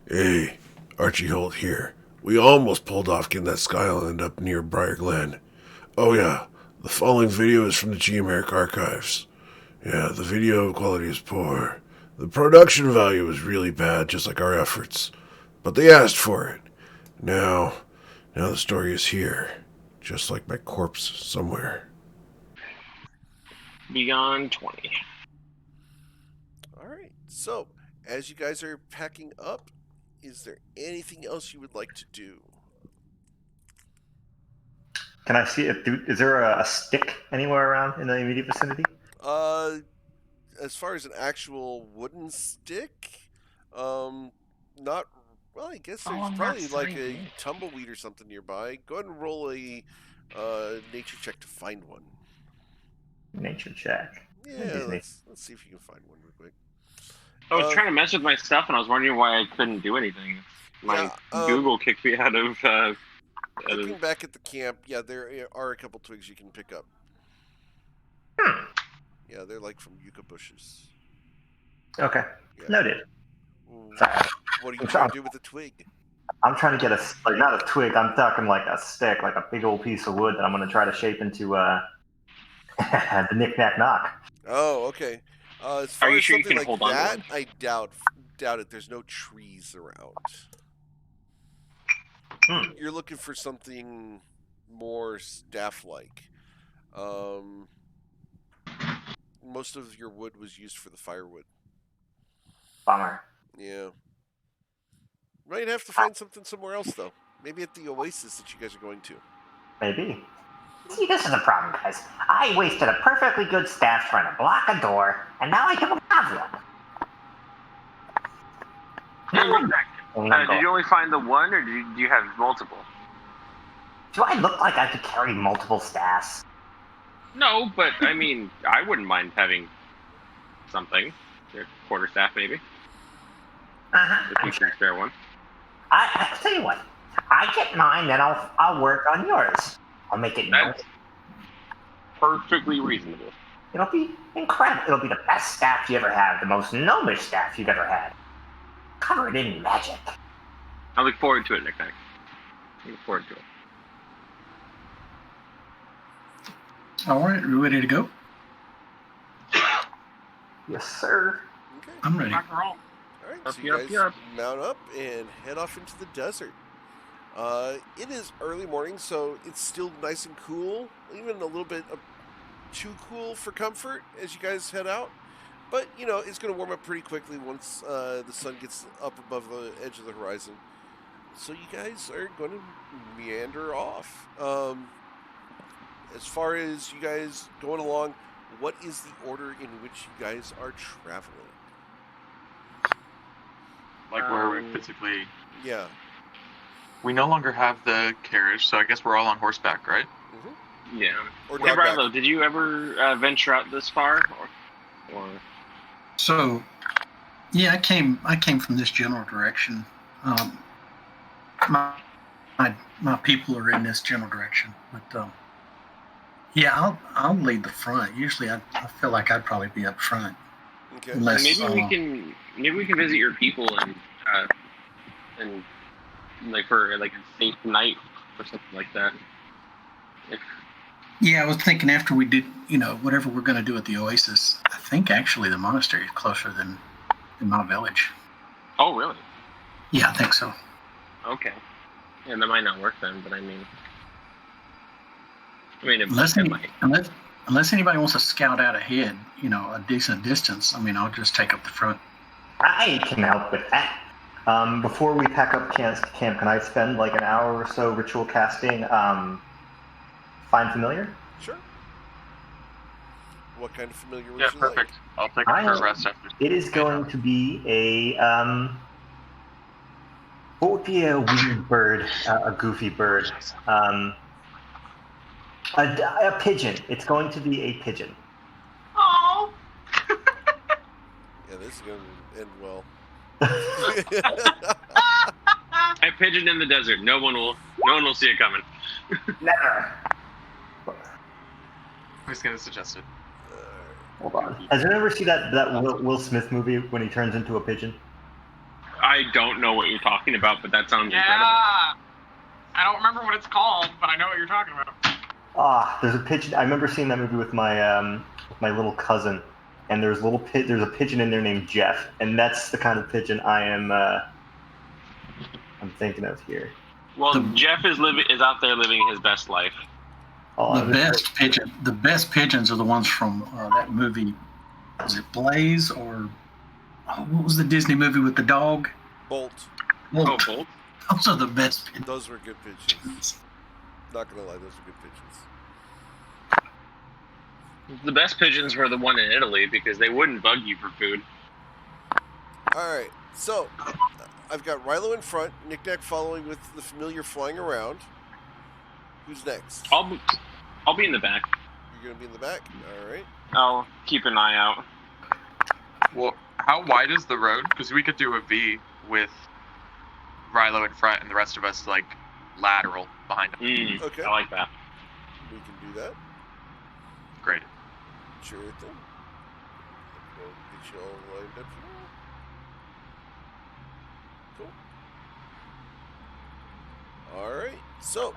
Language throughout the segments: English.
Hey, Archie Holt here. We almost pulled off getting that Sky Island up near Briar Glen. Oh yeah, the following video is from the G-America archives. Yeah, the video quality is poor. The production value is really bad, just like our efforts. But they asked for it. Now, now the story is here. Just like my corpse somewhere. Beyond 20. Alright, so, as you guys are packing up, is there anything else you would like to do? Can I see it? Is there a stick anywhere around in the immediate vicinity? As far as an actual wooden stick, not. Well, I guess there's probably like a tumbleweed or something nearby. Go ahead and roll a nature check to find one. Nature check. Yeah, let's see if you can find one real quick. I was trying to mess with my stuff, and I was wondering why I couldn't do anything. My Google kicked me out of. Looking back at the camp, yeah, there are a couple twigs you can pick up. Yeah, they're like from yucca bushes. Okay, yeah. Noted. What are you trying to do with the twig? I'm trying to get not a twig. I'm talking like a stick, like a big old piece of wood that I'm going to try to shape into the knick-knack-knock. Oh, okay. As far as something like that, I doubt it. There's no trees around. You're looking for something more staff-like. Most of your wood was used for the firewood. Bummer. Yeah. Might have to find something somewhere else, though. Maybe at the oasis that you guys are going to. Maybe. See, this is the problem, guys. I wasted a perfectly good staff trying to block a door, and now I don't have one. Did you only find the one, or do you have multiple? Do I look like I could carry multiple staffs? No, but I mean, I wouldn't mind having something. Your quarterstaff, maybe. If you can spare one. I'll tell you what. I get mine, then I'll work on yours. I'll make it That's perfectly reasonable. It'll be incredible. It'll be the best staff you ever had, the most gnomish staff you've ever had. Covered in magic. I look forward to it, Nick. I look forward to it. All right, are we ready to go? Yes, sir. Okay. I'm ready. All right, so you guys mount up and head off into the desert. It is early morning, so it's still nice and cool, even a little bit too cool for comfort as you guys head out. But, you know, it's going to warm up pretty quickly once the sun gets up above the edge of the horizon. So you guys are going to meander off. As far as you guys going along, what is the order in which you guys are traveling? Like where we physically... Yeah. We no longer have the carriage, so I guess we're all on horseback, right? Mm-hmm. Yeah. Hey, Brilo, did you ever venture out this far? Or... So, yeah, I came from this general direction. My people are in this general direction, but yeah, I'll lead the front. Usually, I feel like I'd probably be up front. Okay. Unless, maybe we can visit your people and like for like a safe night or something like that. Yeah, I was thinking after we did, whatever we're going to do at the oasis. I think actually the monastery is closer than my village. Oh, really? Yeah, I think so. Okay. Yeah, that might not work then, but I mean, unless anybody wants to scout out ahead, a decent distance. I mean, I'll just take up the front. I can help with that. Before we pack up camp, can I spend like an hour or so ritual casting Find Familiar? Sure. What kind of familiar would you like? Perfect. I'll take a short rest after. It is going to be a what would be a weird bird, a goofy bird? A pigeon. It's going to be a pigeon. Oh. Yeah, this is going to end well. A pigeon in the desert. No one will see it coming. Never. Who's going to suggest it? Hold on. Has anyone ever seen that Will Smith movie when he turns into a pigeon? I I don't know what you're talking about, but that sounds incredible. I don't remember what it's called, but I know what you're talking about. There's a pigeon. I remember seeing that movie with my little cousin, and there's a pigeon in there named Jeff, and that's the kind of pigeon I'm thinking of here. Well, Jeff is out there living his best life. The best pigeons are the ones from that movie. Was it Blaze or what was the Disney movie with the dog? Bolt. Oh, Bolt. Those are the best pigeons. Those were good pigeons. Not gonna lie, those are good pigeons. The best pigeons were the one in Italy because they wouldn't bug you for food. Alright, so I've got Rilo in front, Knick-Knack following with the familiar flying around. Who's next? I'll be in the back. You're gonna be in the back? Alright. I'll keep an eye out. Well, how wide is the road? Because we could do a V with Rilo in front and the rest of us, like, lateral behind him. Okay. I like that. We can do that. Great. Sure thing. We'll get you all lined up here. Cool. Alright, so,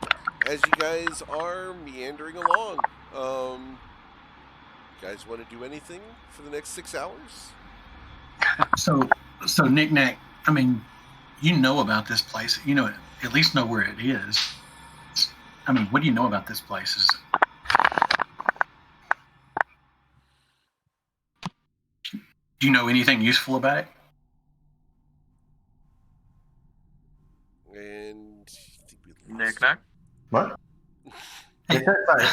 as you guys are meandering along, you guys want to do anything for the next 6 hours? So Knick-Knack, I mean, you know about this place. You know, at least know where it is. I mean, what do you know about this place? Do you know anything useful about it? And Knick-Knack? What? Hey, sorry.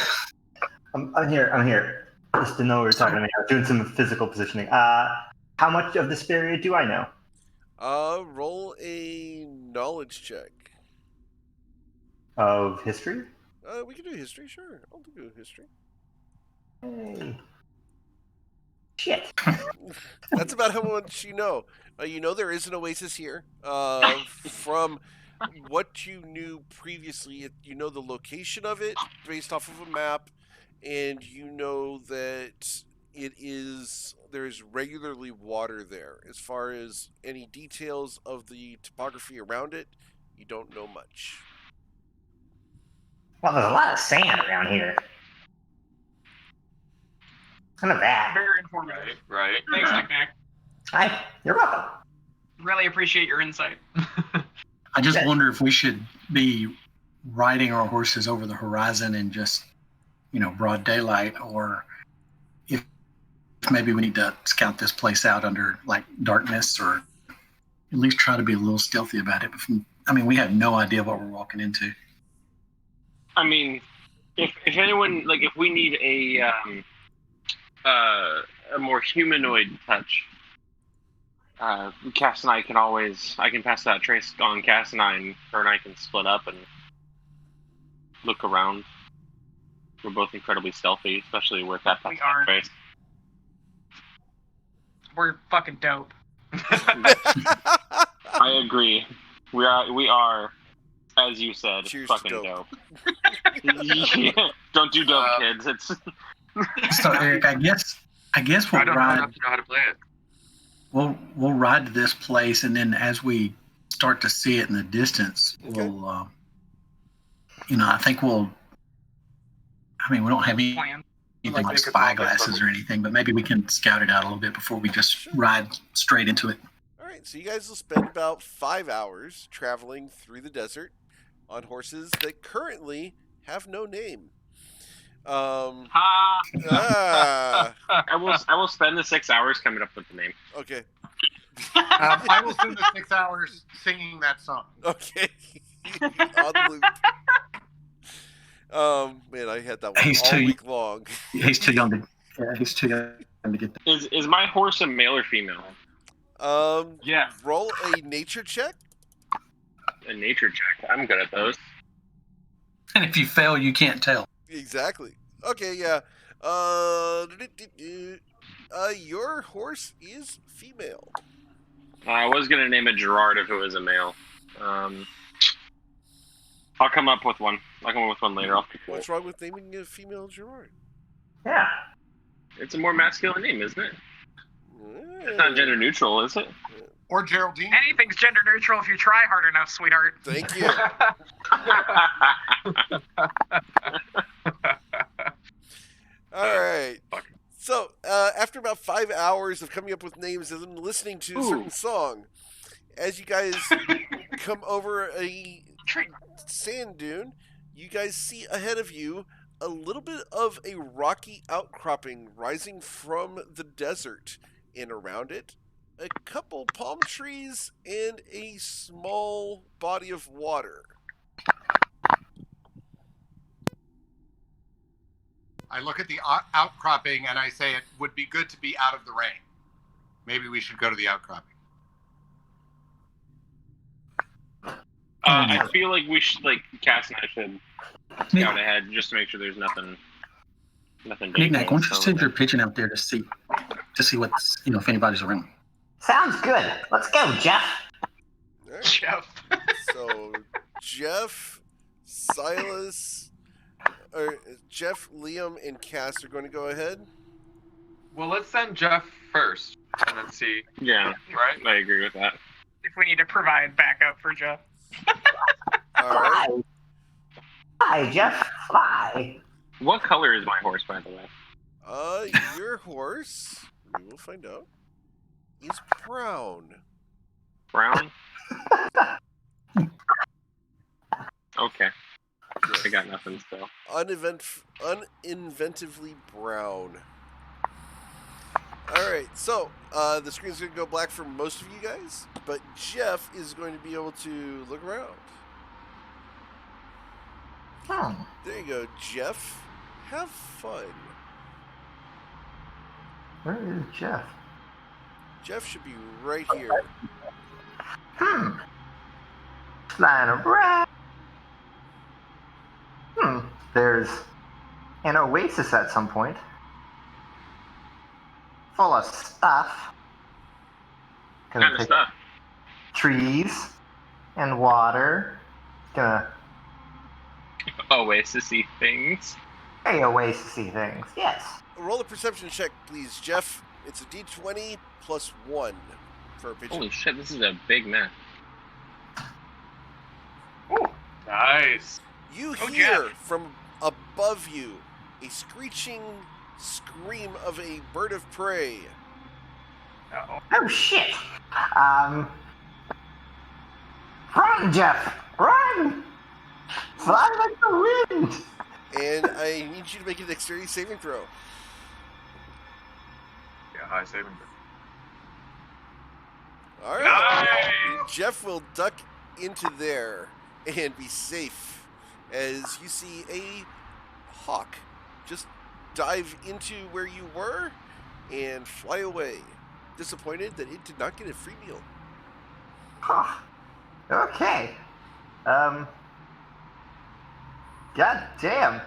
I'm here. Just to know what you're talking about. I was doing some physical positioning. How much of this area do I know? Roll a knowledge check. Of history? We can do history, sure. I'll do history. Hey. Shit. That's about how much you know. You know there is an oasis here. From what you knew previously, you know the location of it based off of a map, and you know that there is regularly water there. As far as any details of the topography around it, you don't know much. Well, there's a lot of sand around here. Kind of that. Very informative. Right. Thanks, Knick-Knack. Hi, you're welcome. Really appreciate your insight. I just wonder if we should be riding our horses over the horizon in just, broad daylight, or if maybe we need to scout this place out under like darkness, or at least try to be a little stealthy about it. We have no idea what we're walking into. I mean, if anyone, like, if we need a more humanoid touch, Cass and I can pass that trace on Cass and her and I can split up and look around. We're both incredibly stealthy, especially with that face. We're fucking dope. I agree. We are, as you said, Cheers fucking to dope. Yeah, don't do dope, kids. It's So Eric, I guess we'll I don't ride. know how to play it. We'll ride to this place, and then as we start to see it in the distance, Okay. we'll, I think we'll. We don't have anything like spy glasses or anything, but maybe we can scout it out a little bit before we just ride straight into it. All right, so you guys will spend about 5 hours traveling through the desert on horses that currently have no name. I will spend the 6 hours coming up with the name. Okay. I will spend the 6 hours singing that song. Okay. On loop. Man, I had that one all week long. He's too young to. Yeah, he's too young to get that. Is my horse a male or female? Yeah. Roll a nature check. A nature check. I'm good at those. And if you fail, you can't tell. Exactly. Okay, yeah. Your horse is female. I was gonna name it Gerard if it was a male. I'll come up with one. I'll come up with one later. What's wrong with naming a female Gerard? Yeah. It's a more masculine name, isn't it? It's not gender neutral, is it? Or Geraldine. Anything's gender neutral if you try hard enough, sweetheart. Thank you. All right. So, after about 5 hours of coming up with names and then listening to a certain song, as you guys come over a sand dune, you guys see ahead of you a little bit of a rocky outcropping rising from the desert, and around it, a couple palm trees and a small body of water. I look at the outcropping and I say it would be good to be out of the rain. Maybe we should go to the outcropping. I feel like we should, Cass and I should scout ahead just to make sure there's nothing dangerous. Nick, why don't you send your pigeon out there to see what's, if anybody's around. Sounds good. Let's go, Jeff. Right. Jeff. So, Jeff, Silas, Jeff, Liam, and Cass are going to go ahead. Well, let's send Jeff first and then see. Yeah, Right? I agree with that. If we need to provide backup for Jeff. All right. Fly, Jeff, fly. What color is my horse, by the way? Your horse, we will find out, is brown. Brown? Okay. I got nothing still. Uninventively brown. Alright, so, the screen's going to go black for most of you guys, but Jeff is going to be able to look around. There you go, Jeff. Have fun. Where is Jeff? Jeff should be right here. Flying around. There's an oasis at some point. Full of stuff. What kind of stuff? Trees and water. Gonna Oasis-y things. oasis-y things, yes. Roll a perception check, please, Jeff. It's a d20 plus 1 for a pigeon. Holy shit, this is a big map. Nice. You Oh, hear Jeff. from above you a screeching scream of a bird of prey. Uh-oh. Oh shit! Run, Jeff! Run! Fly like the wind! And I need you to make a dexterity saving throw. Yeah, high saving. All right. Nice. Jeff will duck into there and be safe as you see a hawk just dive into where you were and fly away. Disappointed that it did not get a free meal. Okay. God damn.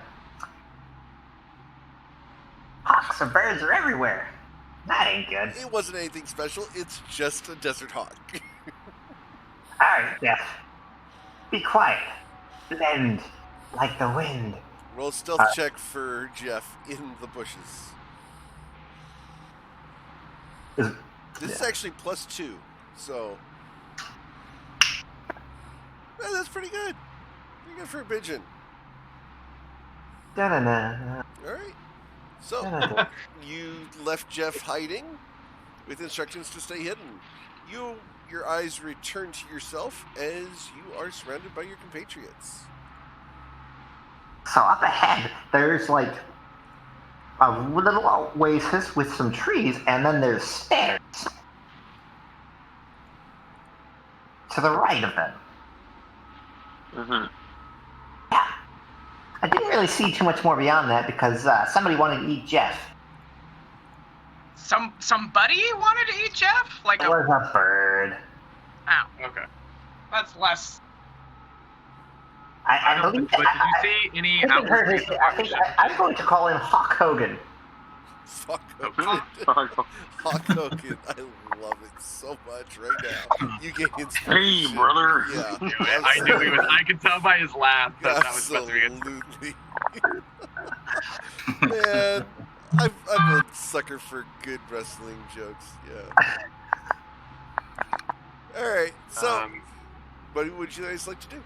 Hawks and birds are everywhere. That ain't good. It wasn't anything special. It's just a desert hawk. Alright, Jeff. Be quiet. Blend like the wind. Roll a stealth check for Jeff in the bushes. This is actually plus 2, so that's pretty good. Pretty good for a pigeon. Da-da-da. All right. So Da-da-da. you left Jeff hiding with instructions to stay hidden. Your eyes return to yourself as you are surrounded by your compatriots. So up ahead, there's like a little oasis with some trees, and then there's stairs to the right of them. Mm-hmm. Yeah. I didn't really see too much more beyond that because somebody wanted to eat Jeff. Somebody wanted to eat Jeff? Like It was a bird. Oh, Okay. that's less. I But believe. did you see any I'm going to call him Hawk Hogan. Fuck Hogan. Hawk Hogan. I love it so much right now. You get inspiration. Hey, brother. Yeah. I knew he was. I could tell by his laugh that was supposed to be good. Absolutely. Man, I'm a sucker for good wrestling jokes. Yeah. All right. So, what would you guys like to do?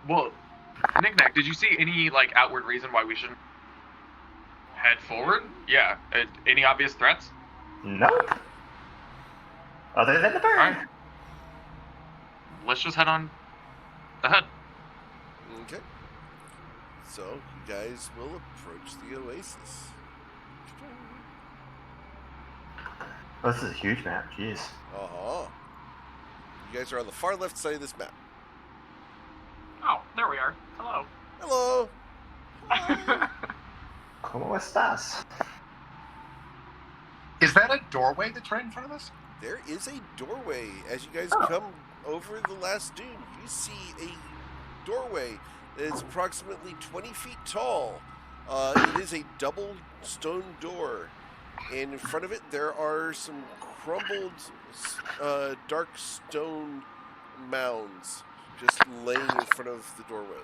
Well, Knick-Knack, did you see any outward reason why we shouldn't head forward? Yeah. Any obvious threats? Nope. Other than the bird. All right. Let's just head on ahead. Okay. So, you guys will approach the oasis. Oh, this is a huge map. Jeez. Uh-huh. You guys are on the far left side of this map. Oh, there we are. Hello. Hello. ¿Cómo estás? Is that a doorway that's right in front of us? There is a doorway. As you guys come over the last dune, you see a doorway that is approximately 20 feet tall. It is a double stone door. And in front of it, there are some crumbled dark stone mounds just laying in front of the doorway.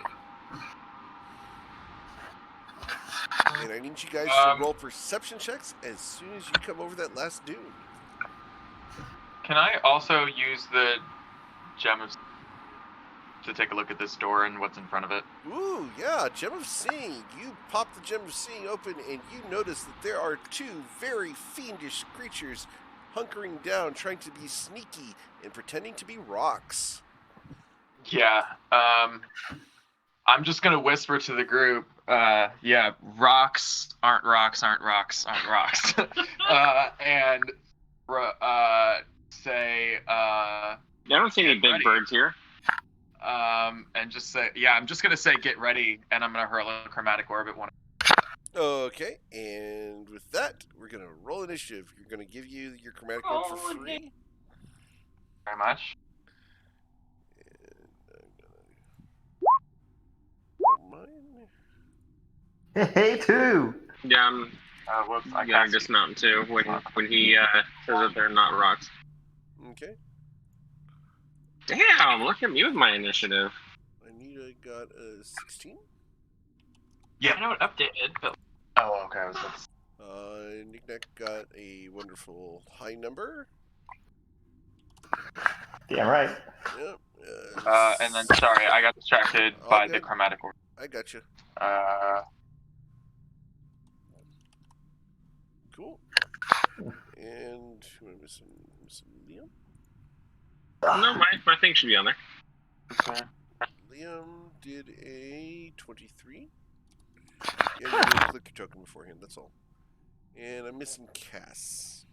And I need you guys to roll perception checks as soon as you come over that last dune. Can I also use the gem of to take a look at this door and what's in front of it? Ooh, yeah, Gem of Seeing. You pop the Gem of Seeing open and you notice that there are two very fiendish creatures hunkering down, trying to be sneaky and pretending to be rocks. Yeah, I'm just gonna whisper to the group, yeah, rocks aren't rocks, aren't rocks, aren't rocks. And say, I don't see any big birds here. And just say, yeah, I'm just gonna say get ready, and I'm gonna hurl a chromatic orb at one. Okay, and with that, we're gonna roll initiative. You're gonna give you your chromatic orb for free. Very much. Hey, two. Yeah, Whoops, I gotta can't dismount too when he says that they're not rocks. Okay. Damn, look at me with my initiative. Anita got a 16. Yeah. I know it updated, but Oh, okay. Knick-Knack got a wonderful high number. Damn right. Yep. And then sorry, I got distracted by the chromatic orb. I got you. Cool. And who am I missing? Liam? No, my thing should be on there. Okay. Liam did a 23. Yeah, you didn't click your token beforehand, that's all. And I'm missing Cass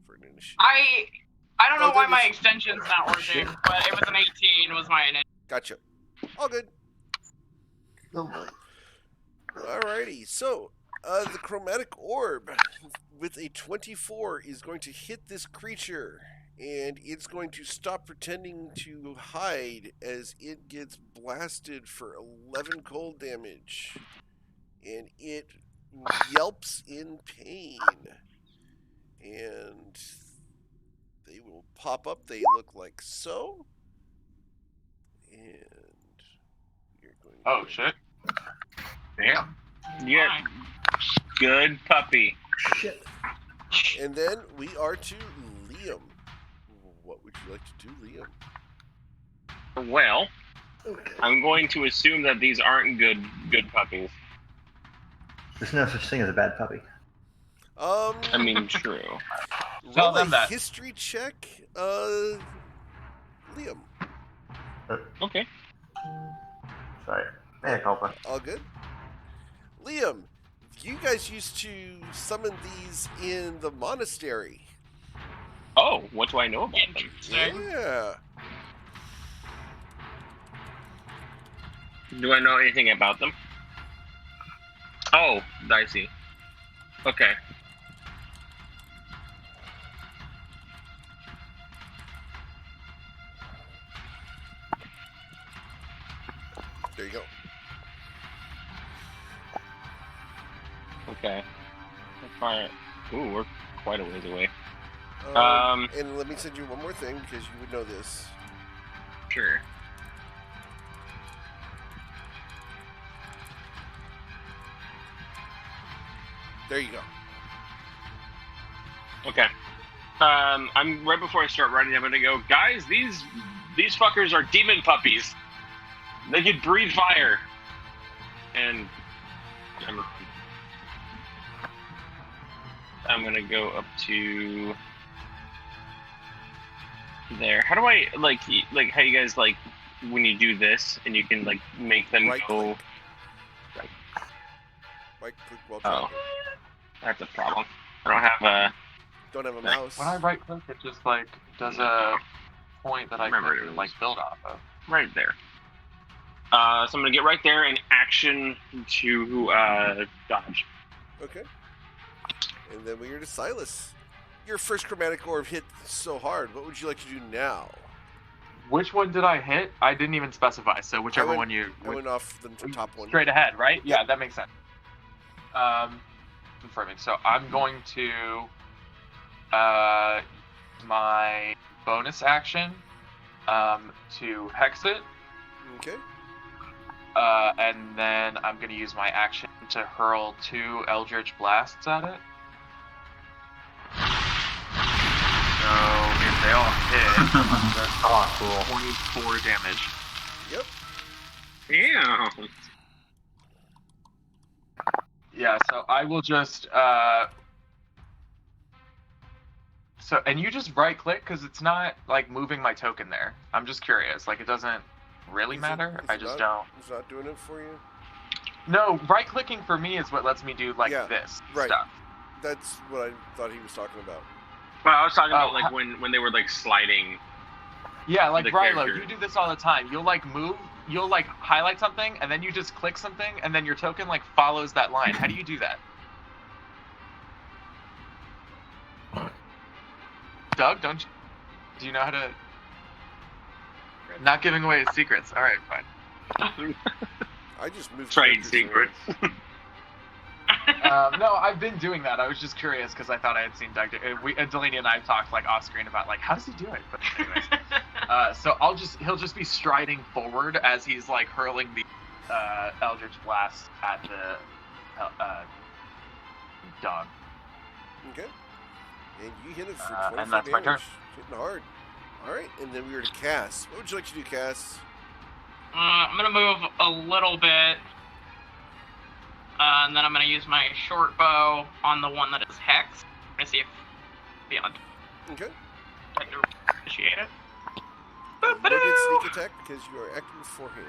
for an initiative. I don't know why my extension's not working, but it was an 18 was my initiative. Gotcha. All good. Alrighty, so the chromatic orb with a 24 is going to hit this creature, and it's going to stop pretending to hide as it gets blasted for 11 cold damage. And it yelps in pain. And they will pop up. They look like so. And you're going to... Oh, shit. Damn. Yeah. Good puppy. Shit. And then we are to Liam. What would you like to do, Liam? Well, Okay. I'm going to assume that these aren't good puppies. There's no such thing as a bad puppy. I mean, true. Tell Roll them a that. history check, Liam. Okay. Sorry. Hey, culpa. All good. Liam, you guys used to summon these in the monastery. Oh, what do I know about them? Yeah. Do I know anything about them? Oh, I see. Okay. There you go. Okay. Fire. Ooh, we're quite a ways away. And let me send you one more thing because you would know this. Sure. There you go. Okay. I'm right before I start writing. I'm gonna go, guys. These fuckers are demon puppies. They could breathe fire. And I'm gonna go up to there. How do I like how you guys like when you do this and you can like make them go? Right click while talking. That's a problem. I don't have a mouse. When I right click, it just like does a point that I can like build off of. Right there. So I'm gonna get right there and action to dodge. Okay. And then we're to Silas. Your first chromatic orb hit so hard. What would you like to do now? Which one did I hit? I didn't even specify, so whichever one you... I went off the top one. Straight ahead, right? Yeah, that makes sense. Confirming. So I'm going to... my bonus action to hex it. Okay. And then I'm going to use my action to hurl 2 Eldritch Blasts at it. So if they all hit, that's cool. 24 damage. Yep. Damn. Yeah, so I will just and you just right click because it's not like moving my token there. I'm just curious. Like it doesn't really matter. I just don't. It's not doing it for you? No, right clicking for me is what lets me do like this stuff. That's what I thought he was talking about. Well, I was talking about like when they were like sliding. Yeah, like Rilo, you do this all the time. You'll like move, you'll like highlight something, and then you just click something, and then your token like follows that line. How do you do that? Doug, do you know how to? Not giving away his secrets. All right, fine. I just moved. Trade secrets. No, I've been doing that. I was just curious because I thought I had seen Doug. Delaney and I talked like off screen about like how does he do it. But anyways, so he'll just be striding forward as he's like hurling the Eldritch Blast at the dog. Okay. And you hit it for 24 and that's damage. my turn. Hitting hard. All right, and then we were to Cass. What would you like to do, Cass? I'm gonna move a little bit. And then I'm going to use my short bow on the one that is hexed. I'm going to see if beyond. Okay. I can appreciate it. Make it sneak attack because you are acting beforehand.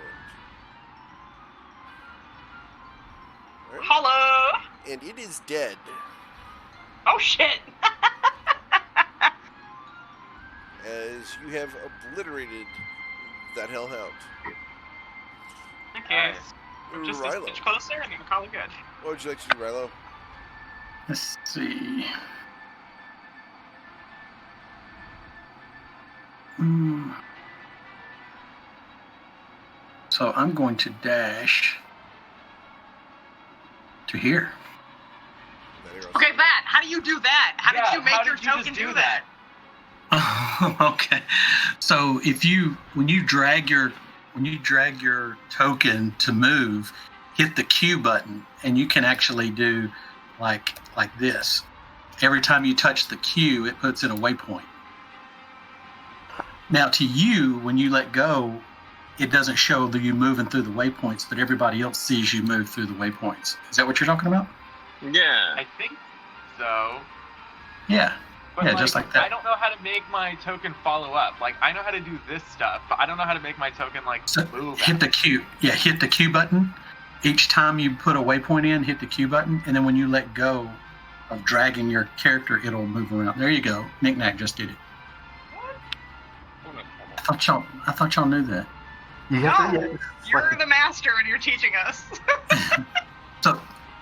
Right. Hello! And it is dead. Oh shit! As you have obliterated that hellhound. Okay. Just a stitch closer and then call it good. What would you like to do, Rilo? Let's see. So I'm going to dash to here. Okay, Matt, how do you do that? How did you make your token do that? Okay. So when you drag your token to move, hit the Q button, and you can actually do like this. Every time you touch the Q, it puts in a waypoint. Now, to you, when you let go, it doesn't show you moving through the waypoints, but everybody else sees you move through the waypoints. Is that what you're talking about? Yeah. I think so. Yeah. But yeah, just like that. I don't know how to make my token follow up. Like, I know how to do this stuff, but I don't know how to make my token, like, move. Hit the Q. Yeah, hit the Q button. Each time you put a waypoint in, hit the Q button, and then when you let go of dragging your character, it'll move around. There you go. Knick-Knack just did it. What? I thought y'all knew that. You're the master and you're teaching us.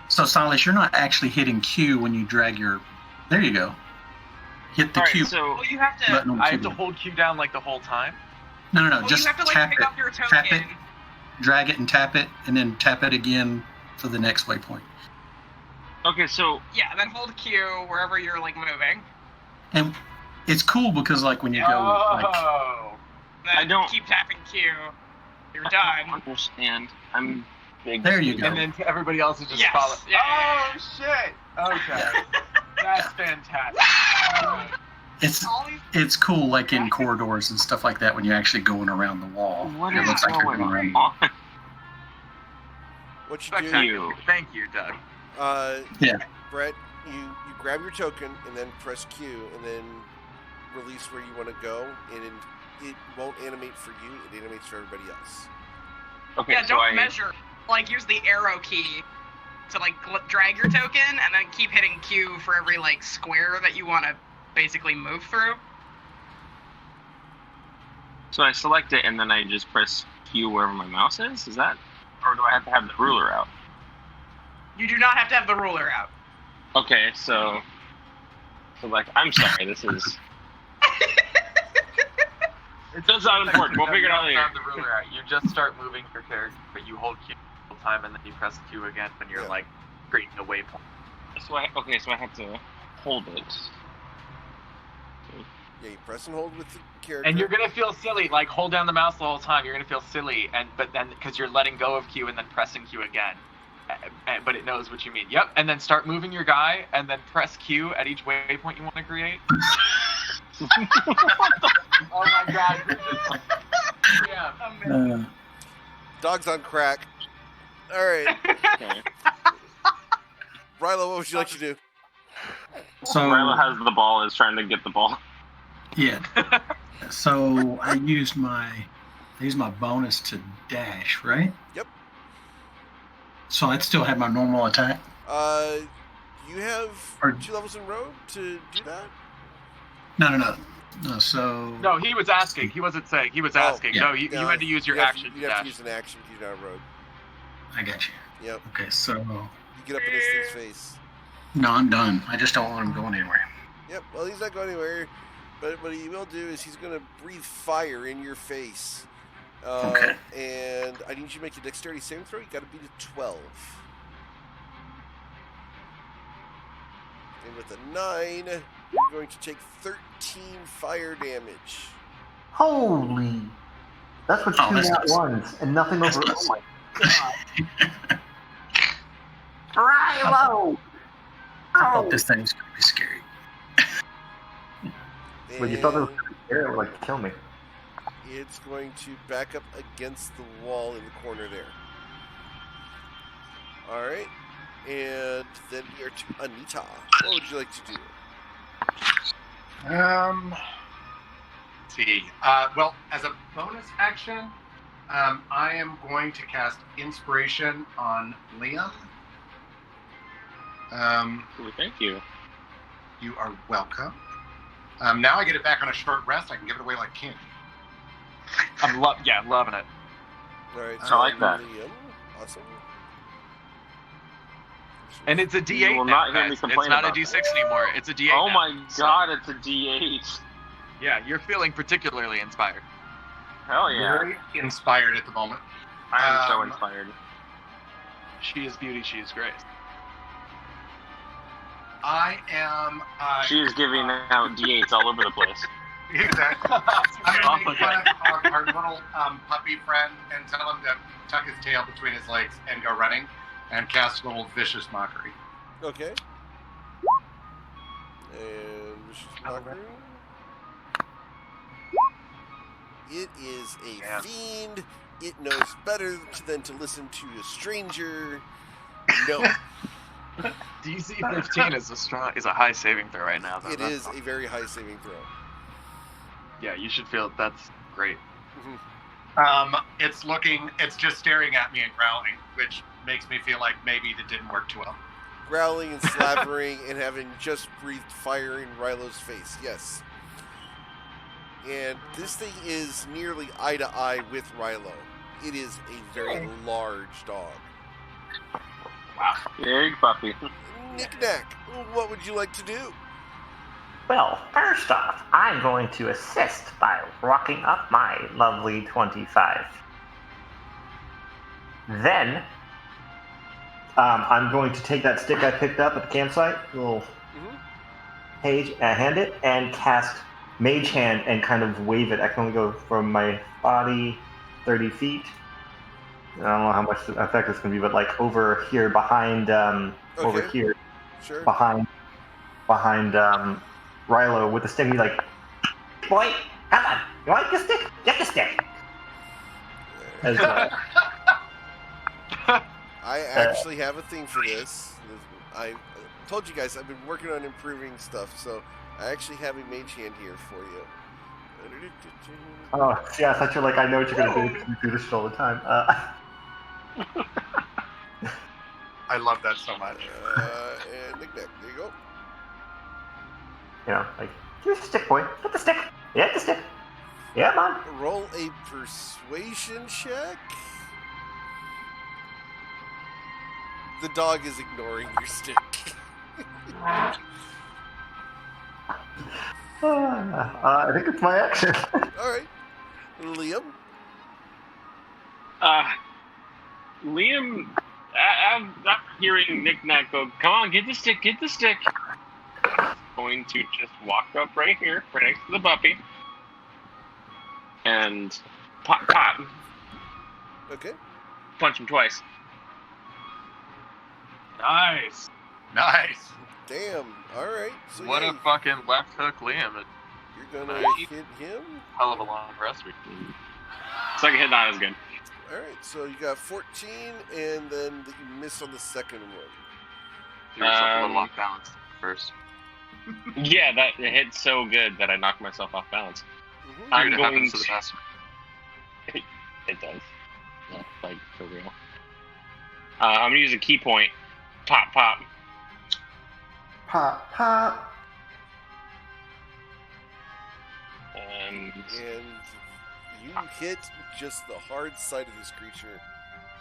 So Silas, you're not actually hitting Q when you drag your... There you go. Hit the Q you have to... button. I have to hold Q down, like, the whole time? No. Well, just you have to, tap pick it. up your token. Tap it, drag it and tap it, and then tap it again for the next waypoint. Okay, so... Yeah, then hold Q wherever you're, like, moving. And it's cool because, like, when you go... Then I don't... keep tapping Q. You're done. Understand. I'm big. There you go. And then everybody else is just following. Yeah. Oh, shit! Okay. That's fantastic. It's cool, like in corridors and stuff like that, when you're actually going around the wall. What it is looks like you're going going around. on? What you Thank do? you. Thank you, Doug. Yeah. Brett, you grab your token and then press Q and then release where you want to go, and it won't animate for you. It animates for everybody else. Okay, Yeah, so don't measure. Like, use the arrow key to, like, drag your token, and then keep hitting Q for every, like, square that you want to basically move through. So I select it, and then I just press Q wherever my mouse is? Is that? Or do I have to have the ruler out? You do not have to have the ruler out. Okay, so like, I'm sorry, this is... It's not important. We'll figure it out later. Have the ruler out. You just start moving your character, but you hold Q the whole time, and then you press Q again when you're like creating a waypoint. So I have to hold it. Yeah, you press and hold with the character. And you're gonna feel silly. Like, hold down the mouse the whole time. You're gonna feel silly, but then because you're letting go of Q and then pressing Q again. But it knows what you mean. Yep. And then start moving your guy, and then press Q at each waypoint you want to create. Oh my god. Yeah. Dog's on crack. All right. Okay. Rilo, what would you like to do? So Rilo has the ball, is trying to get the ball. Yeah. So I used my bonus to dash, right? Yep. So I'd still have my normal attack? You have 2 levels in road to do that? No, so... No, he was asking. He wasn't saying. He was asking. Yeah. No, you had to use your action to You have to dash. use an action to get out of road. I got you. Yep. Okay, so... You get up in this thing's face. No, I'm done. I just don't want him going anywhere. Yep, well, he's not going anywhere. But what he will do is he's going to breathe fire in your face. Okay. And I need you to make a dexterity saving throw. You got to beat a 12. And with a 9, you're going to take 13 fire damage. Holy! That's what two that's nat nice. ones and nothing over. That's Oh my god! Rilo! I thought this thing was going to be scary. When you thought it was scary, it would like kill me. It's going to back up against the wall in the corner there. All right. And then we are to Anita. What would you like to do? Let's see. Well, as a bonus action, I am going to cast Inspiration on Liam. Thank you. You are welcome. Now I get it back on a short rest. I can give it away like king. I'm loving it. All right. I like that. Liam. Awesome. And it's a D8 You will now, not hear me guys. complain It's not a about D6 that. anymore. It's a D8 Oh now. my god, it's a D8. Yeah, you're feeling particularly inspired. Hell yeah. Very inspired at the moment. I am so Um, inspired. She is beauty, she is grace. I am. She is giving out D8s all over the place. Exactly. I'm going to make fun of our little puppy friend and tell him to tuck his tail between his legs and go running and cast a little vicious mockery. Okay. And vicious mockery. It is a fiend. It knows better than to listen to a stranger. No. DC 15 is a high saving throw right now. Though. It is a very high saving throw. Yeah, you should feel that's great. It's just staring at me and growling, which makes me feel like maybe that didn't work too well. Growling and slavering and having just breathed fire in Rilo's face. Yes. And this thing is nearly eye to eye with Rilo. It is a very large dog. Wow. Big puppy. Knick-knack, what would you like to do? Well, first off, I'm going to assist by rocking up my lovely 25. Then, I'm going to take that stick I picked up at the campsite, little page, hand it, and cast Mage Hand and kind of wave it. I can only go from my body 30 feet. I don't know how much effect it's going to be, but like over here, behind, over here, Sure. behind Rilo with the stick. He's like, boy, come on. You want the stick? Get the stick. As, I actually have a thing for this. I told you guys I've been working on improving stuff, so I actually have a mage hand here for you. oh, yeah, I thought you were like, I know what you're going to do. You do this all the time. I love that so much. And knick-knack, there you go. You know, like, here's the stick, boy. Get the stick. Get the stick. Yeah, man. Roll a persuasion check. The dog is ignoring your stick. I think it's my action. All right, Liam. Liam, I'm hearing Knick-Knack go, come on, get the stick, get the stick. Going to just walk up right here, right next to the puppy. And pop, pop. Okay. Punch him twice. Nice. Damn. All right. So What a fucking left hook, Liam. You're gonna hit him. Hell of a long rest. Second hit not as good. All right. So you got 14, and then you miss on the second one. Give yourself a little off balance first. Yeah, that hit so good that I knocked myself off balance. Mm-hmm. I'm It going happens to the best. It does. Yeah, like, for real. I'm gonna use a key point. Pop, pop. Pop, pop. And you hit just the hard side of this creature,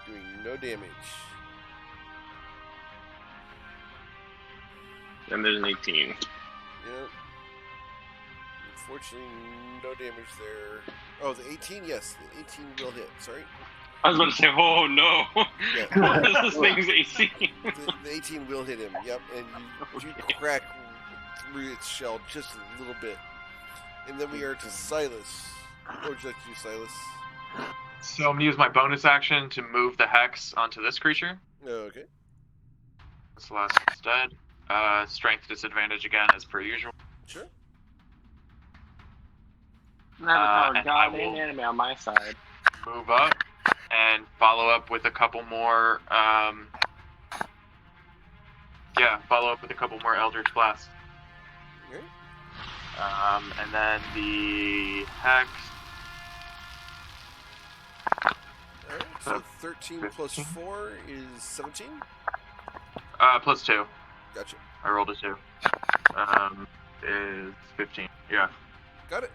doing no damage. then there's an 18. Yep. Unfortunately, no damage there. Oh, the 18? Yes, the 18 will hit. Sorry. I was about to say, oh no! Yeah. What is this thing's AC? The 18 will hit him, yep, and you crack through its shell just a little bit. And then we are to Silas. What would you like to do, Silas? So I'm going to use my bonus action to move the hex onto this creature. Okay. This last one's dead. Strength disadvantage again, as per usual. Sure. Never call and God I will- and enemy on my side. Move up and follow up with a couple more. Follow up with a couple more Eldritch Blasts. Okay. And then the hex. Alright, so 13 plus 4 is 17? Plus 2. Gotcha. I rolled a 2. Is 15. Yeah. Got it.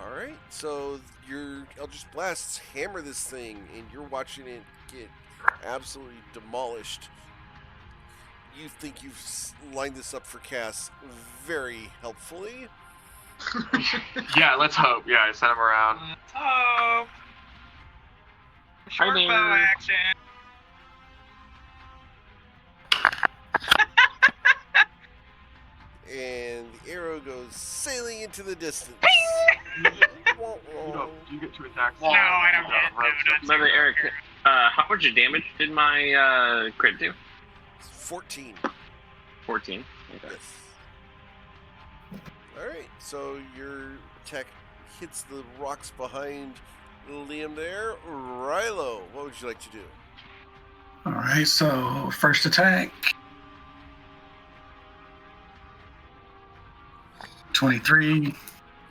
Alright, so your Eldritch Blasts hammer this thing, and you're watching it get absolutely demolished. You think you've lined this up for cast very helpfully. Yeah, let's hope. Yeah, I sent him around. Let's hope. Short there. bow action. And the arrow goes sailing into the distance. You get 2 attacks. No, I don't get. No, not By the way, Eric, how much damage did my crit do? 14. 14. Okay. Yes. Alright, so your attack hits the rocks behind Liam there. Rilo, what would you like to do? All right, so first attack. 23.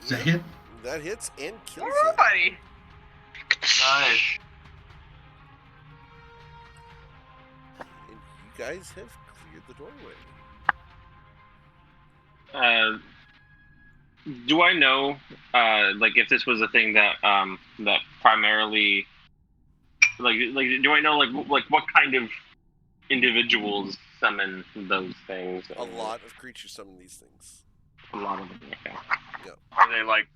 Is that hit? That hits and kills Oh, it. buddy. Nice. And you guys have cleared the doorway. Do I know, like, if this was a thing that that primarily, like, do I know, like what kind of individuals summon those things? A lot of creatures summon these things. A lot of them. Okay. Are they like?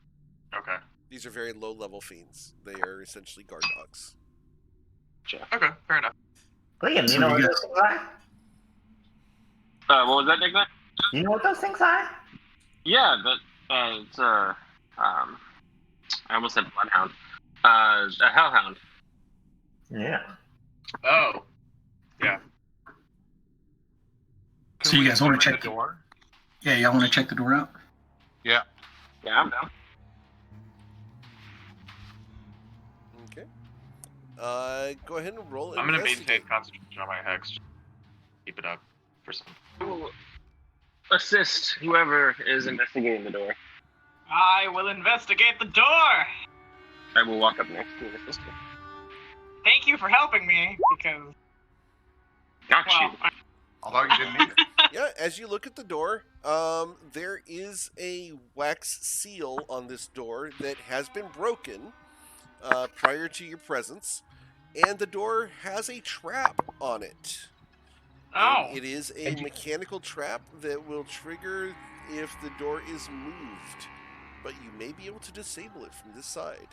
Okay. These are very low-level fiends. They are essentially guard dogs. Okay. Fair enough. Liam, So you know you what got- those things are? What was that, Nick? You know what those things are? Yeah, that it's I almost said bloodhound. A hellhound. Yeah. Oh. Yeah. So you guys want to check? the door? Yeah, y'all want to check the door out? Yeah. Yeah, I'm down. Okay. Go ahead and roll. I'm gonna investigate. maintain concentration on my hex. Keep it up for some. Assist whoever is investigating the door. I will investigate the door. I will walk up next to and assist you. Thank you for helping me, because... Got well, you. Although you didn't need it. Yeah, as you look at the door, there is a wax seal on this door that has been broken prior to your presence, and the door has a trap on it. Oh. And it is a mechanical trap that will trigger if the door is moved, but you may be able to disable it from this side.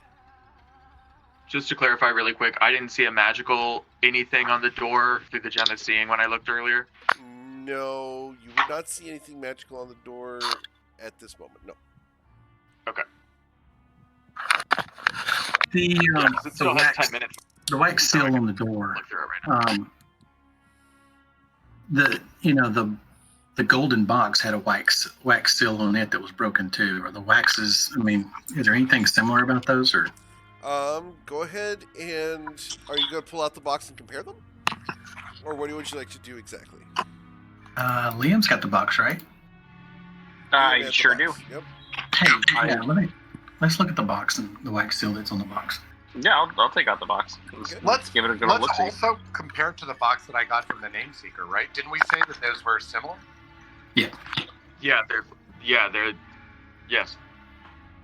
Just to clarify really quick, I didn't see a magical anything on the door through the gem of seeing when I looked earlier. No, you would not see anything magical on the door at this moment. No. Okay. The still has wax, 10 minutes. the wax seal on the door. Look through it right now. The golden box had a wax seal on it that was broken too. Or the waxes, I mean, is there anything similar about those, or? Go ahead and are you going to pull out the box and compare them? Or what would you like to do exactly? Liam's got the box, right? I sure do. Yep. Hey, yeah, let's look at the box and the wax seal that's on the box. Yeah, I'll take out the box. Let's give it a good look. Let's also compare it to the box that I got from the name seeker, right? Didn't we say that those were similar? Yeah. They're yes.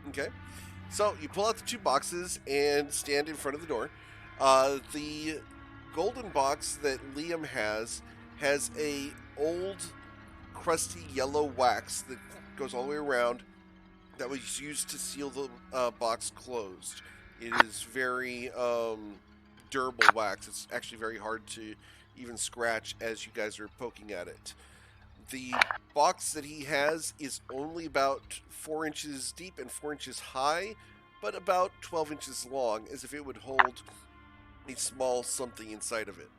Okay. So you pull out the two boxes and stand in front of the door. The golden box that Liam has a old, crusty yellow wax that goes all the way around that was used to seal the box closed. It is very durable wax. It's actually very hard to even scratch as you guys are poking at it. The box that he has is only about 4 inches deep and 4 inches high, but about 12 inches long, as if it would hold a small something inside of it.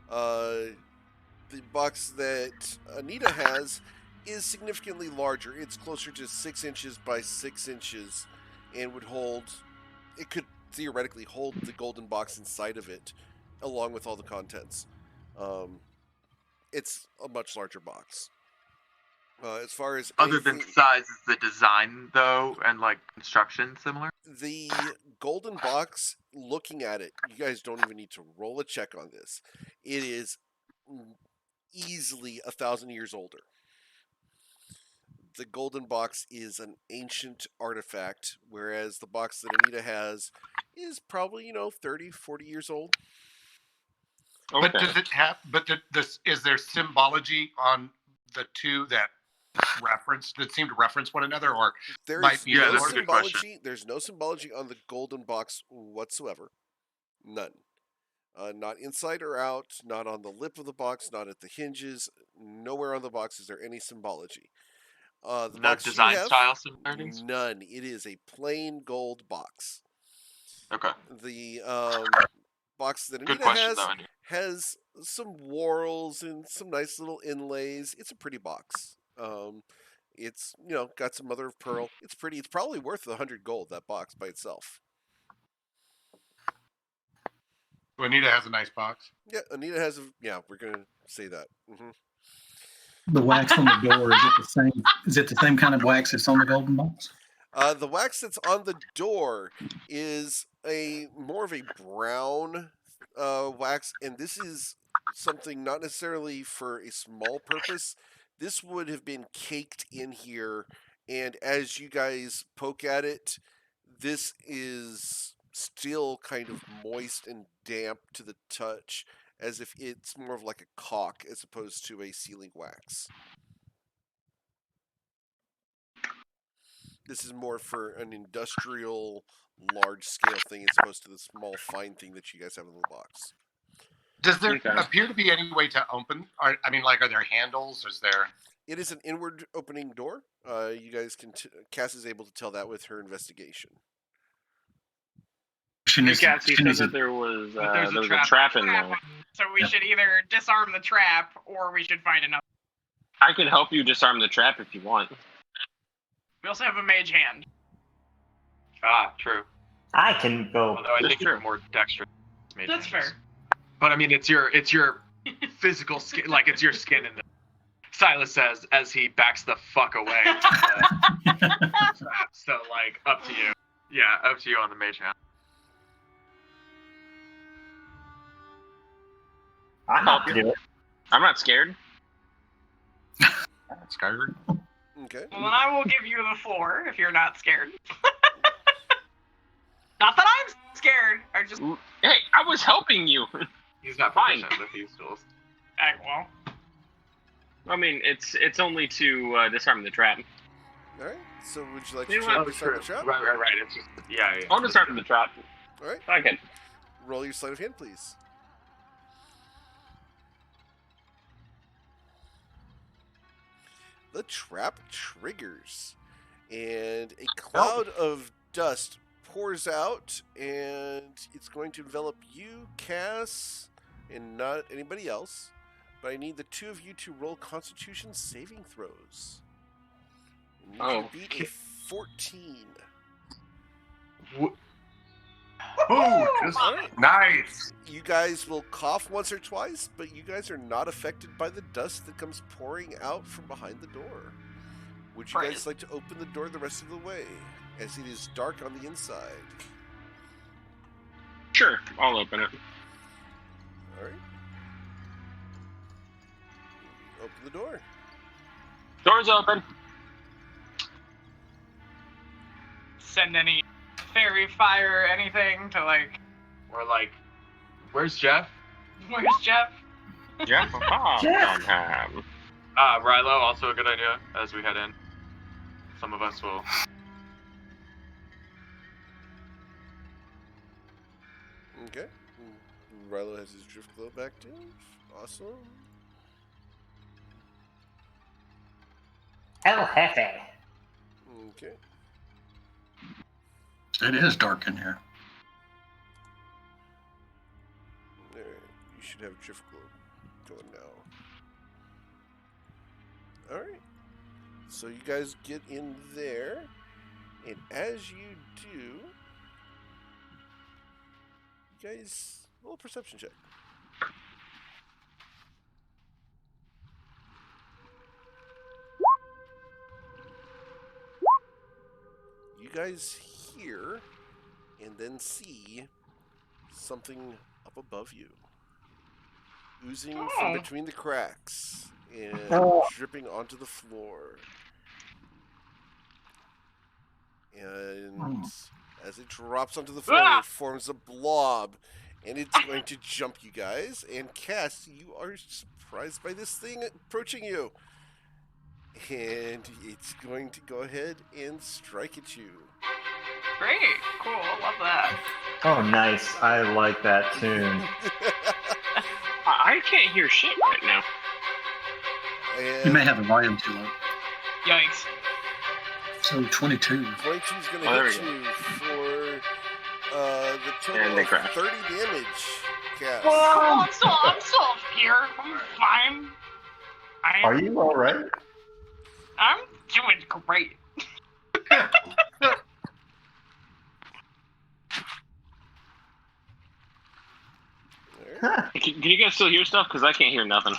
The box that Anita has is significantly larger. It's closer to 6 inches by 6 inches and would hold... It could theoretically hold the golden box inside of it, along with all the contents. It's a much larger box. As far as other than size, is the design though and like construction similar? The golden box, looking at it, you guys don't even need to roll a check on this. It is easily 1,000 years older. The golden box is an ancient artifact, whereas the box that Anita has is probably, 30, 40 years old. Okay. But does it have? But is there symbology on the two that seem to reference one another, or there's no symbology? There's no symbology on the golden box whatsoever. None. Not inside or out. Not on the lip of the box. Not at the hinges. Nowhere on the box is there any symbology. The no box design you have, style similarities? None. It is a plain gold box. Okay. The box that Anita has some whorls and some nice little inlays. It's a pretty box. It's got some mother of pearl. It's pretty. It's probably worth 100 gold, that box by itself. So Anita has a nice box. Yeah, Anita has we're gonna say that. Mm-hmm. The wax on the door, is it the same? Is it the same kind of wax that's on the golden box? The wax that's on the door is more of a brown wax, and this is something not necessarily for a small purpose. This would have been caked in here, and as you guys poke at it, this is still kind of moist and damp to the touch, as if it's more of like a caulk as opposed to a sealing wax. This is more for an industrial, large-scale thing as opposed to the small, fine thing that you guys have in the box. Does there appear to be any way to open? Are there handles? Is there? It is an inward opening door. You guys can. Cass is able to tell that with her investigation. Cassie said that there was a trap in there. So we should either disarm the trap or we should find another. I can help you disarm the trap if you want. We also have a mage hand. Ah, true. I can go. Although I think true. you're more dexterous. That's fair. But I mean, it's your physical skin, like it's your skin in the. Silas says as he backs the fuck away. So like, up to you. Yeah, up to you on the mage hand. I'm not to do it. I'm not scared. Skyrim. Okay. Well, then I will give you the floor if you're not scared. Not that I'm scared. I just. Hey, I was helping you. He's not Fine. proficient with these tools. Well. I mean, it's only to disarm the trap. All right. So would you like to You know try what? to disarm the trap? Right. It's just yeah. I'll disarm the trap. All right. I can. Roll your sleight of hand, please. The trap triggers, and a cloud of dust pours out, and it's going to envelop you, Cass, and not anybody else. But I need the two of you to roll Constitution saving throws. You need to beat a 14. Nice. You guys will cough once or twice, but you guys are not affected by the dust that comes pouring out from behind the door. Would you guys like to open the door the rest of the way, as it is dark on the inside? Sure, I'll open it. All right. Open the door. Door's open. Send any fairy fire or anything to like. Or like, where's Jeff? Where's Jeff? Jeff, Jeff. Rilo, also a good idea as we head in. Some of us will. Okay. Rilo has his drift globe active. Awesome. El Jefe. Okay. It is dark in here. There, you should have drift globe going now. All right. So you guys get in there, and as you do, you guys roll a perception check. You guys hear and then see something up above you, oozing from between the cracks and dripping onto the floor. And as it drops onto the floor, it forms a blob, and it's going to jump you guys. And Cass, you are surprised by this thing approaching you. And it's going to go ahead and strike at you. Great. Cool. Love that. Oh, nice. I like that tune. I can't hear shit right now. And You may have the volume too low. Yikes. So 22. 22 is going to there hit we go. you for the total And they of crash. 30 damage, Cass. Oh, I'm still here. I'm fine. Are you all right? I'm doing great. Huh. Can you guys still hear stuff? Because I can't hear nothing.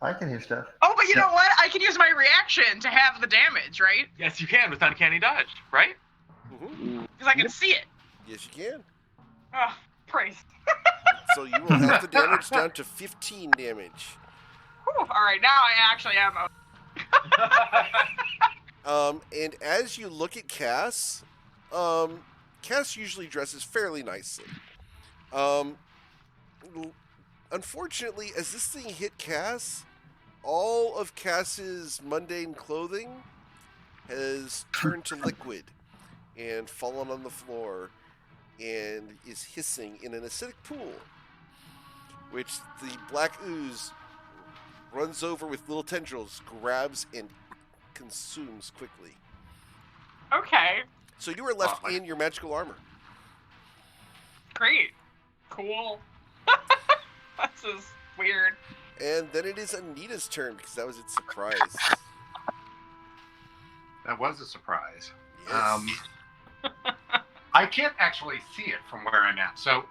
I can hear stuff. Oh, but you know what? I can use my reaction to have the damage, right? Yes, you can with Uncanny Dodge, right? Mm-hmm. Because I can see it. Yes, you can. Oh, praise. So you will have the damage down to 15 damage. Whew, all right, now I actually am. And as you look at Cass, Cass usually dresses fairly nicely. Unfortunately, as this thing hit Cass, all of Cass's mundane clothing has turned to liquid and fallen on the floor and is hissing in an acidic pool, which the black ooze runs over with little tendrils, grabs, and consumes quickly. Okay, So you are left in your magical armor. great. Cool. This is weird. And then it is Anita's turn because that was its surprise. That was a surprise. Yes. I can't actually see it from where I'm at, so...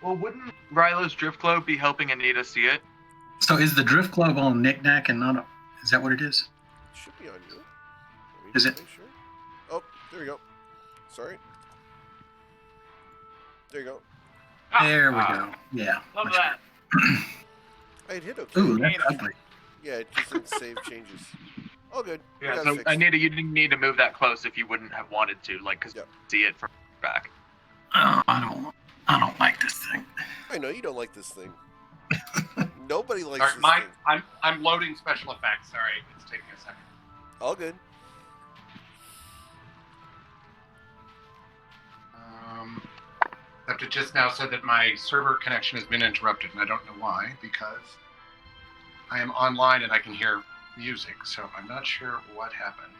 Well, wouldn't Rylo's drift globe be helping Anita see it? So is the drift globe on Knick-Knack and not a... Is that what it is? It should be on you. Is it? Sure. Oh, there we go. Sorry. There you go. There we go. Yeah. Love much that. I had hit okay. Ooh, that's ugly. Yeah, it just didn't save changes. All good. We Yeah, got it so fixed. Anita, you didn't need to move that close if you wouldn't have wanted to, like, because you see it from back. Oh, I don't like this thing. I know you don't like this thing. Nobody likes Sorry, this thing. I'm loading special effects. Sorry, it's taking a second. All good. It just now said that my server connection has been interrupted, and I don't know why, because I am online and I can hear music, so I'm not sure what happened.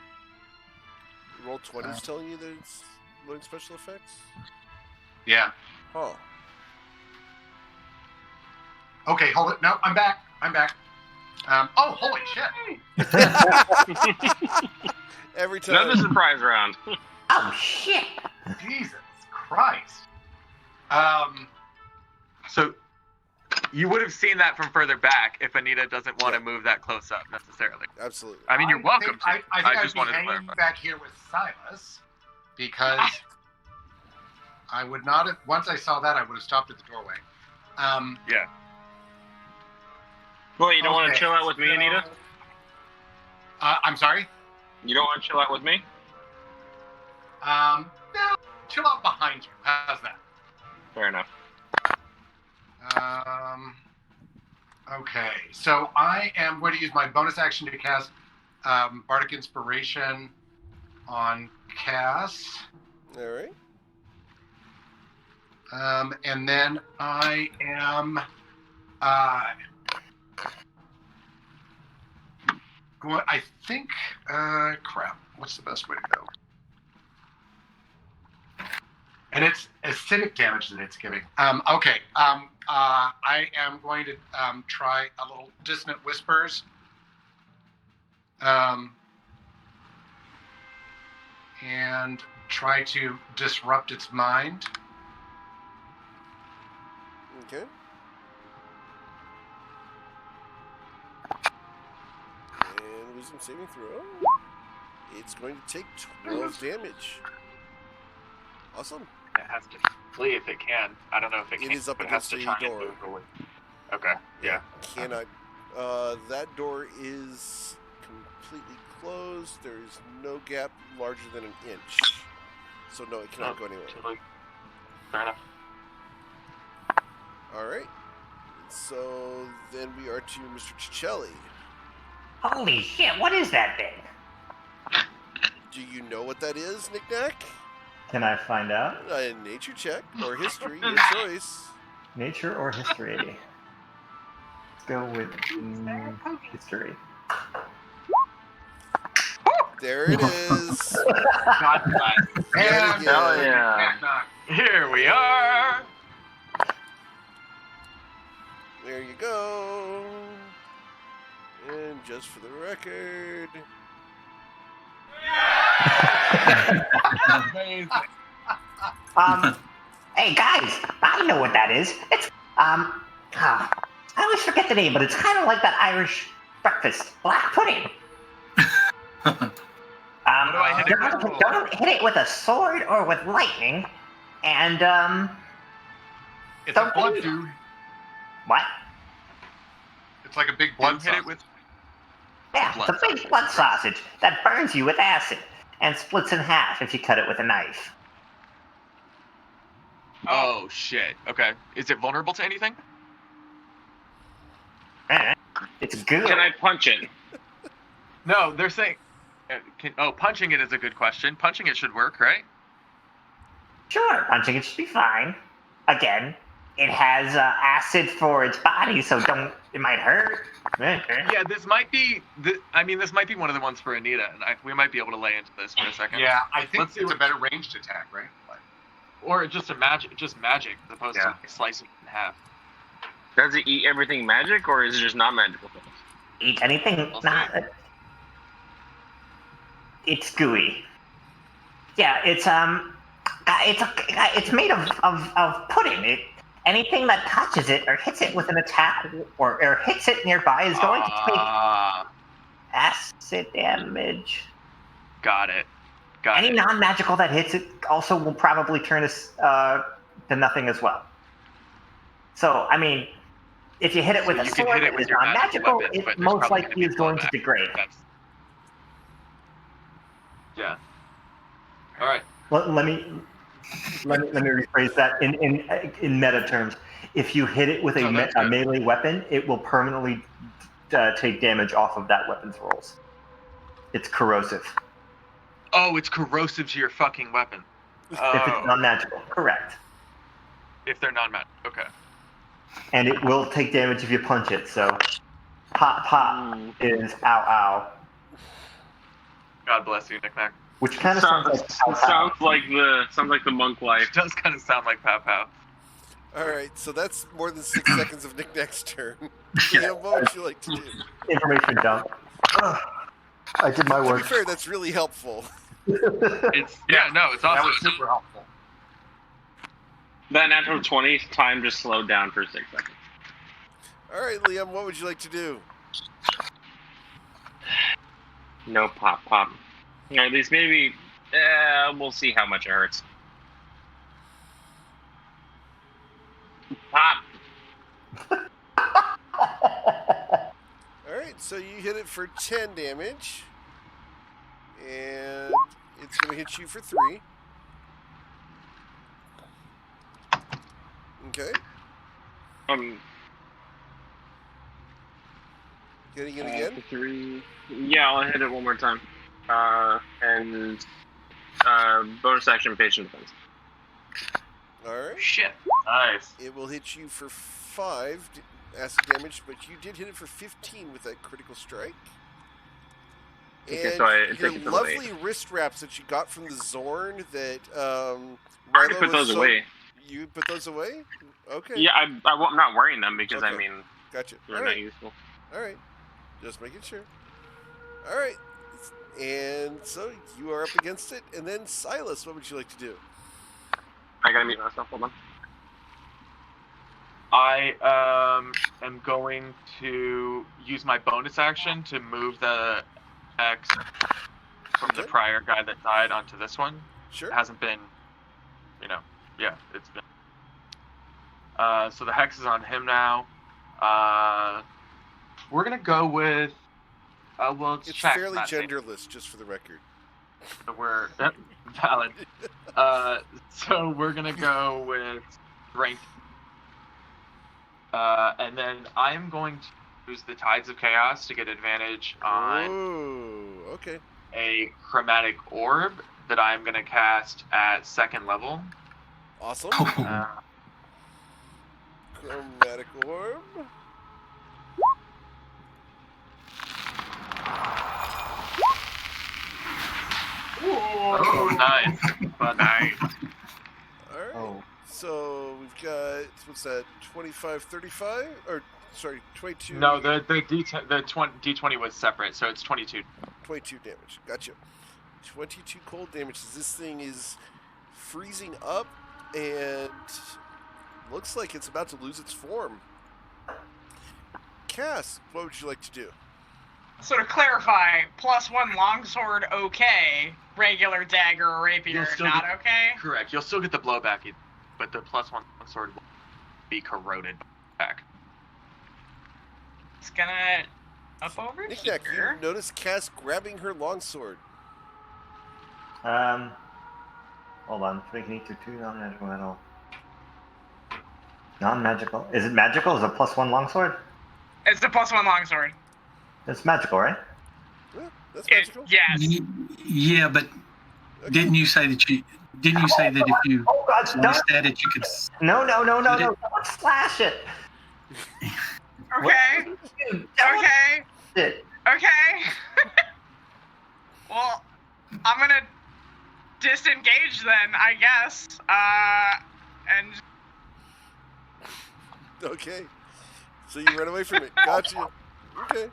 Roll 20 is telling you that it's loading special effects? Yeah. Oh. Okay, hold it. No, I'm back. Oh, holy shit. Every time. Another surprise round. Oh, shit. Jesus Christ. So you would have seen that from further back if Anita doesn't want to move that close up necessarily. Absolutely. I mean, you're welcome to. I think just I'd wanted be to hanging clarify. back here with Silas because I would not have. Once I saw that, I would have stopped at the doorway. Yeah. Well, you don't want to chill out with me, Anita? I'm sorry? You don't want to chill out with me? No, chill out behind you. How's that? Fair enough. Okay, so I am going to use my bonus action to cast Bardic Inspiration on Cass. All right. And then I am going. I think. Crap. What's the best way to go? And it's acidic damage that it's giving. Okay. I am going to try a little Dissonant Whispers. And try to disrupt its mind. Okay. And wisdom saving throw. It's going to take 12 damage. Awesome. It has to flee if it can. I don't know if it can. It is up but it has against to a try and door. move away. Okay. Yeah. Cannot. That door is completely closed. There is no gap larger than an inch. So no, it cannot go anywhere. Totally. Fair enough. Alright. So then we are to Mr. Cicelli. Holy shit, what is that thing? Do you know what that is, Knick-Knack? Can I find out? A nature check or history, your choice. Nature or history? Let's go with history. There it is. God bless. Yet And Hell yeah. Here we are. There you go. And just for the record. Amazing. Hey guys, I know what that is. It's I always forget the name, but it's kind of like that Irish breakfast, black pudding. What do I hit it with? Don't hit it with a sword or with lightning, and it's a blood dude. What? It's like a big blood Hit it with. Yeah, Blood it's a big blood sausage that burns you with acid and splits in half if you cut it with a knife. Oh shit. Okay. Is it vulnerable to anything? It's good. Can I punch it? No, they're saying. Punching it is a good question. Punching it should work, right? Sure, punching it should be fine. Again, it has acid for its body, so it might hurt. Yeah, this might be. This might be one of the ones for Anita, and we might be able to lay into this for a second. Yeah, I think Let's see it's what- a better ranged attack, right? Or just magic, as opposed Yeah. to slicing in half. Does it eat everything magic, or is it just not magical things? Eat anything? It's gooey. Yeah, it's made of pudding. Anything that touches it or hits it with an attack or hits it nearby is going to take acid damage. Got it. Any non-magical that hits it also will probably turn to nothing as well. So, I mean, if you hit it with a sword that is non-magical, it most likely is going to degrade. Yeah. All right. Let me rephrase that in meta terms. If you hit it with a melee weapon, it will permanently take damage off of that weapon's rolls. It's corrosive. Oh, it's corrosive to your fucking weapon. If it's non-magical, correct. If they're non-magical, okay. And it will take damage if you punch it. So, pop is ow ow. God bless you, Knick-Knack. Which kind of sounds like the monk life. It does kind of sound like pow pow. All right, so that's more than 6 seconds of Knick-Knack's turn. Yeah, what would you like to do? Information dump. I did my work. To be fair, that's really helpful. It's awesome. That was super helpful. That natural 20 time just slowed down for 6 seconds. All right, Liam, what would you like to do? No pop. Or at least maybe we'll see how much it hurts. Pop. Alright, so you hit it for 10 damage. And it's going to hit you for 3. Okay. Hitting it again? 3. Yeah, I'll hit it one more time. And bonus action patient defense. Alright. Shit. Nice. It will hit you for 5 acid damage, but you did hit it for 15 with that critical strike. Okay, And so your lovely wrist wraps that you got from the Zorn that I already put those away. You put those away? Okay. Yeah, I'm not wearing them because, Okay. I mean, Gotcha. they're not useful. Alright. Just making sure. Alright. And so you are up against it. And then Silas, what would you like to do? I gotta mute myself. Hold on. I am going to use my bonus action to move the X from the prior guy that died onto this one. Sure. It hasn't been, it's been. So the hex is on him now. We're gonna go with. It's fairly genderless, just for the record. So we're valid. So we're gonna go with strength. And then I'm going to use the Tides of Chaos to get advantage on a chromatic orb that I'm going to cast at 2nd level. Awesome. Chromatic orb. Oh, nice. Nice. All right. So we've got, what's that, 25, 35? Or, sorry, 22? No, the D20 was separate, so it's 22. 22 damage. Gotcha. 22 cold damage. This thing is freezing up and looks like it's about to lose its form. Cass, what would you like to do? So to clarify, +1 longsword okay, regular dagger or rapier not okay? Correct. You'll still get the blowback, but the +1 sword will be corroded back. It's gonna up over Knick-Knack, here. you notice Cass grabbing her longsword. Hold on. Making to 2 non-magical at all. Non-magical. Is it magical? Is it +1 longsword? It's the +1 longsword. It's magical, right? Yeah, that's magical. Yes. Yeah, but didn't you say that if you stat it, you could? No! Don't slash it. Okay. Okay. Well, I'm gonna disengage then, I guess. And Okay. So you run away from it. Gotcha. Okay.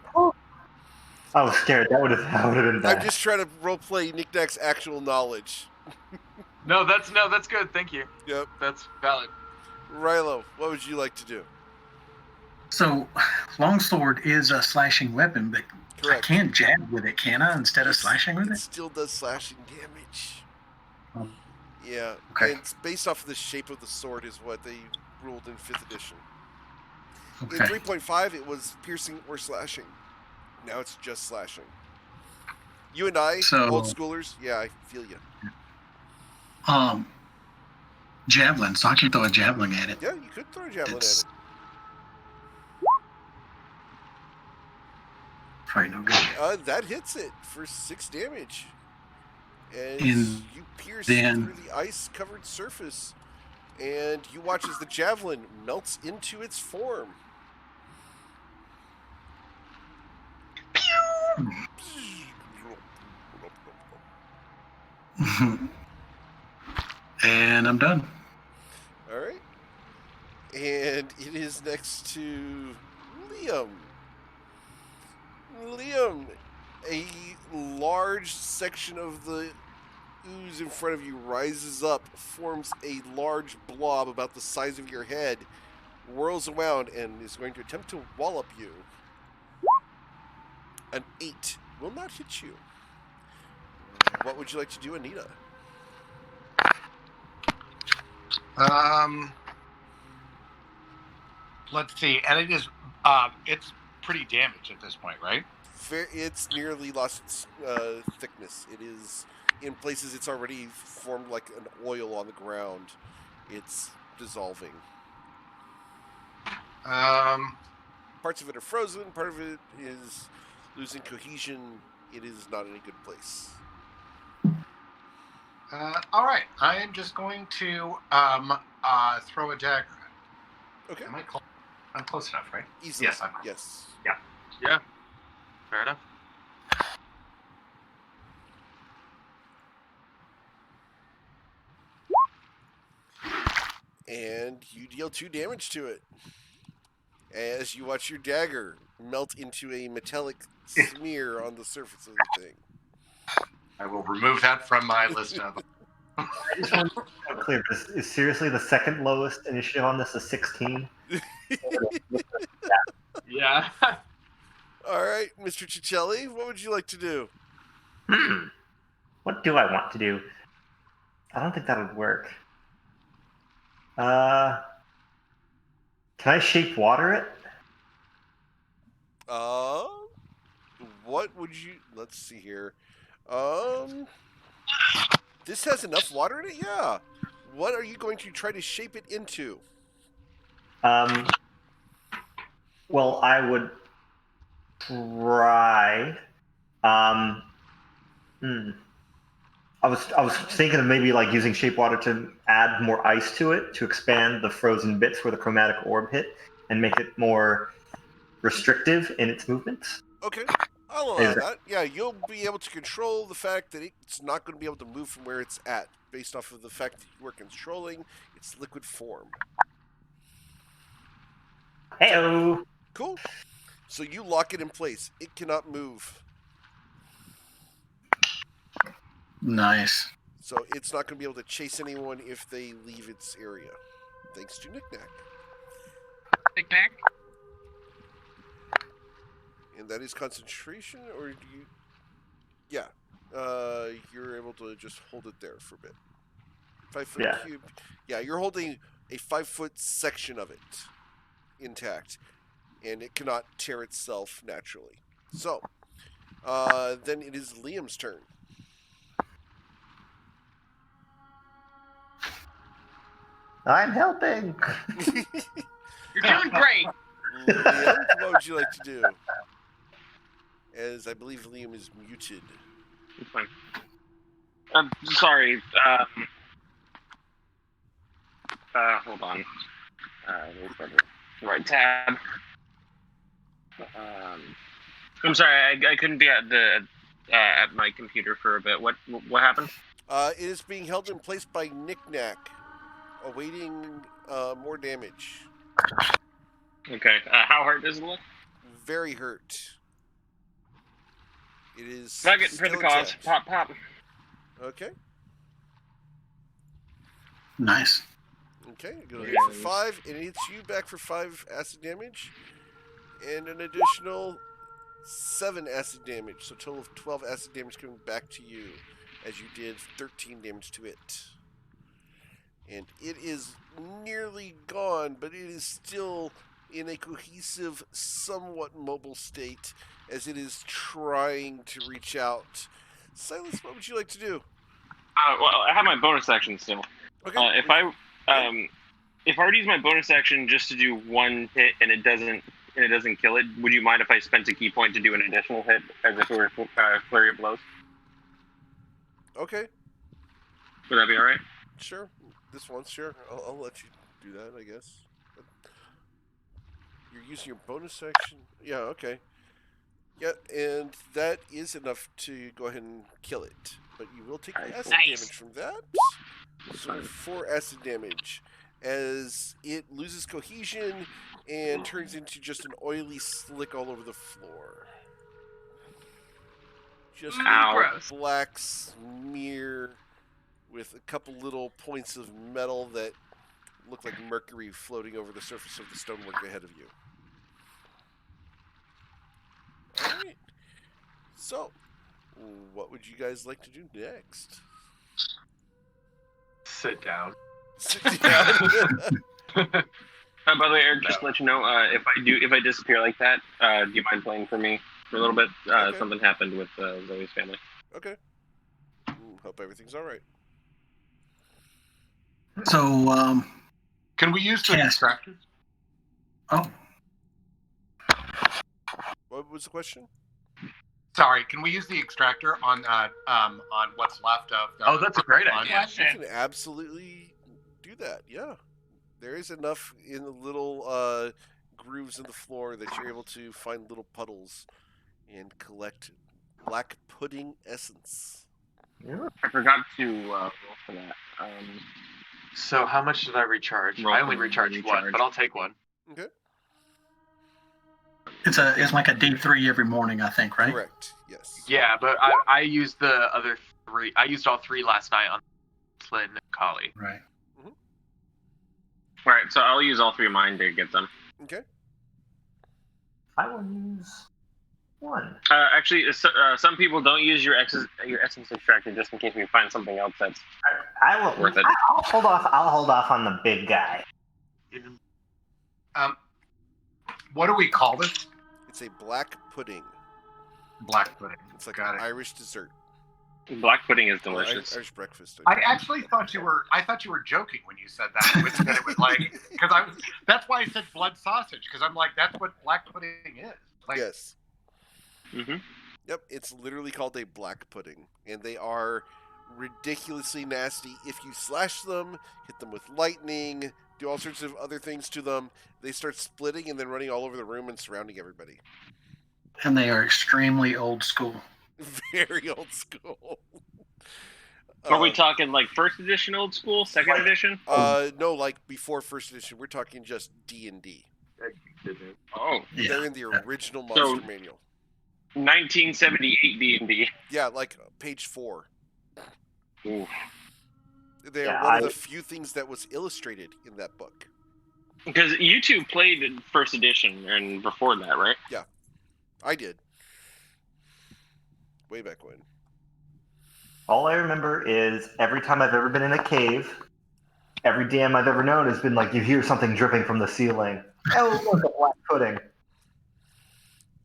I was scared. That would have been bad. I'm just trying to roleplay Knick-Knack's actual knowledge. No, that's good. Thank you. Yep. That's valid. Rilo, what would you like to do? So, longsword is a slashing weapon, but Correct. I can't jab with it, can I? Instead of slashing with It it? still does slashing damage. Oh. Yeah. Okay. And it's based off of the shape of the sword is what they ruled in 5th edition. Okay. In 3.5, it was piercing or slashing. Now it's just slashing. You and I, old schoolers, yeah, I feel you. Javelin. So I can throw a javelin at it. Yeah, you could throw a javelin at it. Probably no good. That hits it for 6 damage. And you pierce then, through the ice-covered surface. And you watch as the javelin melts into its form. And I'm done. All right. And it is next to Liam. Liam, a large section of the ooze in front of you rises up, forms a large blob about the size of your head, whirls around, and is going to attempt to wallop you. An 8 will not hit you. What would you like to do, Anita? Let's see, and it is it's pretty damaged at this point, right? It's nearly lost its thickness. It is, in places, it's already formed like an oil on the ground. It's dissolving. Parts of it are frozen. Part of it is losing cohesion. It is not in a good place. All right, I am just going to throw a dagger. Okay. I'm close enough, right? Easily. Yes, I'm. Yes. Yeah. Fair enough. And you deal 2 damage to it as you watch your dagger melt into a metallic smear on the surface of the thing. I will remove that from my list of. I just want to be clear. This is seriously the second lowest initiative on this is 16. Yeah. All right, Mr. Ciccelli, what would you like to do? What do I want to do? I don't think that would work. Can I shape water it? What would you? Let's see here. This has enough water in it. Yeah. What are you going to try to shape it into? Well, I would try. I was thinking of maybe like using shape water to add more ice to it to expand the frozen bits where the chromatic orb hit and make it more restrictive in its movements. Okay, I'll allow that. Yeah, you'll be able to control the fact that it's not going to be able to move from where it's at based off of the fact that you are controlling its liquid form. Hey-o! Cool. So you lock it in place. It cannot move. Nice. So it's not going to be able to chase anyone if they leave its area. Thanks to Knick-Knack. Knick-Knack? And that is concentration, or do you... Yeah. You're able to just hold it there for a bit. 5 foot cube. Yeah, you're holding a 5-foot section of it intact. And it cannot tear itself naturally. So, then it is Liam's turn. I'm helping. You're doing great. Liam, what would you like to do? As I believe Liam is muted. It's fine. I'm sorry. Hold on. Right tab. I'm sorry. I couldn't be at my computer for a bit. What happened? It is being held in place by Knick-Knack, awaiting more damage. Okay. How hurt does it look? Very hurt. It is. Fuck it for the cause. Intact. Pop, pop. Okay. Nice. Okay, go ahead for 5, and it hits you back for 5 acid damage, and an additional 7 acid damage, so a total of 12 acid damage coming back to you, as you did 13 damage to it. And it is nearly gone, but it is still in a cohesive, somewhat mobile state, as it is trying to reach out. Silas, what would you like to do? Well, I have my bonus action still. Okay. If I were to use my bonus action just to do one hit and it doesn't kill it, would you mind if I spent a key point to do an additional hit as if it were flurry of blows? Okay. Would that be all right? Sure. This once, sure. I'll let you do that, I guess. You're using your bonus action. Yeah. Okay. Yeah, and that is enough to go ahead and kill it. But you will take acid damage from that. So 4 acid damage as it loses cohesion and turns into just an oily slick all over the floor. Just a black smear with a couple little points of metal that look like mercury floating over the surface of the stonework ahead of you. Alright. So, what would you guys like to do next? Sit down. Sit down. By the way, Eric, just to let you know, if I disappear like that, do you mind playing for me for a little bit? Okay. Something happened with Zoe's family. Okay. Hope everything's all right. So, can we use the extractor? Oh. What was the question? Sorry, can we use the extractor on what's left of the... Oh, that's a great idea. You can absolutely do that, yeah. There is enough in the little grooves in the floor that you're able to find little puddles and collect black pudding essence. Yeah. I forgot to roll for that. So how much did I recharge? I only recharged one, but I'll take one. Okay. It's like a D3 every morning, I think, right? Correct. Yes. Yeah, but I used the other 3. I used all 3 last night on Flynn and Collie. Right. Mm-hmm. All right, so I'll use all 3 of mine to get them. Okay. I will use 1. Actually, some people don't use your essence extractor just in case we find something else that's worth it. I'll hold off on the big guy. What do we call this? It's a black pudding. Black pudding. It's like an Irish dessert. Black pudding is delicious. Irish breakfast. I actually thought you were joking when you said that. That it was like, that's why I said blood sausage, because I'm like, that's what black pudding is. Like, yes. Mm-hmm. Yep, it's literally called a black pudding, and they are ridiculously nasty. If you slash them, hit them with lightning, do all sorts of other things to them, they start splitting and then running all over the room and surrounding everybody. And they are extremely old school. Very old school. Are we talking like first edition old school, second edition? No, like before first edition. We're talking just D&D. Oh, Yeah. They're in the original Monster Manual. 1978 D&D. Yeah, like page 4. Ooh. They are one of the few things that was illustrated in that book. Because you two played in first edition and before that, right? Yeah, I did. Way back when. All I remember is every time I've ever been in a cave, every DM I've ever known has been like, you hear something dripping from the ceiling. Oh, look, a black pudding.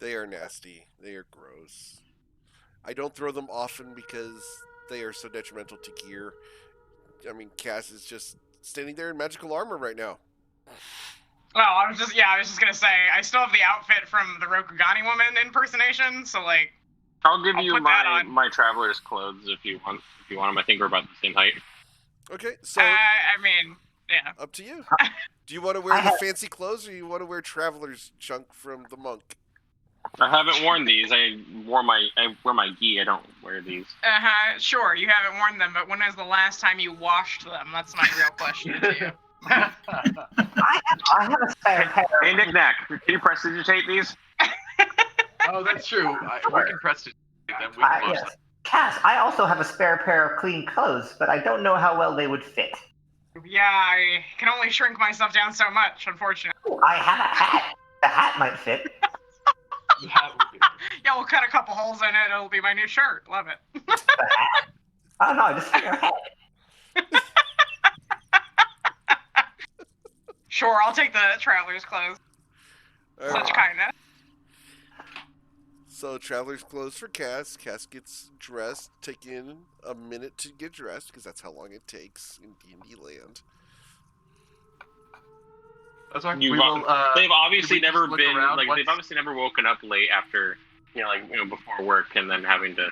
They are nasty. They are gross. I don't throw them often because they are so detrimental to gear. I mean, Cass is just standing there in magical armor right now. Well, I was just gonna say, I still have the outfit from the Rokugani woman impersonation, so like, I'll give you my traveler's clothes if you want them. I think we're about the same height. Okay, so I mean, yeah. Up to you. Do you want to wear the fancy clothes, or you want to wear traveler's junk from the monk? I haven't worn these. I wear my gi. I don't wear these. Sure, you haven't worn them, but when was the last time you washed them? That's my real question to you. I have a spare pair. Hey, Nick Nack, can you prestidigitate these? Oh, that's true. We can prestidigitate them. We can Yes. Cass, I also have a spare pair of clean clothes, but I don't know how well they would fit. Yeah, I can only shrink myself down so much, unfortunately. I have a hat. The hat might fit. Yeah, we'll cut a couple holes in it. It'll be my new shirt. Love it. The hat? Oh no, just your head. Sure, I'll take the traveler's clothes. All Such right. kindness. So traveler's clothes for Cass. Cass gets dressed, taking a minute to get dressed because that's how long it takes in D&D land. That's right. They've obviously never been they've obviously never woken up late after before work and then having to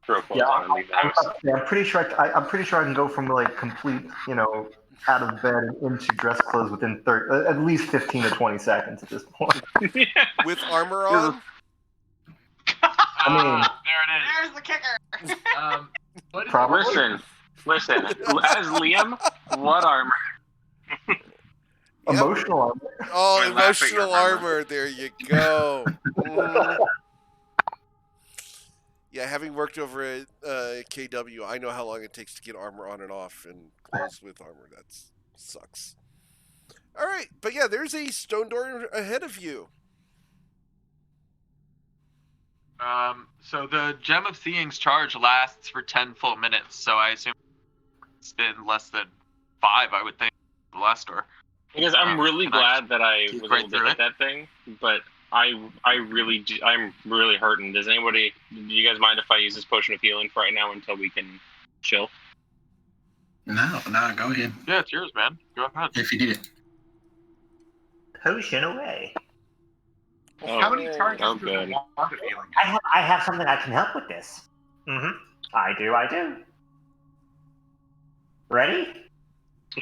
throw clothes on and leave the house. I'm pretty sure I can go from like complete, out of bed and into dress clothes within at least 15 to 20 seconds at this point. With armor on? I mean, there it There's the kicker. is. Probably. Listen. As Liam, what armor? Emotional armor. Oh, I'm laughing, emotional remember. armor. There you go. Yeah, having worked over at KW, I know how long it takes to get armor on and off and clothes with armor. That sucks. All right, but yeah, there's a stone door ahead of you. So the Gem of Seeing's charge lasts for 10 full minutes, so I assume it's been less than 5, I would think, the last door. Because I'm really glad that I keep was right able to through hit it? that thing, but I'm really hurting. Do you guys mind if I use this potion of healing for right now until we can chill? No, go ahead. Yeah, it's yours, man. Go ahead. If you need it. Potion away. How many charges does good. the wand of healing? I have something I can help with this. I do. Ready?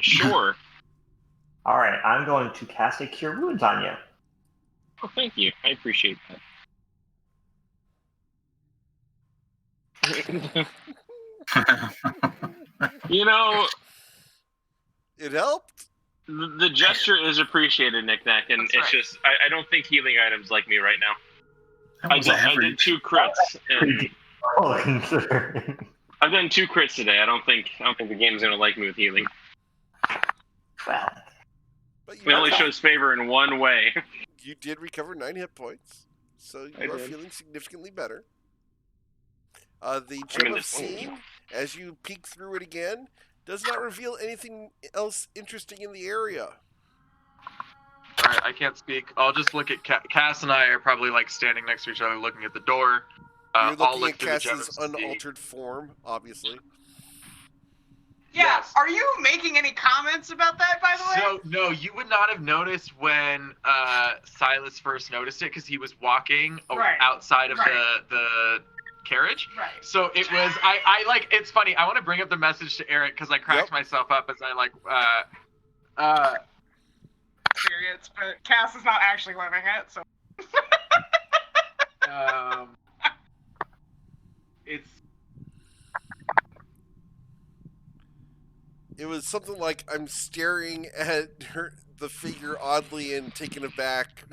Sure. All right, I'm going to cast a Cure Wounds on you. Oh, thank you. I appreciate that. It helped. The gesture is appreciated, Nick Nack, and That's it's right. just I don't think healing items like me right now. That was I did average. 2 crits, and Oh, considering. I've done 2 crits today. I don't think the game's gonna like me with healing. Well, But It only shows favor in one way. you did recover 9 hit points, so you I are did. feeling significantly better. The Gem of Seeing, as you peek through it again, does not reveal anything else interesting in the area. Alright, I can't speak. I'll just look at Cass and I are probably like standing next to each other looking at the door. You're I'll looking look at through the Gem Cass's of Seeing. unaltered form, obviously. Yeah, Yes. are you making any comments about that, by the way? So, no, you would not have noticed when Silas first noticed it because he was walking Right. outside of Right. the carriage. Right. So it was, I like, it's funny. I want to bring up the message to Eric because I cracked Yep. myself up as I like, Periods, but Cass is not actually living it, so. it's, It was something like, I'm staring at the figure oddly and taken aback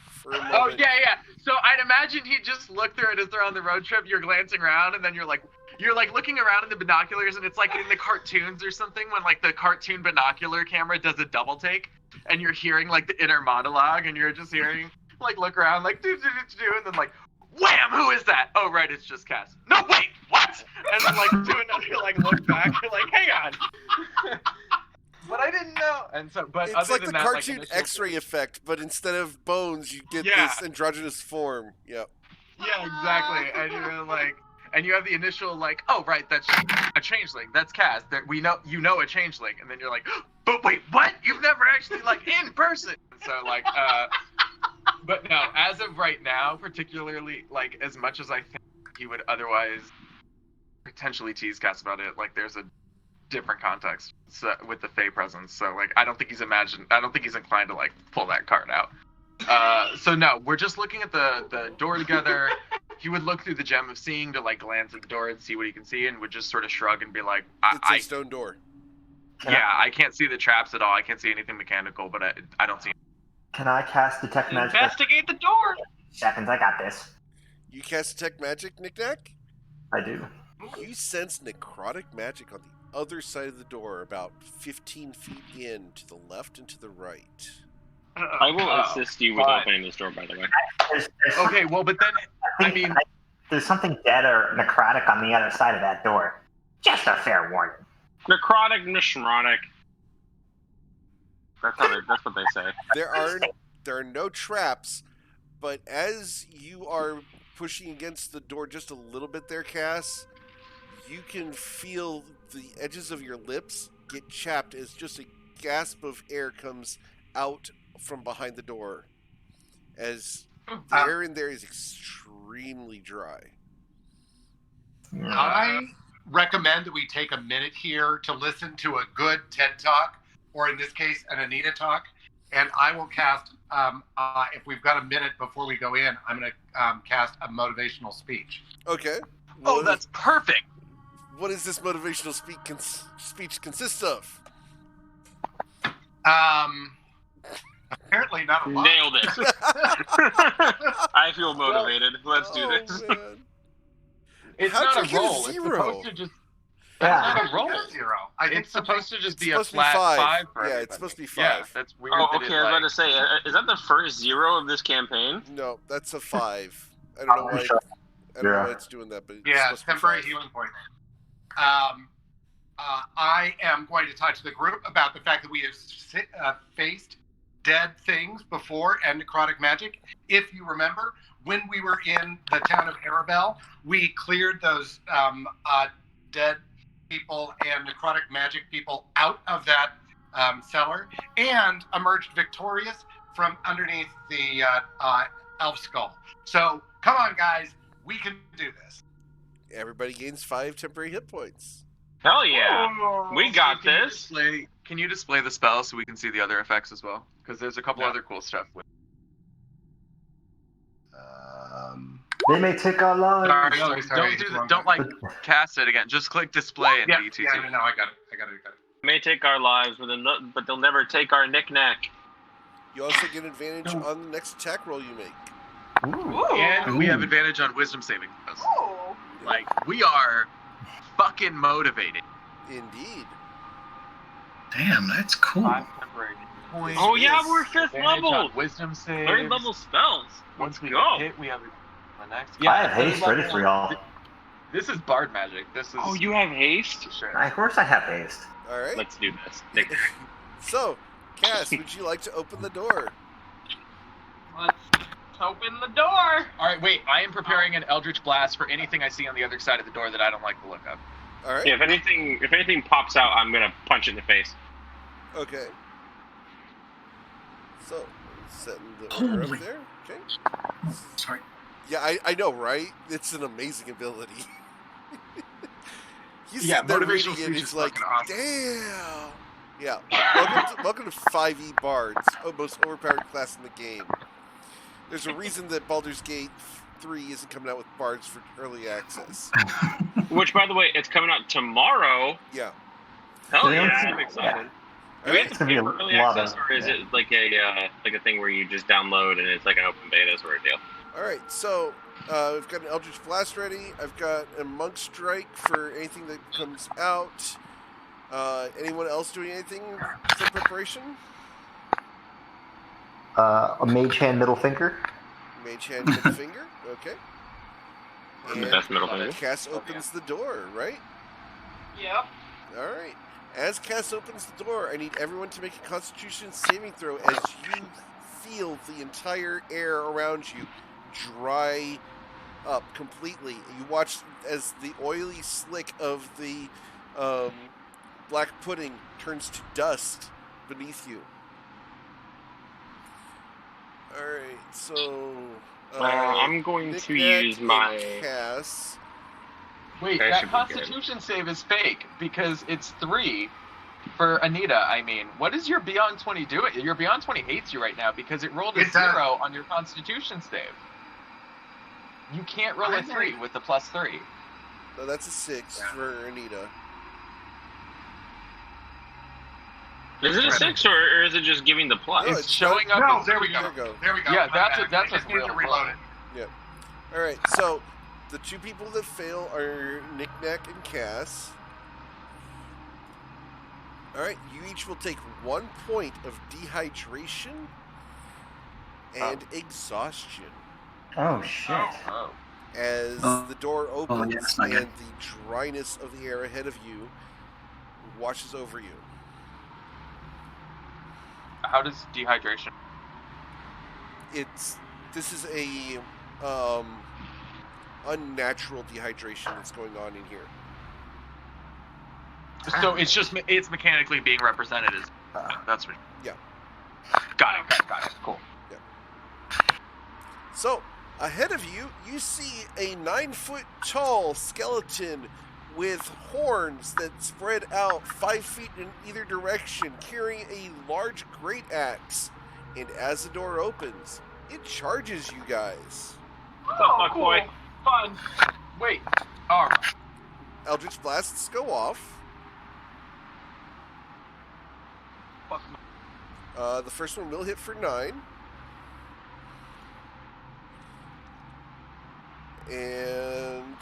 for a moment. oh yeah. So I'd imagine he just looked through it as they're on the road trip. You're glancing around and then you're like looking around in the binoculars and it's like in the cartoons or something when like the cartoon binocular camera does a double take and you're hearing like the inner monologue and you're just hearing like look around like do and then like wham, who is that? Oh right, it's just Cass. No wait, what? And then like do another like look back, you're like hang on. But I didn't know. And so but It's other like than the that, cartoon initial- X-ray effect, but instead of bones, you get Yeah. this androgynous form. Yep. Yeah, exactly. And you're like, and you have the initial like, oh right, that's just a changeling. That's Cass. That we know, a changeling. And then you're like, but wait, what? You've never actually like in person. So like, but no, as of right now, particularly like as much as I think he would otherwise potentially tease Cass about it, like there's a different context with the Fae presence. So like, I don't think he's inclined to like pull that card out. So no, we're just looking at the door together. He would look through the Gem of Seeing to like glance at the door and see what he can see, and would just sort of shrug and be like, It's a stone door. I can't see the traps at all. I can't see anything mechanical, but I don't see. Can I cast detect magic? Investigate the door. Seconds, I got this. You cast detect magic, Knick-Knack? I do. You sense necrotic magic on the other side of the door, about 15 feet in, to the left and to the right. I will assist you with opening this door, by the way. Okay, well, but then, I mean... There's something dead or necrotic on the other side of that door. Just a fair warning. Necrotic, nishrotic. That's what they say. There are no traps, but as you are pushing against the door just a little bit there, Cass, you can feel the edges of your lips get chapped as just a gasp of air comes out from behind the door, as the air in there is extremely dry. I recommend that we take a minute here to listen to a good TED Talk, or in this case, an Anita Talk, and I will cast, if we've got a minute before we go in, I'm going to cast a motivational speech. Okay. That's perfect! What does this motivational speech consist of? Apparently not a lot. Nailed it. I feel motivated. Let's do this. Man. It's How'd not you a get a roll. It's zero? supposed to just... Yeah. It's not a roll. Zero. I think It's supposed to just be a supposed to be flat 5. for Yeah, everybody. it's supposed to be 5. Yeah, that's weird. Oh, that okay. it's I was about like- to say, is that the first 0 of this campaign? No, that's a 5. I don't know why. I don't know why it's doing that, but it's Yeah, supposed to be temporary 5. healing point. I am going to talk to the group about the fact that we have faced dead things before and necrotic magic. If you remember, when we were in the town of Arabelle, we cleared those dead people and necrotic magic people out of that cellar and emerged victorious from underneath the elf skull. So come on, guys, we can do this. Everybody gains 5 temporary hit points. Hell yeah. We got this. Can you display the spell so we can see the other effects as well? Because there's a couple other cool stuff. They may take our lives. Sorry. Don't cast it again. Just click display and DTT. Yeah, no, I got it. May take our lives, but they'll never take our knick-knack. You also get advantage on the next attack roll you make. Ooh. And we have advantage on wisdom saving throws. Like, we are fucking motivated. Indeed. Damn, that's cool. 5 temporary points. Oh yeah, we're 5th Advantage level. on wisdom save. 3rd level spells. Once we go. hit, we have the next. I have haste ready for y'all. This is bard magic. This is. Oh, you have haste? Sure. Of course I have haste. All right. Let's do this. So, Cass, would you like to open the door? Let's open the door. All right, wait. I am preparing an Eldritch Blast for anything I see on the other side of the door that I don't like the look of. All right. Yeah, if anything pops out, I'm gonna punch it in the face. Okay. So, setting the order Holy. up there. Okay. Sorry. Yeah, I know, right? It's an amazing ability. You Yeah, sit there motivational reading it, speech it's is like, fucking awesome. damn. Yeah. Welcome to 5e Bards, most overpowered class in the game. There's a reason that Baldur's Gate 3 isn't coming out with Bards for early access. Which, by the way, it's coming out tomorrow. Yeah. Hell Yeah. yeah, I'm excited. Do we have It's to gonna pay be for a early lot access, of- or is it like a thing where you just download and it's like an open beta sort of deal? All right, so we've got an Eldritch Blast ready. I've got a Monk Strike for anything that comes out. Anyone else doing anything for preparation? A mage hand middle finger. Mage Hand middle finger. Okay. The And best middle finger. Cass opens the door, right? Yep. All right. As Cass opens the door, I need everyone to make a Constitution saving throw as you feel the entire air around you dry up completely. You watch as the oily slick of the black pudding turns to dust beneath you. All right, so I'm going to Knick-Knack use and my. Cass. Wait, That that should be good. Constitution save is fake because it's 3 for Anita. I mean, what is your Beyond 20 doing? Your Beyond 20 hates you right now because it rolled a It's a- 0 on your Constitution save. You can't roll a 3 with the +3. No, that's a 6 for Anita. Is it a 6 or is it just giving the plus? No, It's showing up. No, as- there we go. There we go. Yeah, My that's bad. a I just needed to real reload it. Yep. All right. So the two people that fail are Nick Nack and Cass. All right. You each will take 1 point of dehydration and exhaustion Oh shit! Oh. as the door opens yeah, that's not and good. the dryness of the air ahead of you washes over you. How does dehydration? This is a unnatural dehydration that's going on in here. So it's mechanically being represented as. That's what. Yeah. Got it. Cool. So, ahead of you, you see a 9-foot tall skeleton with horns that spread out 5 feet in either direction, carrying a large great axe. And as the door opens, it charges you guys. What's up, fuck boy? Fun. Wait. All right. Eldritch blasts go off. Fuck. The first one will hit for 9. And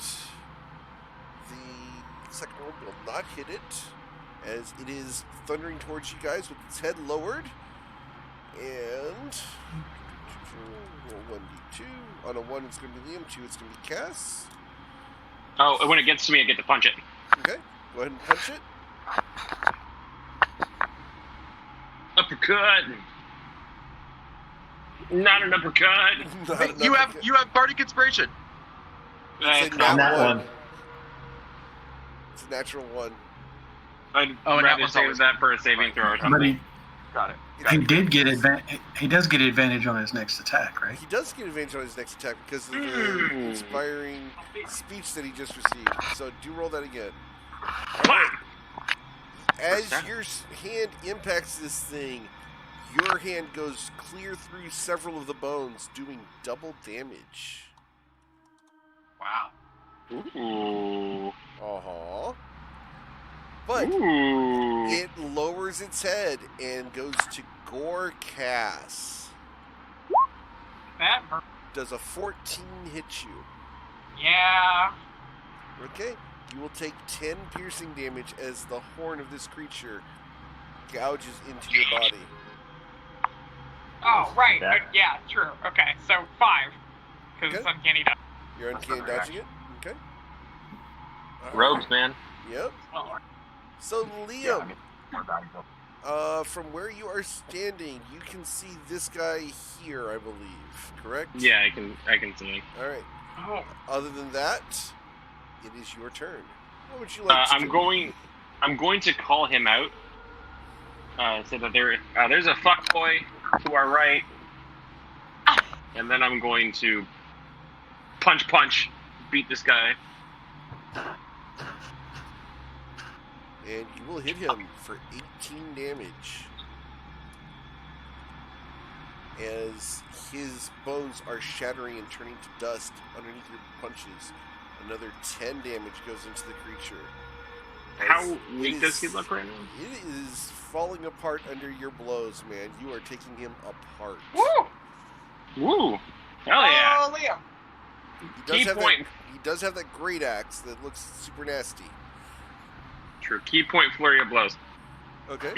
the second one will not hit it, as it is thundering towards you guys with its head lowered. And roll 1d2. On a 1, it's going to be Liam. 2, it's going to be Cass. Oh, when it gets to me, I get to punch it. Okay, go ahead and punch it. Uppercut. Not an uppercut. Not Wait, enough you have bardic inspiration. It's a On nat that 1. one. It's a natural 1. I'd Oh, and that rather one's save always- that for a saving throw or But something. Got it. he did get he does get advantage on his next attack, right? He does get advantage on his next attack because of the inspiring speech that he just received. So do roll that again. Fuck! As your hand impacts this thing, your hand goes clear through several of the bones, doing double damage. Wow. Ooh. Uh-huh. But Ooh. it lowers its head and goes to Gore Cass. That hurt. Does a 14 hit you? Yeah. Okay. You will take 10 piercing damage as the horn of this creature gouges into your body. Oh, right. That- Yeah, true. Okay, so 5. Because it's Okay. uncanny dodge. You're uncanny dodging it? Okay. All right. Rogues, man. Yep. Oh, So, Liam, from where you are standing, you can see this guy here, I believe. Correct? Yeah, I can see. All right. oh. Other than that, it is your turn. What would you like to do? I'm going to call him out. Say that there's a fuck boy to our right, and then I'm going to punch, beat this guy. And you will hit him for 18 damage. As his bones are shattering and turning to dust underneath your punches. Another 10 damage goes into the creature. As How it weak does he is- look right now? It is falling apart under your blows, man. You are taking him apart. Woo! Woo! Hell yeah! Oh, Liam. Key point. He does have that great axe that looks super nasty. True. Key point flurry of blows. Okay.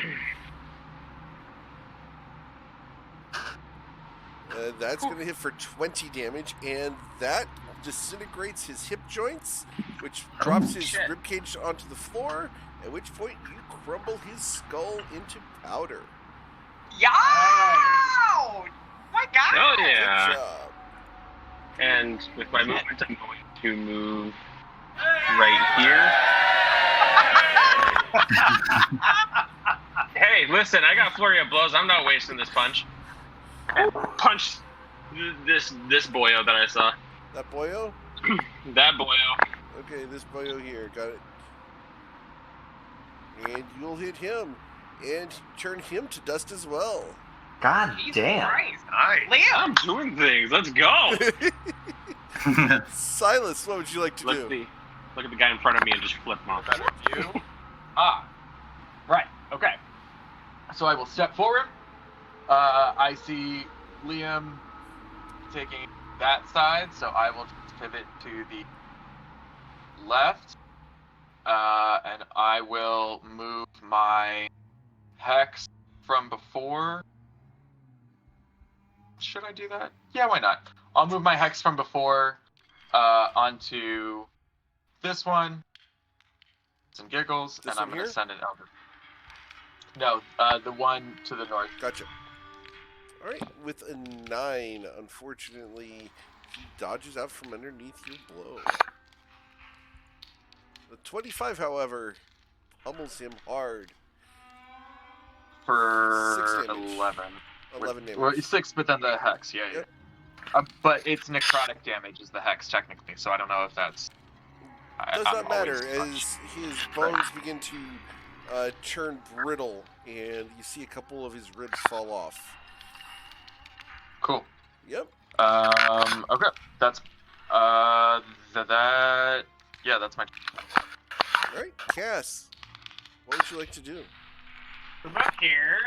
That's going to hit for 20 damage, and that disintegrates his hip joints, which drops his shit. ribcage onto the floor, at which point you crumble his skull into powder. Yow! My God! Hell Good yeah! job. And with my movement, I'm going to move right here. Hey, listen, I got flurry of blows. I'm not wasting this punch. And punch this boyo that I saw. That boyo? That boyo. Okay, this boyo here. Got it. And you'll hit him. And turn him to dust as well. God Jesus damn. Christ. Nice. Liam! I'm doing things. Let's go. Silas, what would you like to do? Look at the guy in front of me and just flip him off. You? Right. Okay. So I will step forward. I see Liam taking that side, so I will just pivot to the left. And I will move my hex from before. Should I do that? Yeah, why not? I'll move my hex from before onto this one. Some giggles, This and I'm one going to here? send it over. No, the one to the north. Gotcha. All right, with a 9, unfortunately, he dodges out from underneath your blow. The 25, however, pummels him hard. For 6 damage. 11. 11 damage. Well, 6, but then the hex, yeah. Yep. But it's necrotic damage is the hex, technically, so I don't know if that's... Does not matter, as his bones begin to turn brittle, and you see a couple of his ribs fall off. Cool. Yep. Okay. That's, yeah, that's my... Alright, Cass, what would you like to do? Move up here.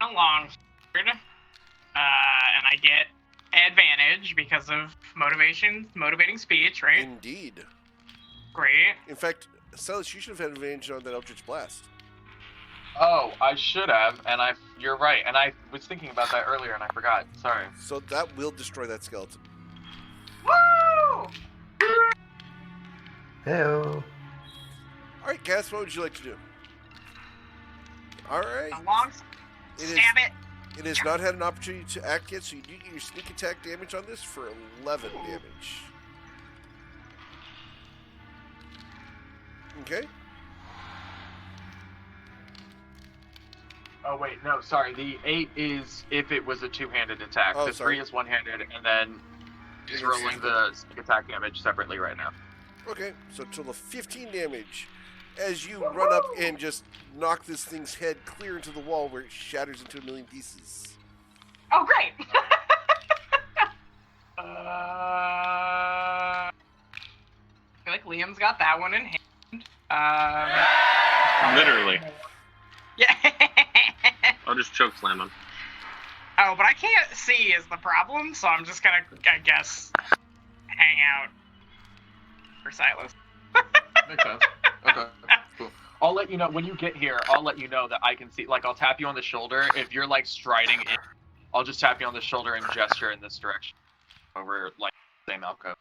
A long sword. And I get advantage because of motivating speech, right? Indeed. Great. In fact, Silas, you should have had advantage on that Eldritch Blast. Oh, I should have, and you're right, and I was thinking about that earlier, and I forgot. Sorry. So that will destroy that skeleton. Woo! Hello. Alright, Cass, what would you like to do? Alright. A long stab it. It has not had an opportunity to act yet, so you do get your sneak attack damage on this for 11 damage. Okay. Oh, wait, no, sorry. The 8 is if it was a two-handed attack. Oh, the sorry. 3 is one-handed, and then he's rolling the sneak attack damage separately right now. Okay, so total of 15 damage as you run up and just knock this thing's head clear into the wall where it shatters into a million pieces. Oh, great. I feel like Liam's got that one in hand. Literally. Yeah. I'll just choke slam him. Oh, but I can't see is the problem, so I'm just gonna, I guess, hang out for Silas. Makes sense. Okay, cool. I'll let you know, when you get here, I'll let you know that I can see, like, I'll tap you on the shoulder. If you're, like, striding in, I'll just tap you on the shoulder and gesture in this direction. Over, like, the same alcove.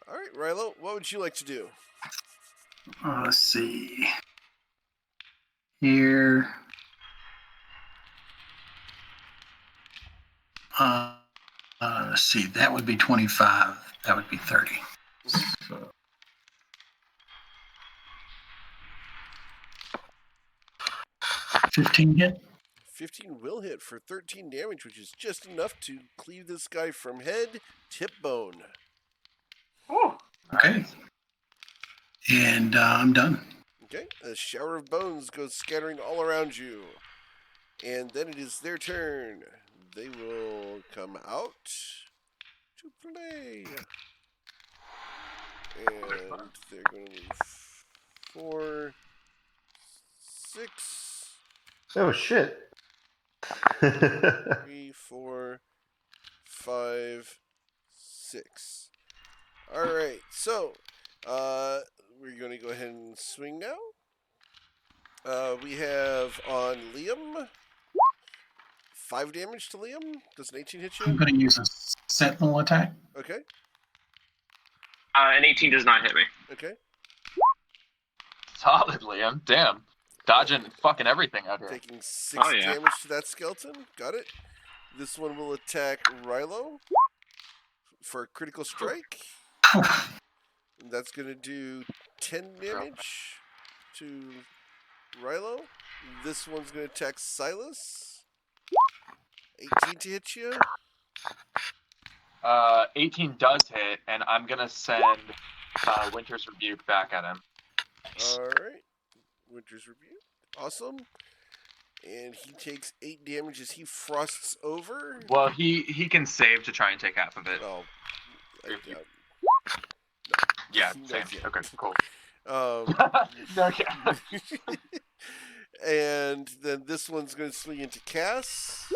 Alright, Rilo, what would you like to do? Let's see. Here. Let's see. That would be 25. That would be 30. So. 15 hit? 15 will hit for 13 damage, which is just enough to cleave this guy from head to bone. Oh. Okay. And I'm done. Okay, a shower of bones goes scattering all around you. And then it is their turn. They will come out to play. And they're going to move 4, 6, Oh, shit. 3, 4, 5, 6. Alright, so we're going to go ahead and swing now. We have on Liam 5 damage to Liam. Does an 18 hit you? I'm going to use a sentinel attack. Okay, An 18 does not hit me. okay. Solid, Liam. Damn. Dodging fucking everything out here. Taking 6 Oh, yeah. damage to that skeleton. Got it. This one will attack Rilo for a critical strike. And that's going to do 10 damage to Rilo. This one's going to attack Silas. 18 to hit you. 18 does hit, and I'm gonna send Winter's Rebuke back at him. Alright. Winter's Rebuke. Awesome. And he takes 8 damage as he frosts over. Well, he can save to try and take half of it. Oh. Yeah, Not same. yet. Okay, cool. Um, Okay. And then this one's going to swing into Cass.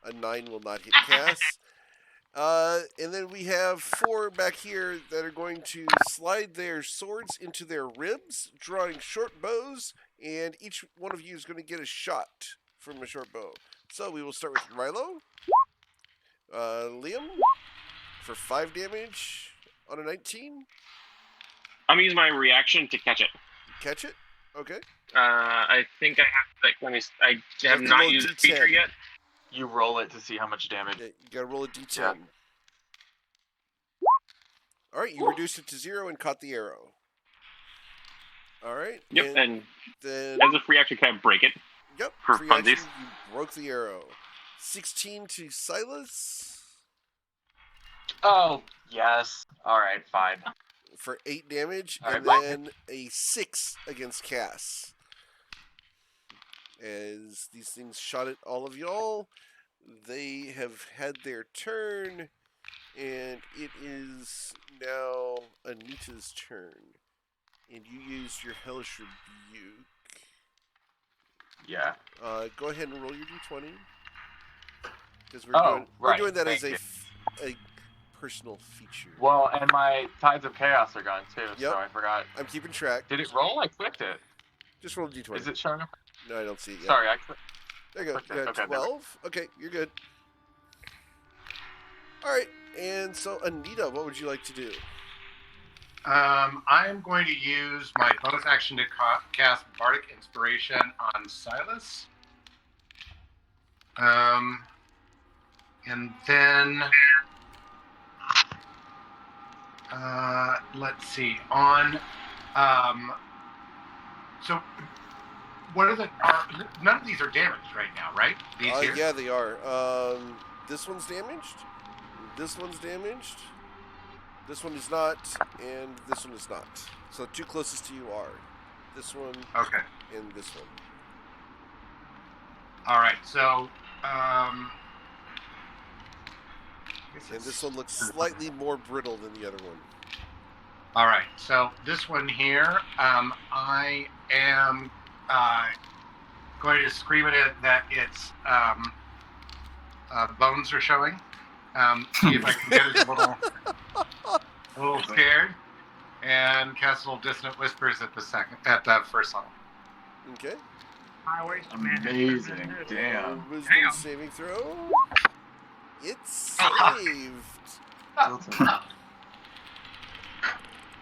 A 9 will not hit Cass. And then we have 4 back here that are going to slide their swords into their ribs, drawing short bows, and each one of you is going to get a shot from a short bow. So we will start with Rilo. Liam, for 5 damage on a 19. I'm going to use my reaction to catch it. Catch it? Okay. I think I have to, I have not used the feature yet. You roll it to see how much damage. Yeah, you gotta roll a d10. Yeah. Alright, you reduced it to 0 and caught the arrow. Alright. Yep, and then as a free action, can I break it? Yep, for free funsies. action, you broke the arrow. 16 to Silas. Oh, yes. Alright, fine. For 8 damage, All and right, then a 6 against Cass. As these things shot at all of y'all, they have had their turn, and it is now Anita's turn. And you used your Hellish Rebuke. Yeah. Go ahead and roll your d20. Because we're doing that as a personal feature. Well, and my Tides of Chaos are gone too, Yep. so I forgot. I'm keeping track. Did it roll? I clicked it. Just roll a d20. Is it showing up? No, I don't see it yet. Sorry, There you go. Okay, You got okay, 12? Okay, you're good. Alright, and so Anita, what would you like to do? I'm going to use my bonus action to cast Bardic Inspiration on Silas. And then, let's see, on, so what are none of these are damaged right now, right? These here? Yeah, they are. This one's damaged. This one's damaged. This one is not, and this one is not. So the 2 closest to you are this one and this one. All right, so, and this one looks slightly more brittle than the other one. All right, so this one here, I am going to scream at it that its bones are showing. See if I can get it a little scared, and cast a little Dissonant Whispers at the first level. Okay. Amazing. Damn. Wisdom saving throw. It's saved.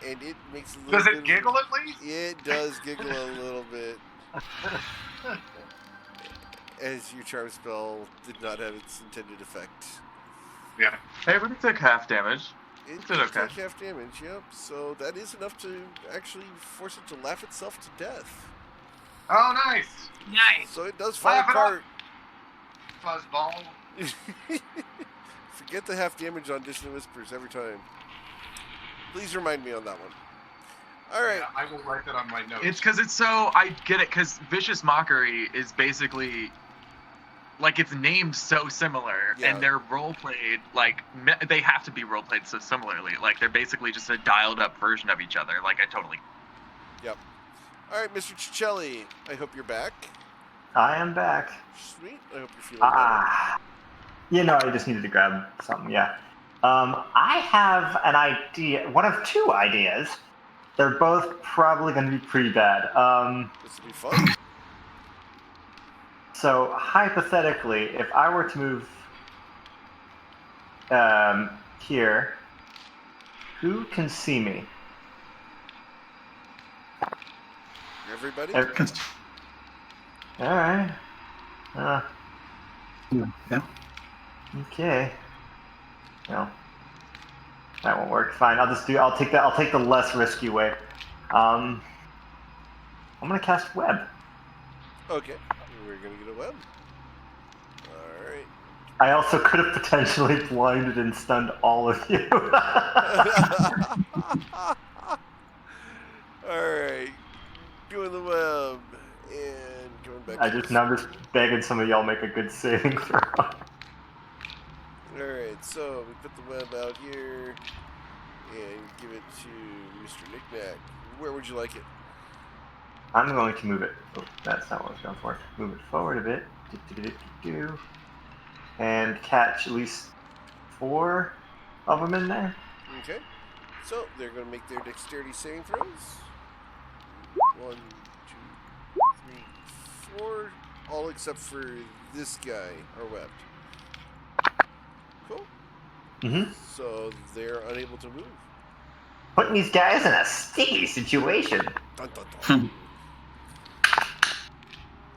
And it makes a little Does it giggle at least? It does giggle a little bit. As your charm spell did not have its intended effect. Yeah. Hey, but it took half damage. It did okay. took half damage, yep. So that is enough to actually force it to laugh itself to death. Oh, nice. Nice. So it does fall Laugh it apart. Fuzzball. Forget the half damage on Dissonant Whispers every time. Please remind me on that one. All right. Yeah, I will write that on my notes. It's because it's so, I get it, because Vicious Mockery is basically, like, it's named so similar, Yeah. and they're role-played, like, they have to be role-played so similarly. Like, they're basically just a dialed-up version of each other. Like, I totally... Yep. All right, Mr. Cicelli, I hope you're back. I am back. Sweet. I hope you're feeling better. You know, I just needed to grab something, yeah. I have an idea, one of 2 ideas. They're both probably going to be pretty bad. This will be fun. So, hypothetically, if I were to move here, who can see me? Everybody? Alright. Yeah. Okay. No. That won't work. Fine. I'll take the less risky way. I'm gonna cast web. Okay. We're going to get a web. All right. I also could have potentially blinded and stunned all of you. Alright. Doing the web. And going back I'm just begging some of y'all make a good saving throw. Alright, so we put the web out here and give it to Mr. Knickknack. Where would you like it? I'm going to move it. Oh, that's not what I was going for. Move it forward a bit. And catch at least 4 of them in there. Okay. So they're going to make their dexterity saving throws. 1, 2, 3, 4. All except for this guy are webbed. Cool. Mm-hmm. So they're unable to move. Putting these guys in a sticky situation. Dun, dun, dun.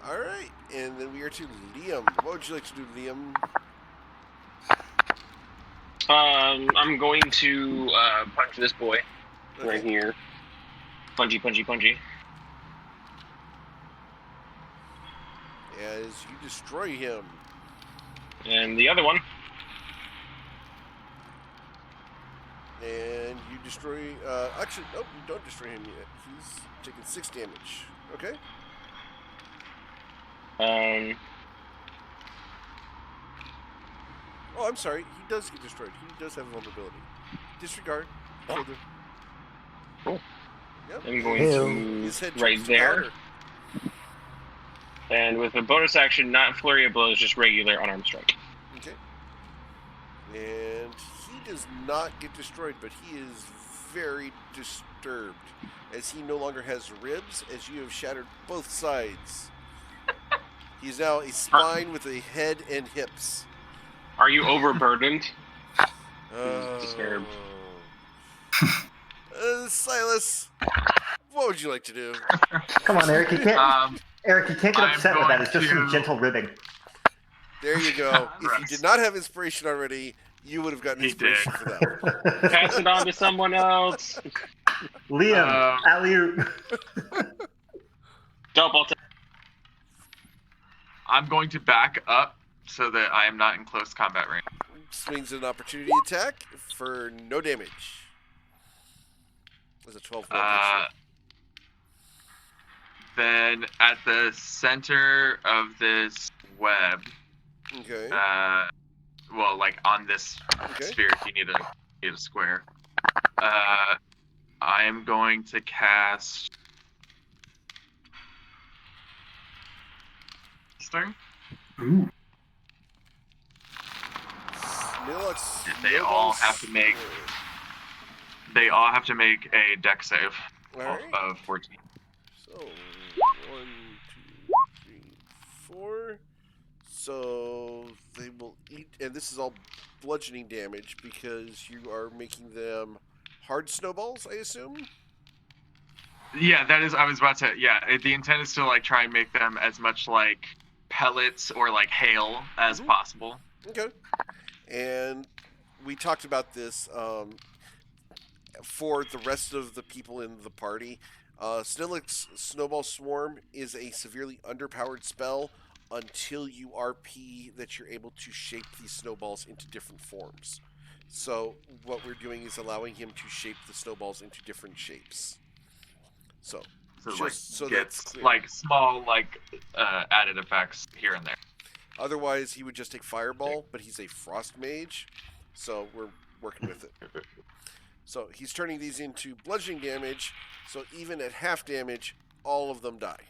All right, and then we are to Liam. What would you like to do, Liam? I'm going to punch this boy right here. Punchy, punchy, punchy. As you destroy him. And the other one. And you destroy... actually, nope, you don't destroy him yet. He's taking 6 damage. Okay. Oh, I'm sorry. He does get destroyed. He does have vulnerability. Disregard. Oh. Cool. Yep. I'm going to His head right turns to there. powder. And with a bonus action, not flurry of blows, just regular unarmed strike. Okay. And he does not get destroyed, but he is very disturbed as he no longer has ribs, as you have shattered both sides. He's now a spine with a head and hips. Are you overburdened? Disturbed. Silas, what would you like to do? Come on, Eric. You can't. Eric, you can't get upset with that. It's just some gentle ribbing. There you go. If you did not have inspiration already, you would have gotten inspiration for that. Pass it on to someone else. Liam, alley-oop. Double. I'm going to back up so that I am not in close combat range. Swings an opportunity attack for no damage. There's a 12 Then at the center of this web, okay. Well, like on this sphere, you need a square. I am going to cast. Ooh. They all have to make. They all have to make a dex save of 14. So 1, 2, 3, 4. So they will eat, and this is all bludgeoning damage because you are making them hard snowballs, I assume. Yeah, that is. I was about to. Yeah, the intent is to like try and make them as much like pellets or like hail as possible. Okay. And we talked about this for the rest of the people in the party. Snillic's Snowball Swarm is a severely underpowered spell until you RP that you're able to shape these snowballs into different forms. So what we're doing is allowing him to shape the snowballs into different shapes. So gets like small added effects here and there. Otherwise, he would just take Fireball, but he's a Frost Mage, so we're working with it. So he's turning these into bludgeoning damage, so even at half damage, all of them die.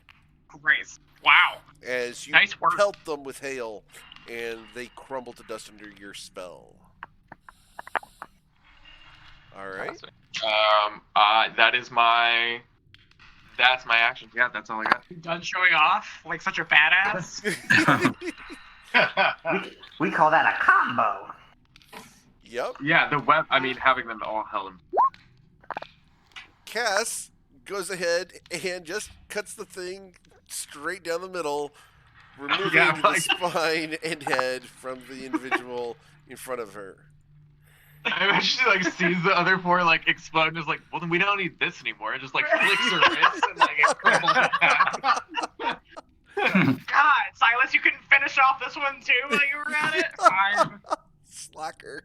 Great. Wow. As you nice work. Pelt them with hail, and they crumble to dust under your spell. All right. That's my action. Yeah, that's all I got. You done showing off like such a badass? we call that a combo. Yep. Yeah, the web. I mean, having them all held him. Cass goes ahead and just cuts the thing straight down the middle, removing the spine and head from the individual in front of her. I imagine she like sees the other four like explode and is like, well then we don't need this anymore. It just like flicks her wrist and like it crumbles back. God, Silas, you couldn't finish off this one too while you were at it? Fine. Slacker.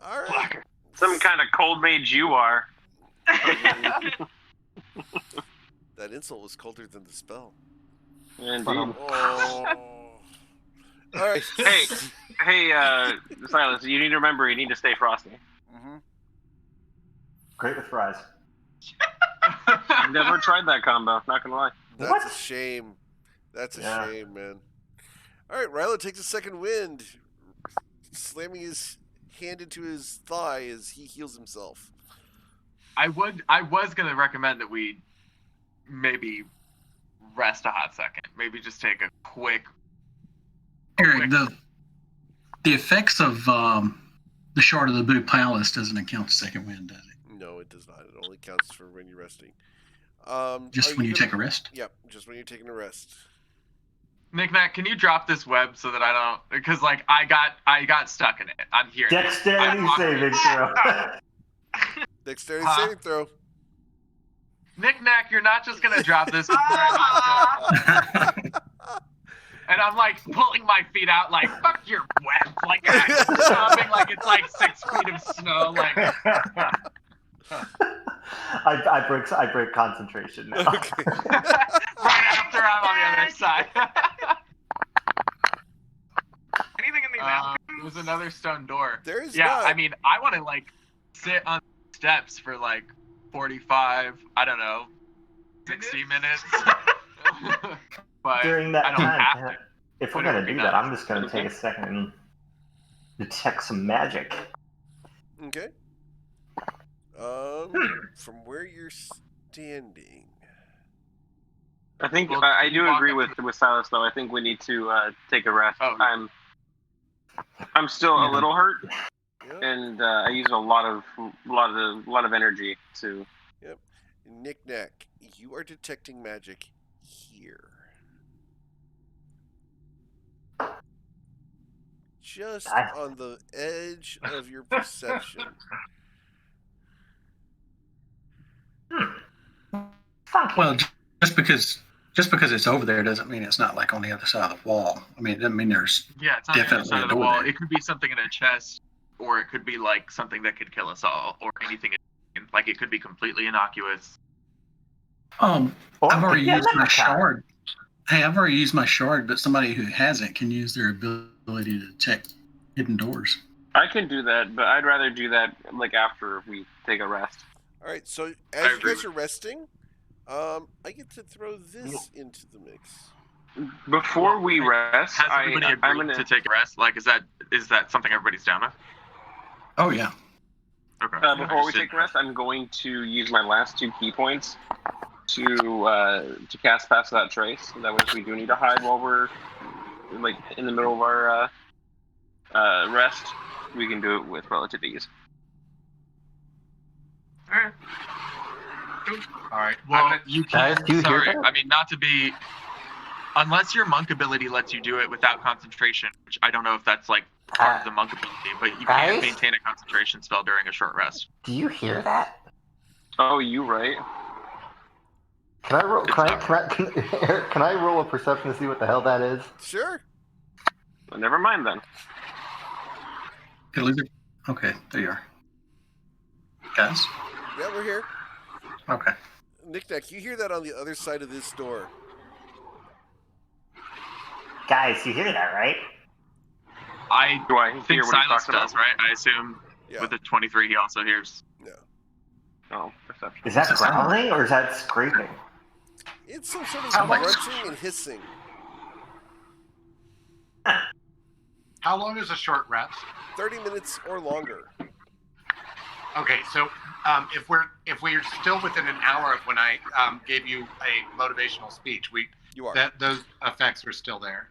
All right. Slacker. Some kind of cold mage you are. That insult was colder than the spell. Indeed. Oh. All right. Hey, Silas, you need to remember you need to stay frosty. Great with fries. I've never tried that combo, not gonna lie. That's a shame. That's a shame, man. All right, Rylo takes a second wind, slamming his hand into his thigh as he heals himself. I was gonna recommend that we maybe rest a hot second. Maybe just take a quick. Eric, the effects of the Shard of the Blue Palace doesn't account as second wind, does it? No, it does not. It only counts for when you're resting. Just when you take a rest? Yep, just when you're taking a rest. Knick-Knack, can you drop this web so that I don't? Because like I got stuck in it. I'm here. Dexterity saving throw. Dexterity saving throw. Knick-Knack, you're not just gonna drop this. And I'm like pulling my feet out, like fuck your web, like stomping like it's like 6 feet of snow, like. I break concentration now. Okay. Right after I'm on the other side. Anything in these alcoves? There's another stone door. There is. Yeah, not. I mean, I want to like sit on steps for like 45, I don't know, 60 minutes. But during that I don't time, have to. if we're gonna do that, I'm just gonna take a second and detect some magic. Okay. From where you're standing. I think Well, I you do walk agree up with Silas though. I think we need to take a rest. Oh. I'm still a little hurt, Yep. and I use a lot of energy to. Yep. Knick-Knack, you are detecting magic here. Just on the edge of your perception. Well, just because it's over there doesn't mean it's not like on the other side of the wall. I mean, it doesn't mean there's Yeah, it's on the other definitely side a of the door wall. there. It could be something in a chest, or it could be like something that could kill us all, or anything. Like it could be completely innocuous. Or Oh, I've already yeah, used my leprechaun. shard. Hey, I've already used my shard, but somebody who hasn't can use their ability to detect hidden doors. I can do that, but I'd rather do that like after we take a rest. All right, so I as you agree guys are resting, I get to throw this into the mix. Before we rest, Has everybody I'm agreed gonna. to take a rest? Like, is that something everybody's down with? Oh yeah. Okay. Before we take a rest, I'm going to use my last 2 key points to cast Pass Without Trace. That way, if we do need to hide while we're like in the middle of our rest, we can do it with relative ease. Alright. All right. Well, you Guys, can't. do you hear Sorry, that? I mean not to be. Unless your monk ability lets you do it without concentration, which I don't know if that's like part of the monk ability, but you can't Guys? maintain a concentration spell during a short rest. Do you hear that? Oh, you right. Can I roll? Can I roll a perception to see what the hell that is? Sure. Well, never mind then. Okay, there you are. Guys? Yeah, we're here. Okay. Knick-Knack, you hear that on the other side of this door. Guys, you hear that, right? I Do I think hear what he's Silas talking does, about? right? I assume Yeah. with the 23 he also hears. No. Oh, perception. Is that growling or is that scraping? It's some sort of Sounds like- grunting and hissing. How long is a short rest? 30 minutes or longer. Okay, so if we're still within an hour of when I gave you a motivational speech, You are. those effects are still there.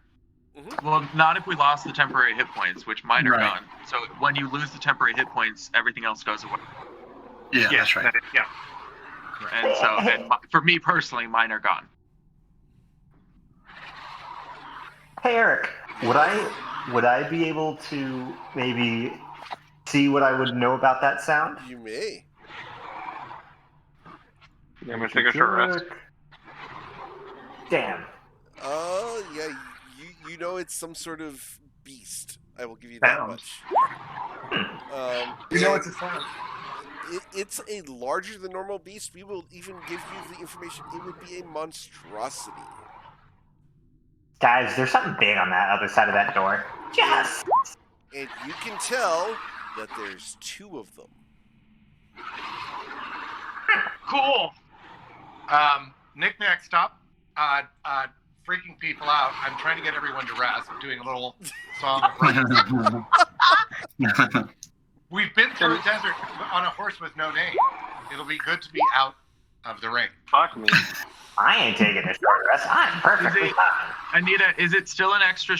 Well, not if we lost the temporary hit points, which mine are Right. gone. So when you lose the temporary hit points, everything else goes away. Yeah, that's right. Yeah. And so, for me personally, mine are gone. Hey, Eric, would I be able to maybe see what I would know about that sound? You may. Yeah, I'm gonna take a short rest. Damn. Yeah, you know it's some sort of beast. I will give you that Sound. much. You know it's a sound. It's a larger than normal beast. We will even give you the information. It would be a monstrosity. Guys, there's something big on that other side of that door. Yes! And you can tell that there's 2 of them. Cool. Knick-knack, stop freaking people out. I'm trying to get everyone to rest. I'm doing a little song of rest. We've been through a desert on a horse with no name. It'll be good to be out of the rain. Fuck me. I ain't taking a short rest. I'm perfectly fine. Anita, is it still an extra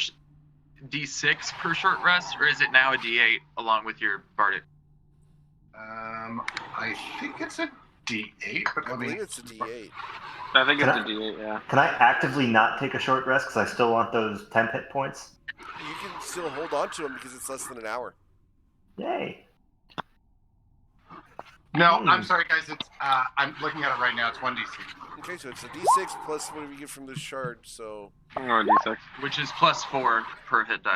D6 per short rest, or is it now a D8 along with your bardic? I think it's a D8, but I believe it's a D8. I think it's a D8, yeah. Can I actively not take a short rest because I still want those 10 hit points? You can still hold on to them because it's less than an hour. Yay. No, I'm sorry, guys. It's I'm looking at it right now. It's 1d6. Okay, so it's a D6 plus whatever you get from the shard, so... Or a D6. Which is +4 per hit die.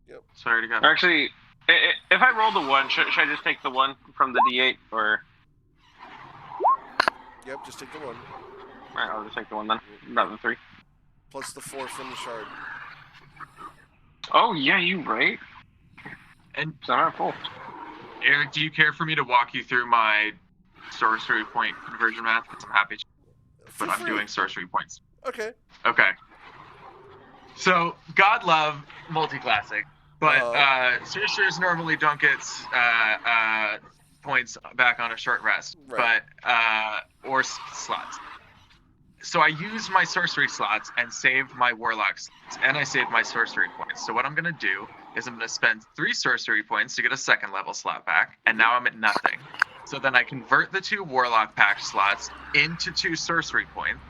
Yep. Sorry to go. Actually, if I roll the 1, should I just take the 1 from the D8, or... Yep, just take the 1. Alright, I'll just take the 1 then, not the 3. Plus the 4 from the shard. Oh, yeah, you right. And So I'm at full. Eric, do you care for me to walk you through my sorcery point conversion math? Because I'm happy to, but I'm doing sorcery points. Okay. Okay. So, God love multi-classic, but sorcerers normally don't get points back on a short rest, Right. but or slots. So I used my sorcery slots and saved my warlock slots, and I saved my sorcery points. So what I'm going to do is I'm going to spend 3 sorcery points to get a 2nd level slot back, and now I'm at nothing. So then I convert the 2 warlock pack slots into 2 sorcery points.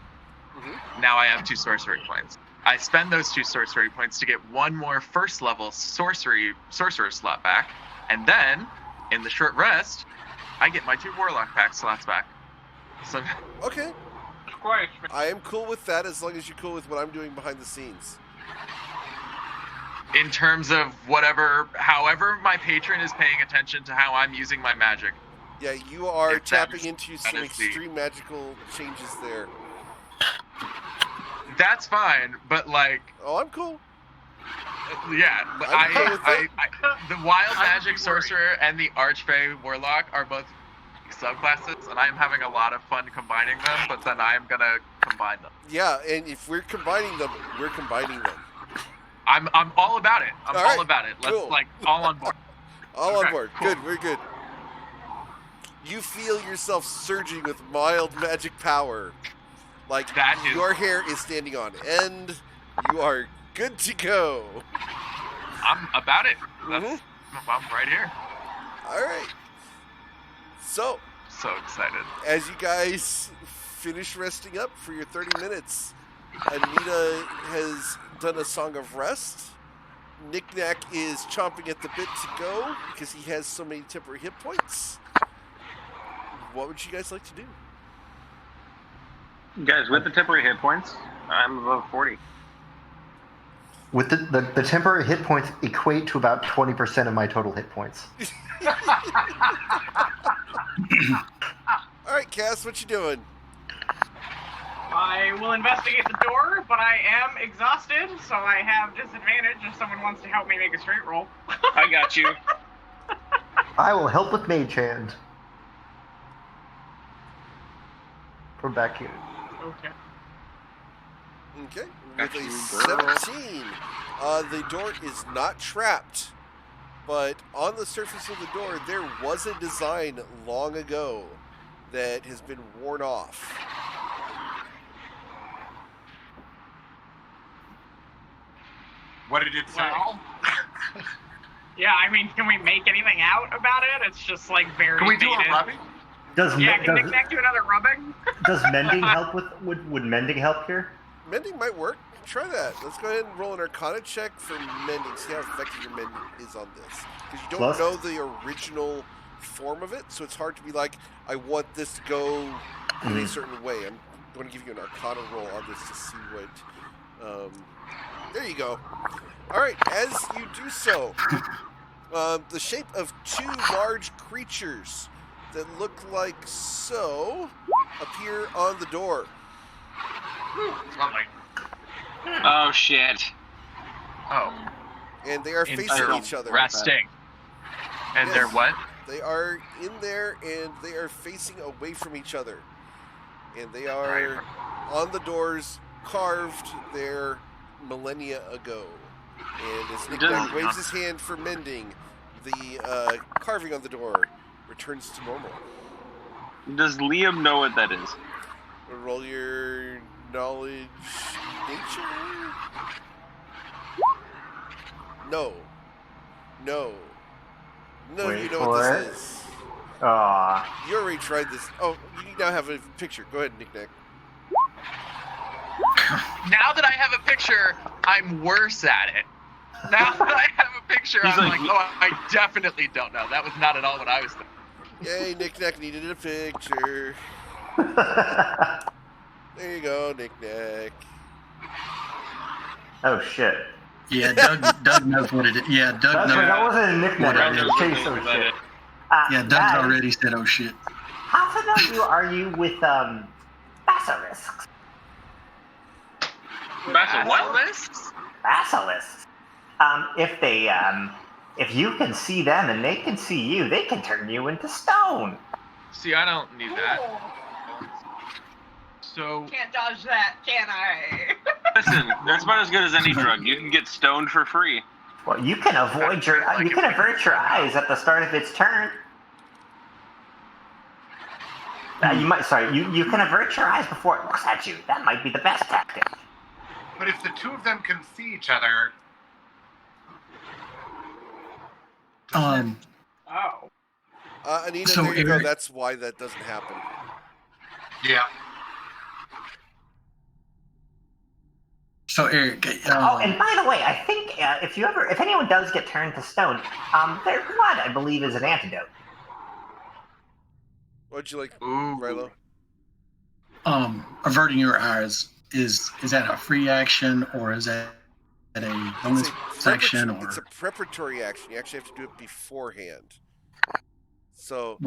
Mm-hmm. Now I have 2 sorcery points. I spend those 2 sorcery points to get 1 more 1st level sorcerer slot back, and then in the short rest, I get my 2 warlock pack slots back. So Okay. I am cool with that as long as you're cool with what I'm doing behind the scenes. in terms of however my patron is paying attention to how I'm using my magic. Yeah, you are If tapping that into is some the- extreme magical changes there. That's fine, but like, Oh, I'm cool. yeah, I'm cool with it. the wild magic sorcerer and the archfey warlock are both subclasses, and I'm having a lot of fun combining them, but then I'm gonna combine them. Yeah, and if we're combining them, we're combining them. I'm all about it. I'm All all right, about it. Let's cool. like all on board. All on Okay, board. cool. Good, we're good. You feel yourself surging with mild magic power. Like That is- your hair is standing on end. You are good to go. I'm about it. Mm-hmm. I'm right here. All right. So, So excited. as you guys finish resting up for your 30 minutes, Anita has done a song of rest. Knick-knack is chomping at the bit to go because he has so many temporary hit points. What would you guys like to do? Guys, with the temporary hit points, I'm above 40. With the temporary hit points equate to about 20% of my total hit points. All right, Cass, what you doing? I will investigate the door, but I am exhausted, so I have disadvantage if someone wants to help me make a straight roll. I got you. I will help with Mage Hand. From back here. Okay. Okay, Got with a you, girl. 17. The door is not trapped, but on the surface of the door, there was a design long ago that has been worn off. What did it say? Well, yeah, I mean, can we make anything out about it? It's just like very Can we do faded. a rubbing? Yeah, can Knick-knack do another rubbing? Does mending help with would mending help here? Mending might work. Try that. Let's go ahead and roll an Arcana check for mending. See how effective your mending is on this. Because you don't Plus- know the original form of it, so it's hard to be like, I want this to go in a certain way. I'm going to give you an Arcana roll on this to see what... there you go. All right, as you do so, the shape of 2 large creatures that look like so appear on the door. Lovely. Oh, shit. Oh, And they are and facing they're each other. resting. And Yes. they're what? They are in there and they are facing away from each other. and they are on the doors, carved there millennia ago. And as Nick waves his hand for mending, the carving on the door returns to normal. Does Liam know what that is? Roll your knowledge nature? No. Wait, you know what this is. Aw. You already tried this. Oh, you now have a picture. Go ahead, Nick. Now that I have a picture, I'm worse at it. Now that I have a picture, I'm like, I definitely don't know. That was not at all what I was thinking. Yay, Nick needed a picture. There you go, Nick. Oh, shit. Yeah, Doug knows what it is. Yeah, Doug knows. That wasn't a nickname. That was Chase. Oh, shit. Yeah, Doug's already said, oh, shit. How familiar are you with basilisks? Basilisks? Basilisks. If you can see them and they can see you, they can turn you into stone. See, I don't need that. So Can't dodge that, can I? Listen, that's about as good as any drug. You can get stoned for free. Well, you can avert your eyes at the start of its turn. You can avert your eyes before it looks at you. That might be the best tactic. But if the two of them can see each other... Anita, so there you go. Eric, That's why that doesn't happen. Yeah. So Eric. And by the way, I think if anyone does get turned to stone, their blood, I believe, is an antidote. What'd you like, Ooh. Rilo? Averting your eyes is that a free action or is that a bonus action? It's a preparatory action. You actually have to do it beforehand. So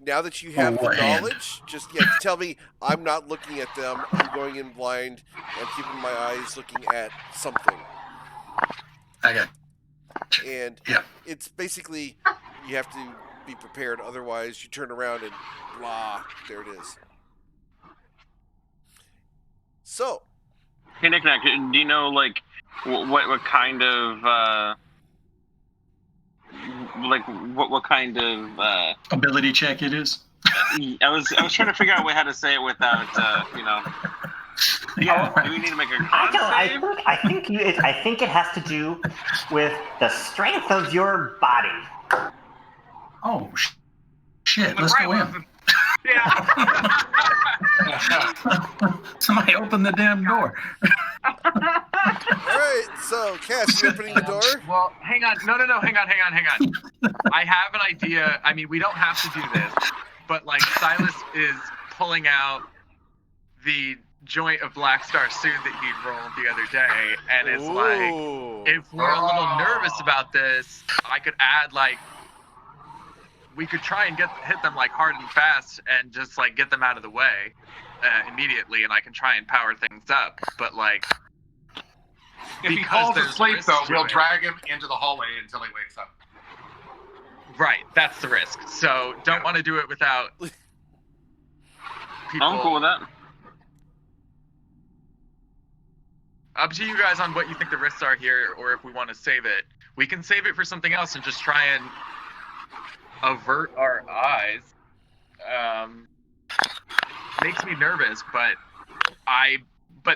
now that you have the knowledge, just tell me I'm not looking at them. I'm going in blind. I'm keeping my eyes looking at something. Okay. And it's basically you have to be prepared. Otherwise, you turn around and blah, there it is. So, hey, Nick, do you know like what kind of what kind of ability check it is? I was trying to figure out a way how to say it without Yeah, do we need to make a con save? I think it has to do with the strength of your body. Oh shit! Let's go in. Yeah. Somebody open the damn door. All right, so Cass, you opening the door? Well, hang on. No, hang on. I have an idea. I mean, we don't have to do this, but like Silas is pulling out the joint of Black Star suit that he rolled the other day, and it's like, if we're a little nervous about this, I could add like, we could try and hit them like hard and fast and just like get them out of the way immediately, and I can try and power things up. But like, if he falls asleep, though, we'll drag him into the hallway until he wakes up. Right, that's the risk. So don't want to do it without people. I'm cool with that. Up to you guys on what you think the risks are here, or if we want to save it. We can save it for something else and just try and avert our eyes. Makes me nervous, but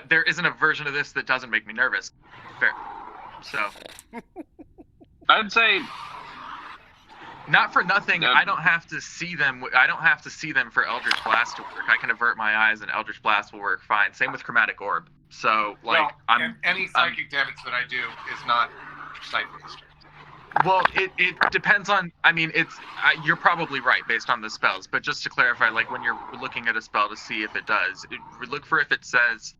there isn't a version of this that doesn't make me nervous. Fair. So I'd say, not for nothing, I don't have to see them. I don't have to see them for Eldritch Blast to work. I can avert my eyes, and Eldritch Blast will work fine. Same with Chromatic Orb. So like, any psychic damage that I do is not sight-based. Well, it depends on. I mean, you're probably right based on the spells. But just to clarify, like when you're looking at a spell to see if it does, look for if it says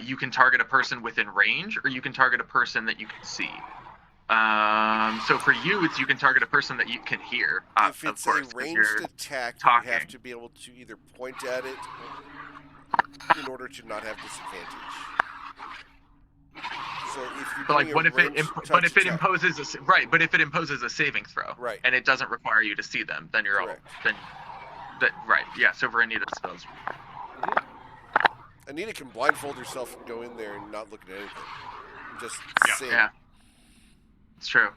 you can target a person within range, or you can target a person that you can see. So for you, it's you can target a person that you can hear. If it's a ranged attack, you have to be able to either point at it in order to not have disadvantage. So if you're like, what if it imposes a saving throw, right, and it doesn't require you to see them, then you're correct. Right, yeah. So Vernita's spells. Mm-hmm. Anita can blindfold herself and go in there and not look at anything. Just sing. Yeah. It's true.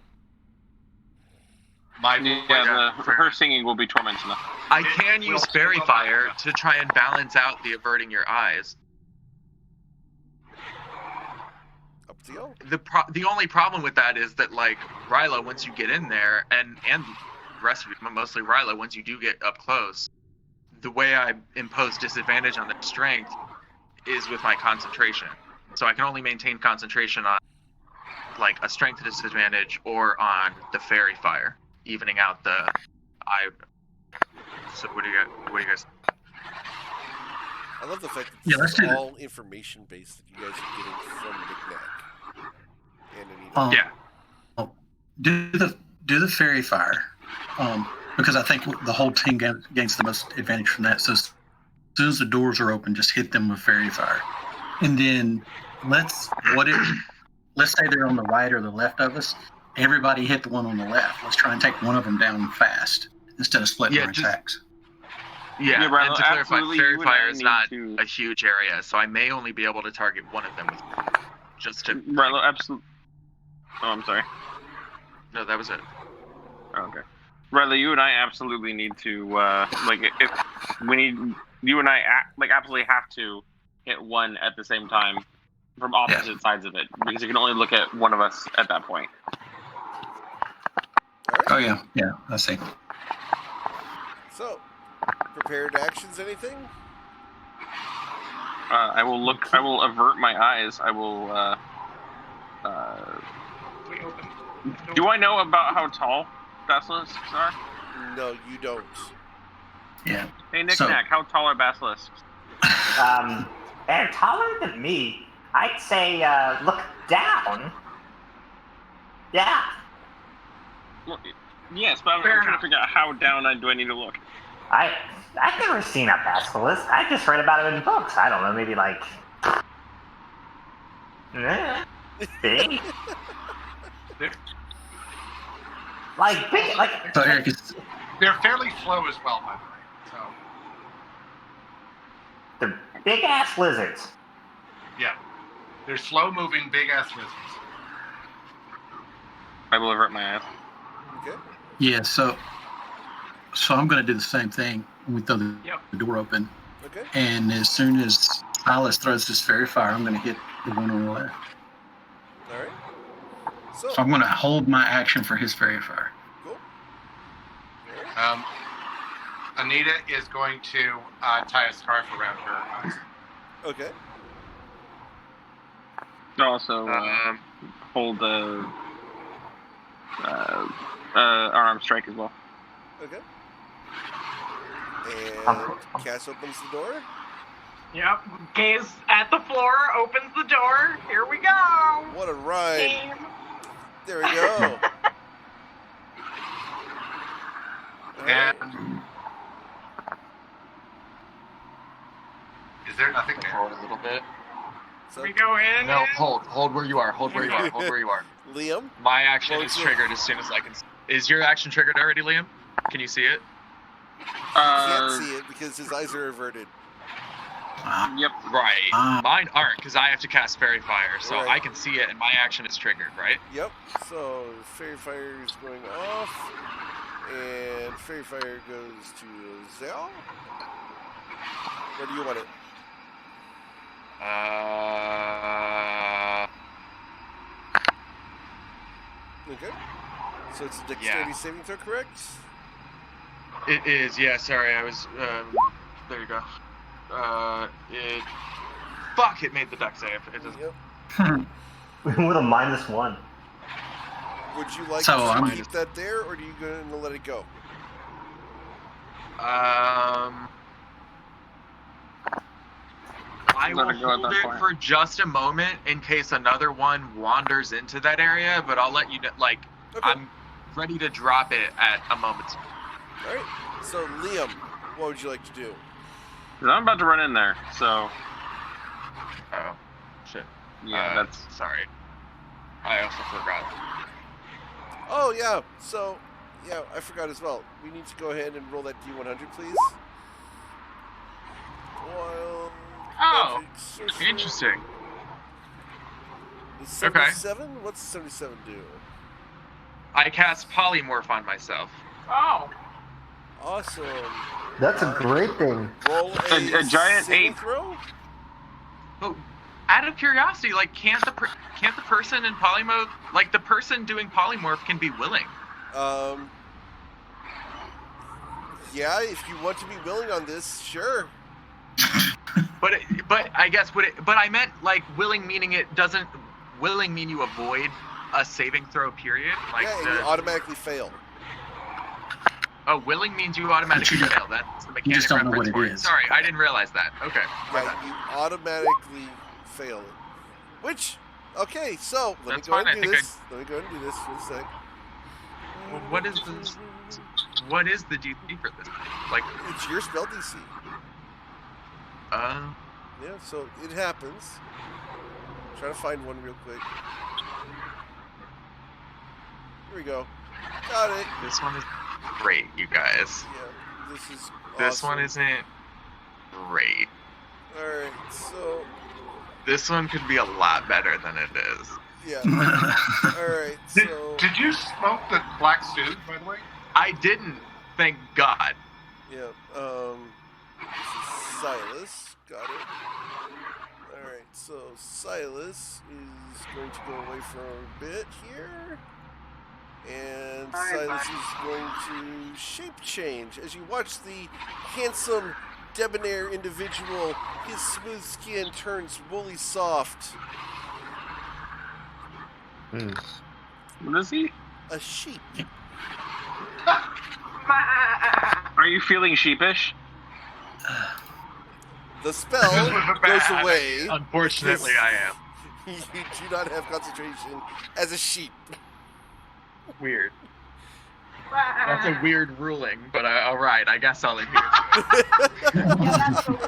Her singing will be torment enough. I can use Fairy Fire to try and balance out the averting your eyes. Up to you. The only problem with that is that, like, Ryla, once you get in there, and the rest of you, but mostly Ryla, once you do get up close, the way I impose disadvantage on their strength is with my concentration. So I can only maintain concentration on, like, a strength disadvantage or on the Fairy Fire, evening out the So what do you guys? I love the fact that this is all information based that you guys are getting from Knick-Knack and Anita. Do the Fairy Fire, because I think the whole team gains the most advantage from that. So as soon as the doors are open, just hit them with Fairy Fire, and then let's say they're on the right or the left of us. Everybody hit the one on the left. Let's try and take one of them down fast instead of splitting our attacks. Yeah, and to clarify, Fairy Fire is not a huge area, so I may only be able to target one of them with just to... Rilo, absolutely... Oh, I'm sorry. No, that was it. Oh, okay. Rilo, you and I absolutely need to, if we need... You and I, absolutely have to hit one at the same time from opposite sides of it, because you can only look at one of us at that point. Oh, yeah, I see. So, prepared actions, anything? I will avert my eyes. I will, do I know about how tall basilisks are? No, you don't. Yeah. Hey, Knick-Knack, how tall are basilisks? They're taller than me. I'd say, look down. Yeah. Well, yes, but I'm trying to figure out how down do I need to look. I've never seen a basilisk. I just read about it in books. I don't know, maybe like big. Like big, like. So Eric, they're fairly slow as well, by the way. So they're big ass lizards. Yeah, they're slow-moving, big-ass lizards. I will avert my eyes. Okay. Yeah, so I'm going to do the same thing when we throw the door open. Okay. And as soon as Silas throws his Fairy Fire, I'm going to hit the one on the left. All right. So I'm going to hold my action for his Fairy Fire. Cool. Right. Anita is going to tie a scarf around her eyes. Okay. Also, hold the unarmed strike as well. Okay. And Cass opens the door. Yep. Gaze at the floor, opens the door. Here we go. What a ride. Game. There we go. And is there nothing there? Hold a little bit. So, we go in. No, hold where you are. Hold where you are. Hold where you are. Liam? My action is triggered as soon as I can. Is your action triggered already, Liam? Can you see it? Can't see it because his eyes are averted. Yep. Right. Mine aren't because I have to cast Fairy Fire, so Right. I can see it and my action is triggered, right? Yep. So Fairy Fire is going off, and Fairy Fire goes to Zell. Where do you want it? Okay. So it's a dexterity saving throw, correct? It is. Yeah. Sorry, I was. There you go. It made the dex save. It doesn't. Yep. With a -1. Would you like So, to keep that there, or are you going to let it go? I will hold it for just a moment in case another one wanders into that area, but I'll let you know. Like, Okay. I'm ready to drop it at a moment's. All right. So Liam, what would you like to do? 'Cause I'm about to run in there, so Oh, shit. yeah, that's Sorry. I also forgot. Oh yeah. So yeah, I forgot as well. We need to go ahead and roll that D100, please. Wild Oh, Magic sorcerer. interesting. Is 77? What's 77 do? I cast polymorph on myself. Oh. Awesome. That's a great thing. Roll A giant saving ape. throw? But out of curiosity, like, can't the person in polymorph, like, the person doing polymorph can be willing? Yeah, if you want to be willing on this, sure. But I guess but I meant, like, willing meaning it doesn't. Willing mean you avoid a saving throw period? Like, yeah, and you automatically fail. Oh, willing means you automatically fail. That's the mechanic just don't know reference what it for it. is. Sorry, I didn't realize that. Okay. Yeah, you automatically fail it. Which, okay, so let That's me go fine, ahead and I do think this. Let me go ahead and do this for a sec. Well, what is this? What is the DC for this? Like, It's your spell DC. uh, Yeah, so it happens. Try to find one real quick. Here we go. Got it. this one is great, you guys. Yeah, this is This awesome. one isn't great. Alright, so, This one could be a lot better than it is. yeah. Alright, so, Did you smoke the black suit, by the way? I didn't, thank God. yeah, this is Silas. Got it. Alright, so Silas is going to go away for a bit here. And Silas is going to shape change. As you watch the handsome, debonair individual, his smooth skin turns woolly soft. What is he? A sheep. Are you feeling sheepish? The spell This was a goes bad away. Unfortunately, I am. You do not have concentration as a sheep. Weird. That's a weird ruling, but alright, I guess I'll adhere to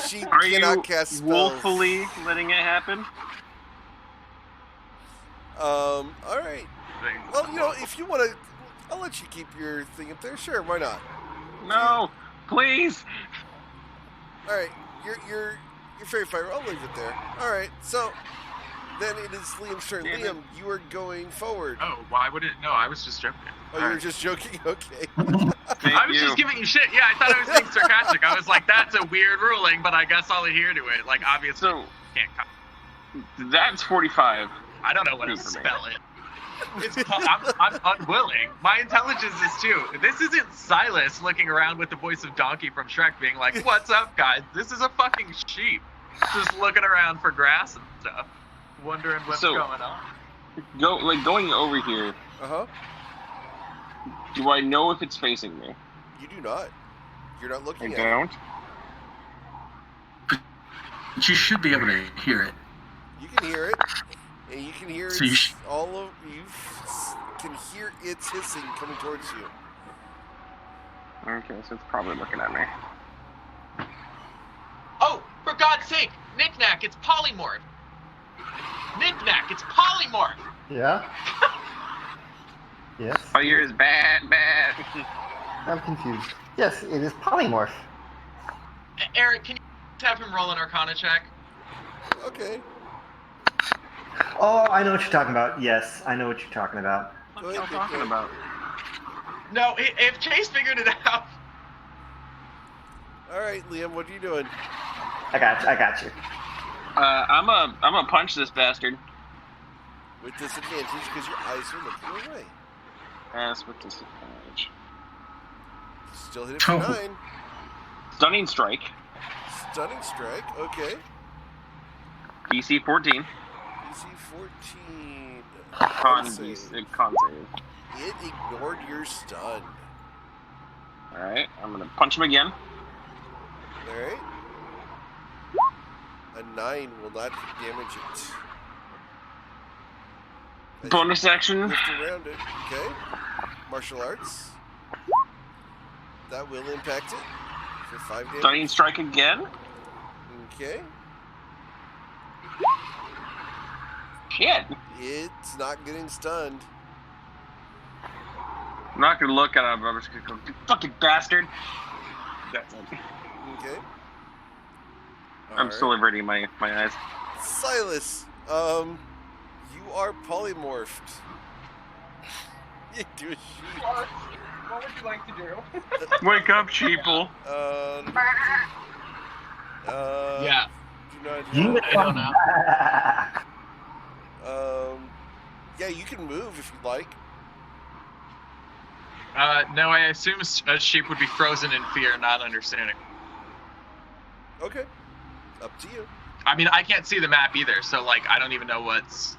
Sheep Are you cannot cast spells. willfully letting it happen? Alright. it. Well, you know, if you want to, I'll let you keep your thing up there. Sure, why not? No, please. Alright, you're fairy fire. I'll leave it there. Alright, so then it is Liam's turn. Damn it. Liam, you are going forward. Oh, why would it? No, I was just joking. Oh, you were just joking? Okay. Thank I was you. just giving you shit. Yeah, I thought I was being sarcastic. I was like, that's a weird ruling, but I guess I'll adhere to it. Like, obviously, So can't come. that's 45. I don't know what to Good for me. spell it. I'm unwilling. My intelligence is 2. This isn't Silas looking around with the voice of Donkey from Shrek being like, what's up, guys? This is a fucking sheep. Just looking around for grass and stuff. Wondering what's So- going on. Going over here. Uh-huh. Do I know if it's facing me? You do not. You're not I looking at don't. But you should be able to hear it. it. You can hear it. And you can hear So you its, all of you can hear its hissing coming towards you. Okay, so it's probably looking at me. Oh, for God's sake! Knick-knack, it's polymorph! Knick-knack, it's polymorph! Yeah? Yes? Oh, yours bad. I'm confused. Yes, it is polymorph. Eric, can you have him roll an Arcana check? Okay. Oh, I know what you're talking about. Yes, I know what you're talking about. What Go are you ahead, talking Nick. about? No, if Chase figured it out... Alright, Liam, what are you doing? I got you. I'm gonna punch this bastard. With disadvantage because your eyes are looking away. Ass with disadvantage. Still hit it for Oh. 9. Stunning strike. Stunning strike. Okay. DC 14. DC 14. Con save. con save. It ignored your stun. Alright, I'm gonna punch him again. Alright. A 9 will not damage it. As Bonus action. you lift around it. Okay. Martial arts. That will impact it for 5 damage. Stunning strike again. Okay. Shit. It's not getting stunned. I'm not gonna look at him. I'm just gonna go, "You fucking bastard." That's it. Okay. I'm still averting my eyes. Silas, you are polymorphed. Into a sheep. What would you like to do? Wake up, sheeple. Yeah. Do not You have, I don't know. yeah, you can move if you'd like. No, I assume a sheep would be frozen in fear, not understanding. Okay. Up to you. I mean, I can't see the map either, so like I don't even know what's.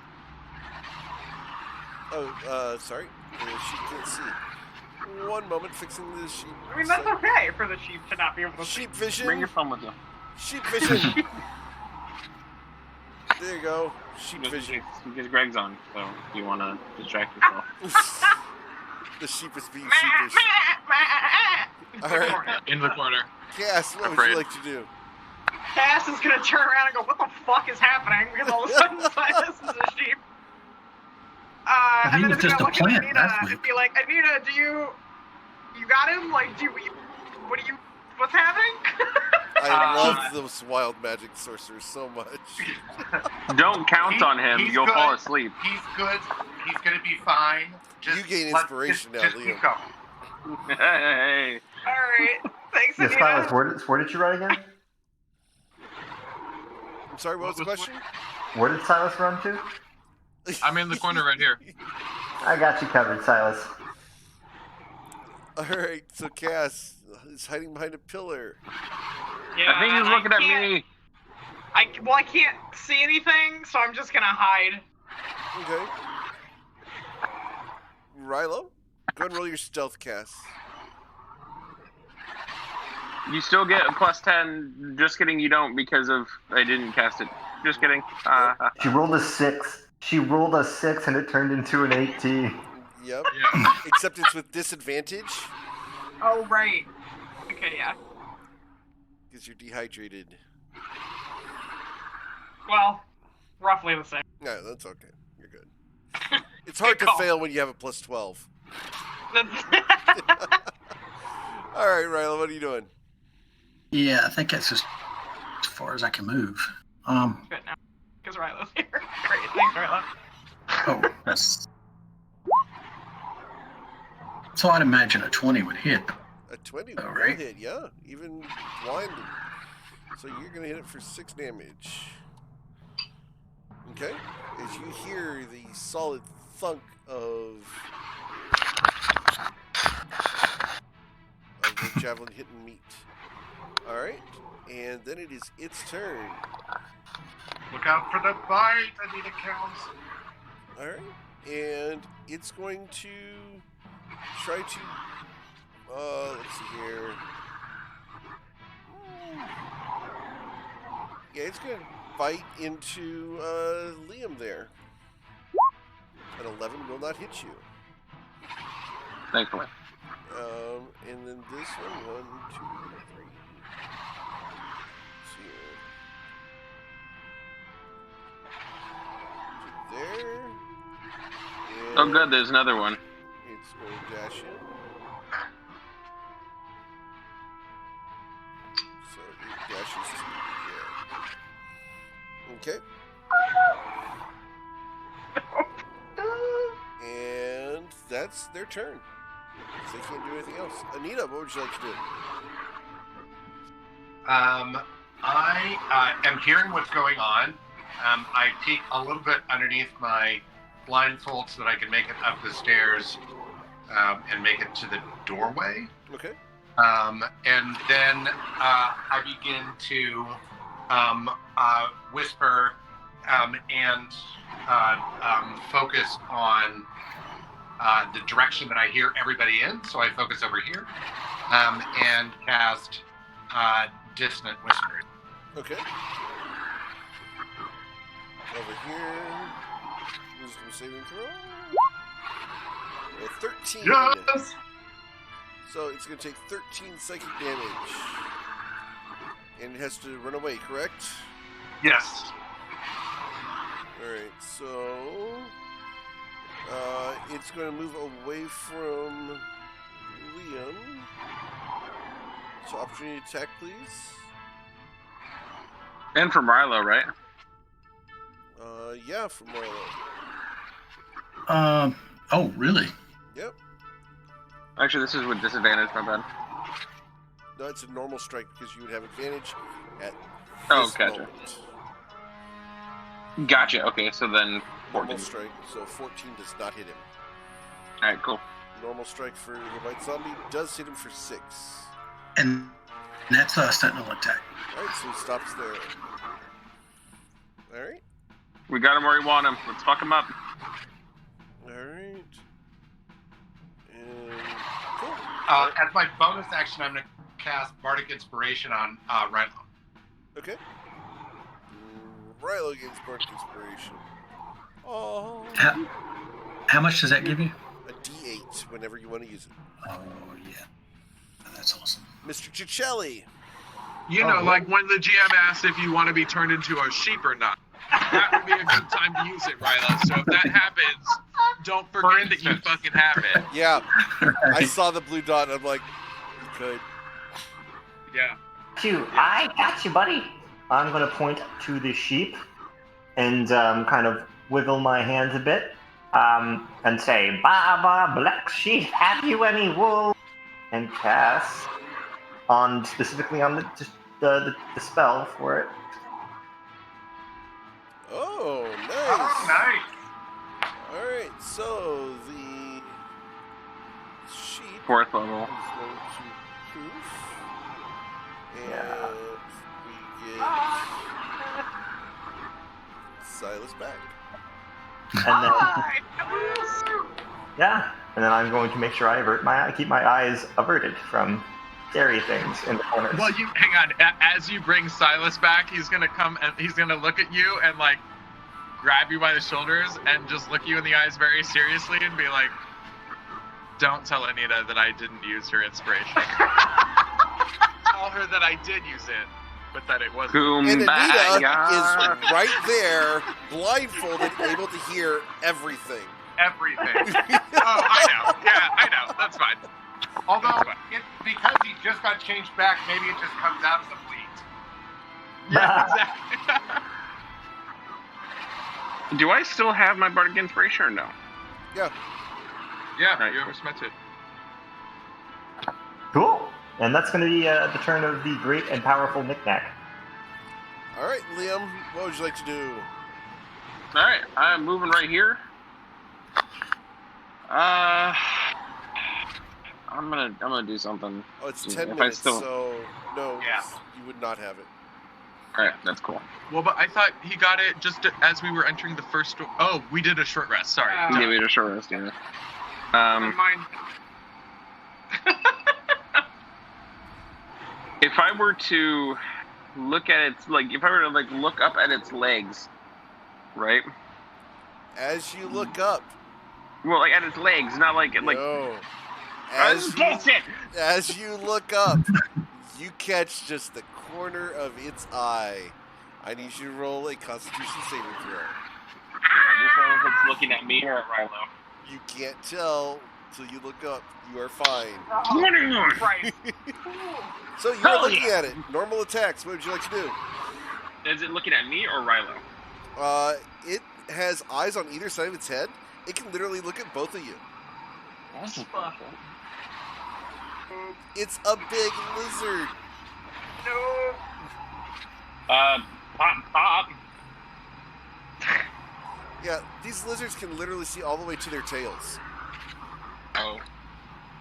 Oh, sorry. The sheep can't see. 1 moment, fixing the sheep. I mean, that's okay for the sheep to not be able to see. Sheep vision. Bring your phone with you. Sheep vision. There you go. Sheep vision. Because Greg's on, so you want to distract yourself. The sheep is being sheepish. Alright. In the corner. Cass, what would you like to do? Cass is gonna turn around and go, "What the fuck is happening?" Because all of a sudden, Silas is a sheep. And then it's just gonna a look at plant, Anita that's and be like, "Anita, you got him? Like, what's happening?" I love those wild magic sorcerers so much. Don't count on him. He's You'll good. fall asleep. He's good. He's gonna be fine. You gain inspiration now, just Liam. keep going. Hey. Alright, thanks, Yeah, Anita. Silas, where did you run again? I'm sorry, what was the question? Where did Silas run to? I'm in the corner right here. I got you covered, Silas. Alright, so Cass is hiding behind a pillar. Yeah, I think he's and looking at can't- me. I can't see anything, so I'm just gonna hide. Okay. Rilo, go ahead and roll your stealth, Cass. You still get a +10. Just kidding, you don't because of I didn't cast it. Just kidding. She rolled a 6. She rolled a 6 and it turned into an 18. Yep. Yeah. Except it's with disadvantage Oh, right. Okay, yeah. because you're dehydrated. Well, roughly the same. No, that's okay. You're good. It's hard to call. fail when you have a +12. That's- All right, Rilo, what are you doing? Yeah, I think that's as far as I can move. Good now. Because Rylo's here. Great, thanks, Rylo. Oh, that's. So I'd imagine a 20 would hit. A 20 Oh, will right. hit, yeah. Even blinded. So you're going to hit it for 6 damage. Okay. As you hear the solid thunk of the javelin hitting meat. Alright. And then it is its turn. Look out for the bite, Anita counts. Alright. And it's going to try to let's see here. Yeah, it's gonna bite into Liam there. An 11 will not hit you. Thankfully. And then this one, 1, 2, 3. To there. Oh, And good. There's another one. It's going to dash in. So it dashes to here. Okay. And that's their turn. They can't do anything else. Anita, what would you like to do? I am hearing what's going on. I peek a little bit underneath my blindfold so that I can make it up the stairs and make it to the doorway. Okay. And then I begin to whisper and focus on the direction that I hear everybody in. So I focus over here and cast Dissonant Whispers. Okay. Over here. Wisdom saving throw. 13. Yes! So it's going to take 13 psychic damage. And it has to run away, correct? Yes. Alright, so it's going to move away from Liam. So opportunity attack, please. And from Rilo, right? Yeah, from Rilo. Oh, really? Yep. Actually, this is with disadvantage, my bad. No, it's a normal strike because you would have advantage at Oh, gotcha. moment. Gotcha, okay, so then 14. Normal strike, so 14 does not hit him. Alright, cool. Normal strike for the white zombie does hit him for 6. And that's a sentinel attack. Alright, so he stops there. Alright. We got him where we want him. Let's fuck him up. Alright. And cool. As my bonus action, I'm going to cast Bardic Inspiration on Rilo. Okay. Rilo gets Bardic Inspiration. Oh. How much does that give you? A D8 whenever you want to use it. Oh, yeah. That's awesome. Mr. Cicelli. You know, like when the GM asks if you want to be turned into a sheep or not. That would be a good time to use it, Rilo. So if that happens, don't forget that you fucking have it. Yeah. I saw the blue dot and I'm like, you could. Yeah. I got you, buddy. I'm going to point to the sheep and kind of wiggle my hands a bit and say, Baba, black sheep, have you any wool? And cast specifically on the spell for it. Oh, nice. Oh, nice. Alright, so the sheep 4th level. is going to poof. And we get Silas back. And then I'm going to make sure I keep my eyes averted from scary things in the corners. Well, you hang on. As you bring Silas back, he's gonna come and he's gonna look at you and like grab you by the shoulders and just look you in the eyes very seriously and be like, "Don't tell Anita that I didn't use her inspiration. Tell her that I did use it, but that it wasn't." And Anita is right there, blindfolded, able to hear everything. Everything. Oh, I know. Yeah, I know. That's fine. Although, because he just got changed back, maybe it just comes out as a bleed. Yeah, exactly. Do I still have my Bardic Inspiration or no? Yeah. Yeah, Right. you ever spent it. Cool. And that's going to be the turn of the great and powerful Knickknack. Alright, Liam, what would you like to do? Alright, I'm moving right here. I'm gonna do something. Oh, it's If 10 I minutes, still- so no, Yeah. you would not have it. Alright, that's cool. Well, but I thought he got it just as we were entering the first door. Oh, we did a short rest. Sorry. Yeah, we had a short rest, yeah. Never mind. If I were to look at its, if I were to, look up at its legs, right? As you look up, Well, at its legs, not no. This is bullshit! As you look up, you catch just the corner of its eye. I need you to roll a Constitution saving throw. I just know if it's looking at me or at Rilo. You can't tell till you look up. You are fine. 21! Right. So you are looking at it. Normal attacks. What would you like to do? Is it looking at me or Rilo? It has eyes on either side of its head. It can literally look at both of you. Awesome. It's a big lizard. No. Pop. Yeah, these lizards can literally see all the way to their tails. Oh.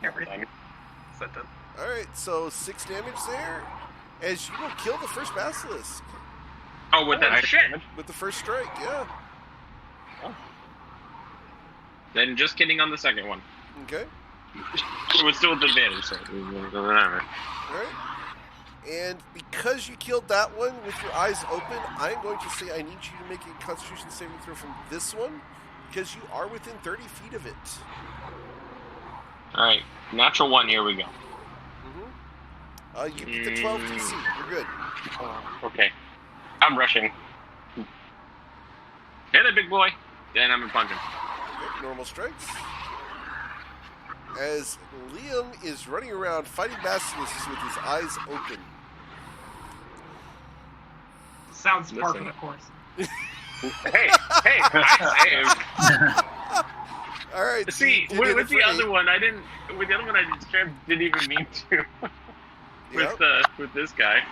Everything. Sentence. Alright, so 6 damage there. As you will kill the first basilisk. Oh, with that shit? With the first strike, yeah. Then just kidding on the second one. Okay. It was still with advantage, so whatever. Alright. And because you killed that one with your eyes open, I'm going to say I need you to make a Constitution saving throw from this one, because you are within 30 feet of it. Alright, natural 1, here we go. You beat the 12 DC. You're good. Okay. I'm rushing. Hit it, big boy. Then I'm gonna punch him. Okay, normal strikes. as Liam is running around fighting basilisks with his eyes open. Sounds par for the course. Hey, I saved. All right. See, with the other one, I didn't. With the other one, I didn't even mean to. With this guy.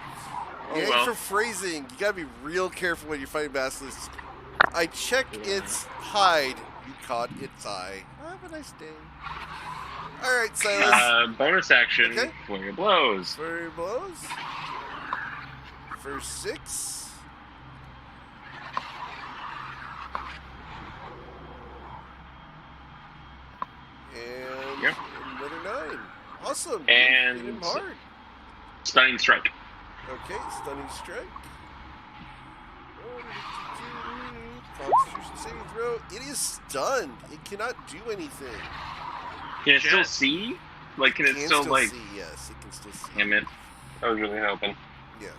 Oh, well. For phrasing, you gotta be real careful when you're fighting basilisks. I checked its hide. You caught its eye. Have a nice day. All right, Silas. Bonus action. Okay. Flurry of blows. Flurry of blows. For 6. And another 9. Awesome. And hit him hard. Stunning strike. Okay, stunning strike. Constitution saving throw. It is stunned. It cannot do anything. Can it still see? Like, can it still like? See, yes, it can still see. Damn it! I was really hoping. Yeah.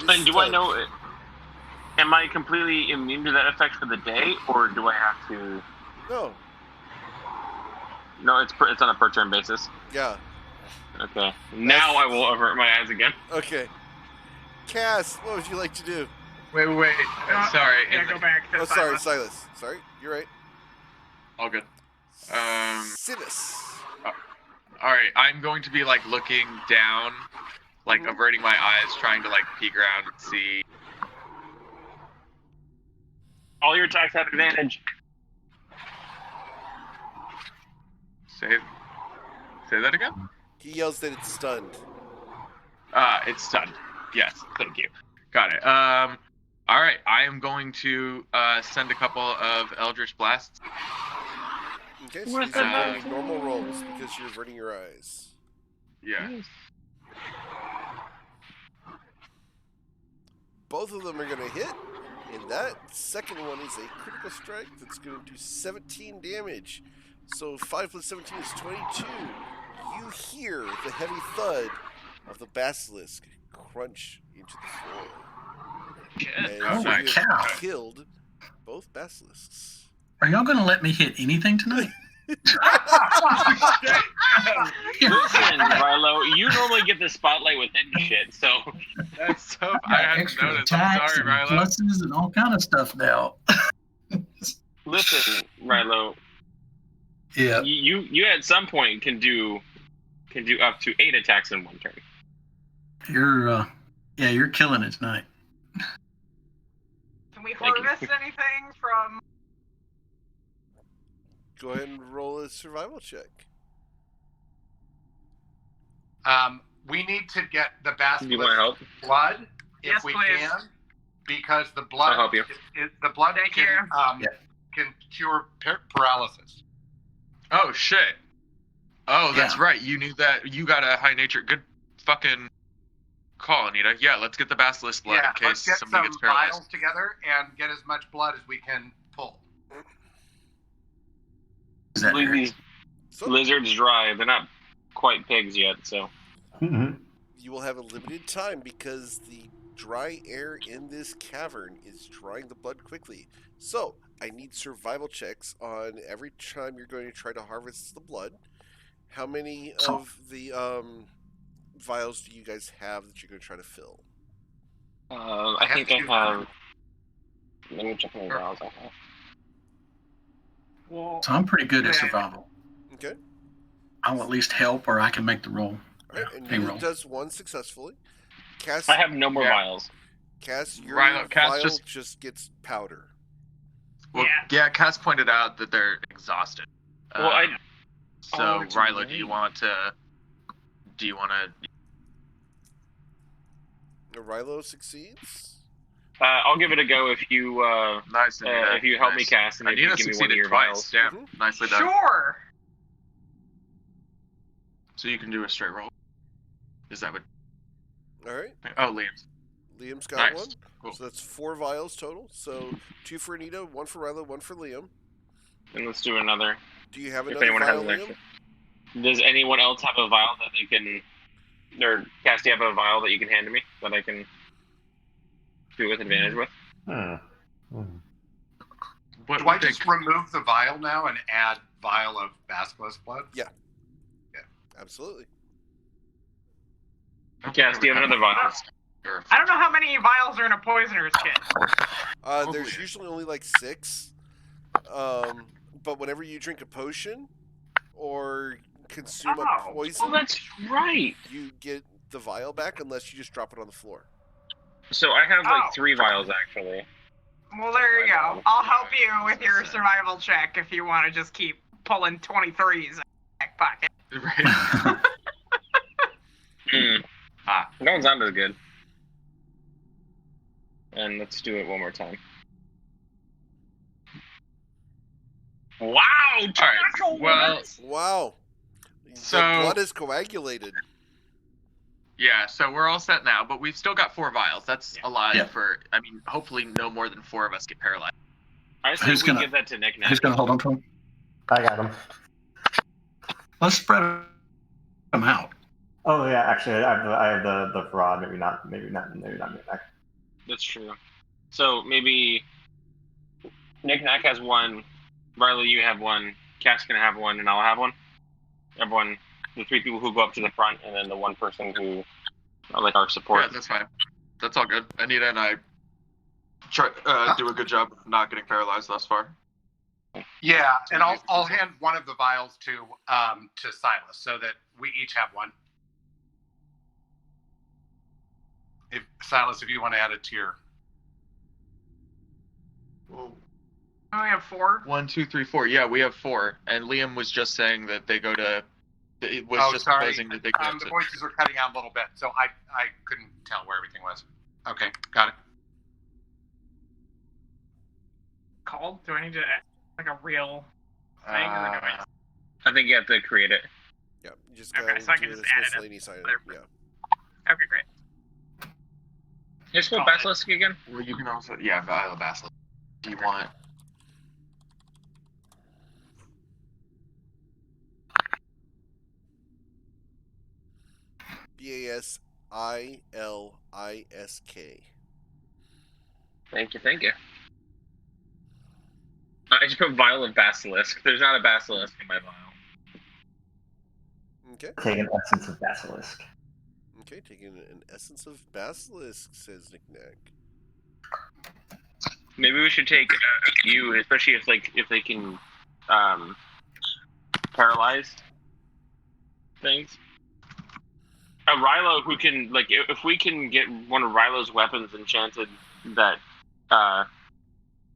And do I know it? Am I completely immune to that effect for the day, or do I have to? No. No, it's on a per turn basis. Yeah. Okay. Now I will avert my eyes again. Okay. Cass, what would you like to do? Wait. Sorry. Yeah, go back to sorry, Silas. Sorry, you're right. All good. Silas. All right, I'm going to be like looking down, like averting my eyes, trying to like peek around and see. All your attacks have advantage. Say that again? He yells that it's stunned. It's stunned. Yes, thank you. Got it. All right, I am going to send a couple of Eldritch Blasts. Okay, so these are normal rolls because you're averting your eyes. Yeah. Both of them are going to hit, and that second one is a critical strike that's going to do 17 damage. So 5 plus 17 is 22. You hear the heavy thud of the basilisk crunch into the floor. And Holy cow. Killed both basilisks. Are y'all going to let me hit anything tonight? Listen, Rilo, you normally get the spotlight with any shit, so that's tough. I hadn't noticed. I'm sorry, Rilo. Pluses and all kind of stuff now. Listen, Rilo. Yeah. You at some point can do up to 8 attacks in one turn. You're killing it tonight. Can we harvest anything from? Go ahead and roll a survival check. We need to get the basilisk you want to help? blood if yes, we please. can, because the blood. I'll help you. The blood can cure paralysis. Oh shit! Oh, that's right. You knew that. You got a high nature. Good fucking call, Anita. Yeah, let's get the basilisk blood in case let's get somebody some gets paralyzed. vials together and get as much blood as we can pull. Leave these lizards dry. They're not quite pigs yet, so. You will have a limited time because the dry air in this cavern is drying the blood quickly. So, I need survival checks on every time you're going to try to harvest the blood. How many of the vials do you guys have that you're going to try to fill? I think I have. Let me check how many vials I have. Well, So I'm pretty good at survival. Okay. I'll at least help, or I can make the roll. All right, and he does one successfully. Cass, I have no more vials. Cass, your Cass vial just gets powder. Well, yeah, Cass pointed out that they're exhausted. Well, So, Rilo, do you want to? Rilo succeeds. I'll give it a go if you Nice. if you help me, Cass, and if you give me one of your vials. Damn, nicely done. sure. So you can do a straight roll. Is that what? All right. Oh, Liam's got one. Cool. So that's 4 vials total. So 2 for Anita, 1 for Rilo, 1 for Liam. And let's do another. Do you have If another anyone vial, has an Liam? extra. Does anyone else have a vial that they can, or Cass, do you have a vial that you can hand to me that I can do with advantage with? Do I just remove the vial now and add vial of basilisk blood? Yeah. Absolutely. Cass, do you have another vial? I don't know how many vials are in a poisoner's kit. There's usually only like 6. But whenever you drink a potion or consume a poison, oh, that's right. You get the vial back unless you just drop it on the floor. So I have like 3 vials actually. Well, there you go. I'll help you with your survival check if you want to just keep pulling 23s in the back pocket. Right. No one's not as good. And let's do it one more time. Wow! All right. Well, wow. So the blood is coagulated. Yeah, so we're all set now, but we've still got 4 vials. That's a lot for. I mean, hopefully, no more than 4 of us get paralyzed. I think we can give that to Nick now. Who's gonna hold on to him? I got him. Let's spread them out. Oh yeah, actually, I have the fraud. Maybe not. That's true. So maybe Nick Knack has 1, Riley, you have 1, Cass can have 1, and I'll have 1. Everyone, the 3 people who go up to the front, and then the 1 person who are like our support. Yeah, that's fine. That's all good. Anita and I try do a good job of not getting paralyzed thus far. Yeah, and I'll hand one of the vials to Silas so that we each have 1. If Silas, if you want to add it to your. Whoa. I have 4. 1, 2, 3, 4. Yeah, we have 4. And Liam was just saying that they go to. It was just proposing that they go the voices are cutting out a little bit, so I couldn't tell where everything was. Okay, got it. Called? Do I need to like a real thing? I think you have to create it. Yeah, you just go so I can do just this add it. miscellaneous item. Yeah. Okay, great. You spell Basilisk again? Well, you can also Vial of Basilisk. Do you want? Basilisk. Thank you. I just put Vial of Basilisk. There's not a Basilisk in my vial. Okay. Take an essence of Basilisk. Okay, taking an essence of Basilisk, says Nick Knack. Maybe we should take a few, especially if they can paralyze things. A Rilo who can if we can get one of Rilo's weapons enchanted that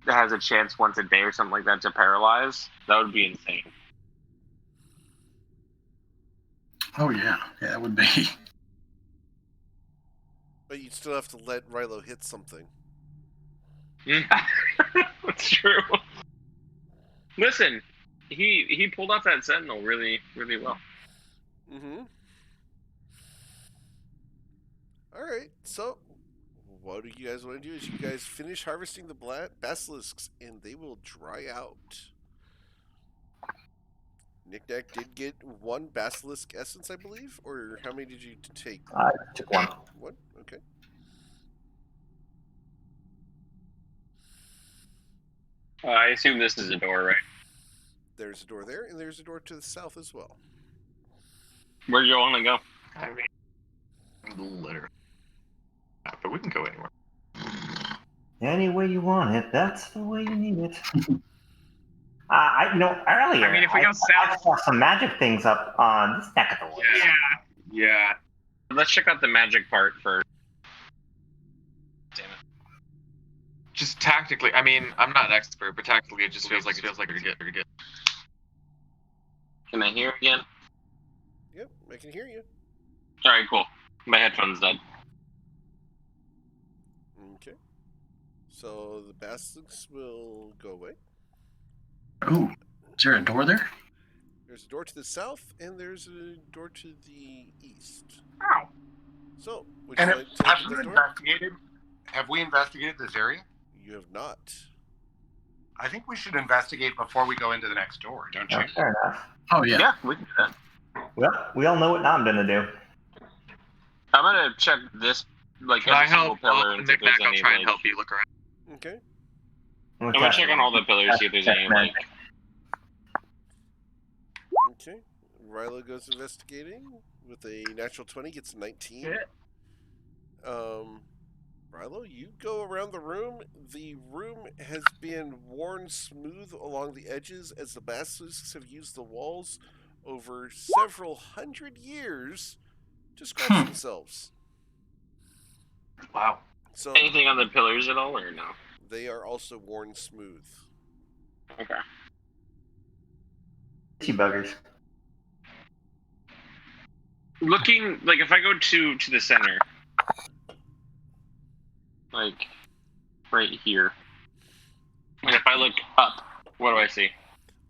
has a chance once a day or something like that to paralyze, that would be insane. Oh yeah, it would be. But you'd still have to let Rilo hit something. That's true. Listen, he pulled off that Sentinel really, really well. Mm-hmm. Alright, so what do you guys want to do is you guys finish harvesting the basilisks and they will dry out. Nick Knack did get 1 basilisk essence, I believe, or how many did you take? I took 1. 1? Okay. I assume this is a door, right? There's a door there, and there's a door to the south as well. Where do you want to go? I mean, literally. But we can go anywhere. Any way you want it, that's the way you need it. Earlier, I mean, if we go south, I saw some magic things up on this neck of the woods. Yeah. Let's check out the magic part first. Damn it. Just tactically, I mean, I'm not an expert, but tactically, it just feels like pretty good. Can I hear again? Yep, I can hear you. All right, cool. My headphones dead. Okay. So the basilisks will go away. Ooh, is there a door there? There's a door to the south, and there's a door to the east. Oh. So, would you like to open the door? Have we investigated this area? You have not. I think we should investigate before we go into the next door, don't you? Oh, fair enough. Oh yeah. Yeah, we can do that. Well, we all know what now I'm gonna do. I'm gonna check this, Can I every single help? pillar and see if Nick Knack, there's I'll any, try and help you look around. Okay. I'm gonna check on all the pillars, see if there's any, Okay. Rilo goes investigating with a natural 20, gets a 19. Yeah. Rilo, you go around the room. The room has been worn smooth along the edges as the basilisks have used the walls over several hundred years to scratch themselves. Wow. So Anything on the pillars at all, or no? they are also worn smooth. Okay. You buggers. Looking, like, if I go to the center, like, right here, and if I look up, what do I see?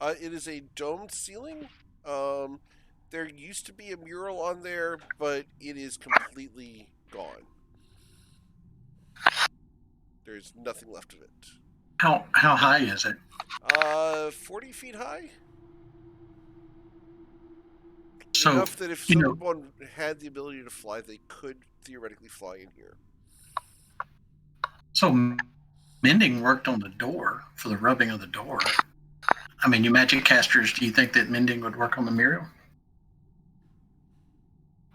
It is a domed ceiling. There used to be a mural on there, but it is completely gone. There's nothing left of it. How high is it? 40 feet high. So, Enough that if someone had the ability to fly, they could theoretically fly in here. So mending worked on the door for the rubbing of the door. I mean, you magic casters, do you think that mending would work on the mural?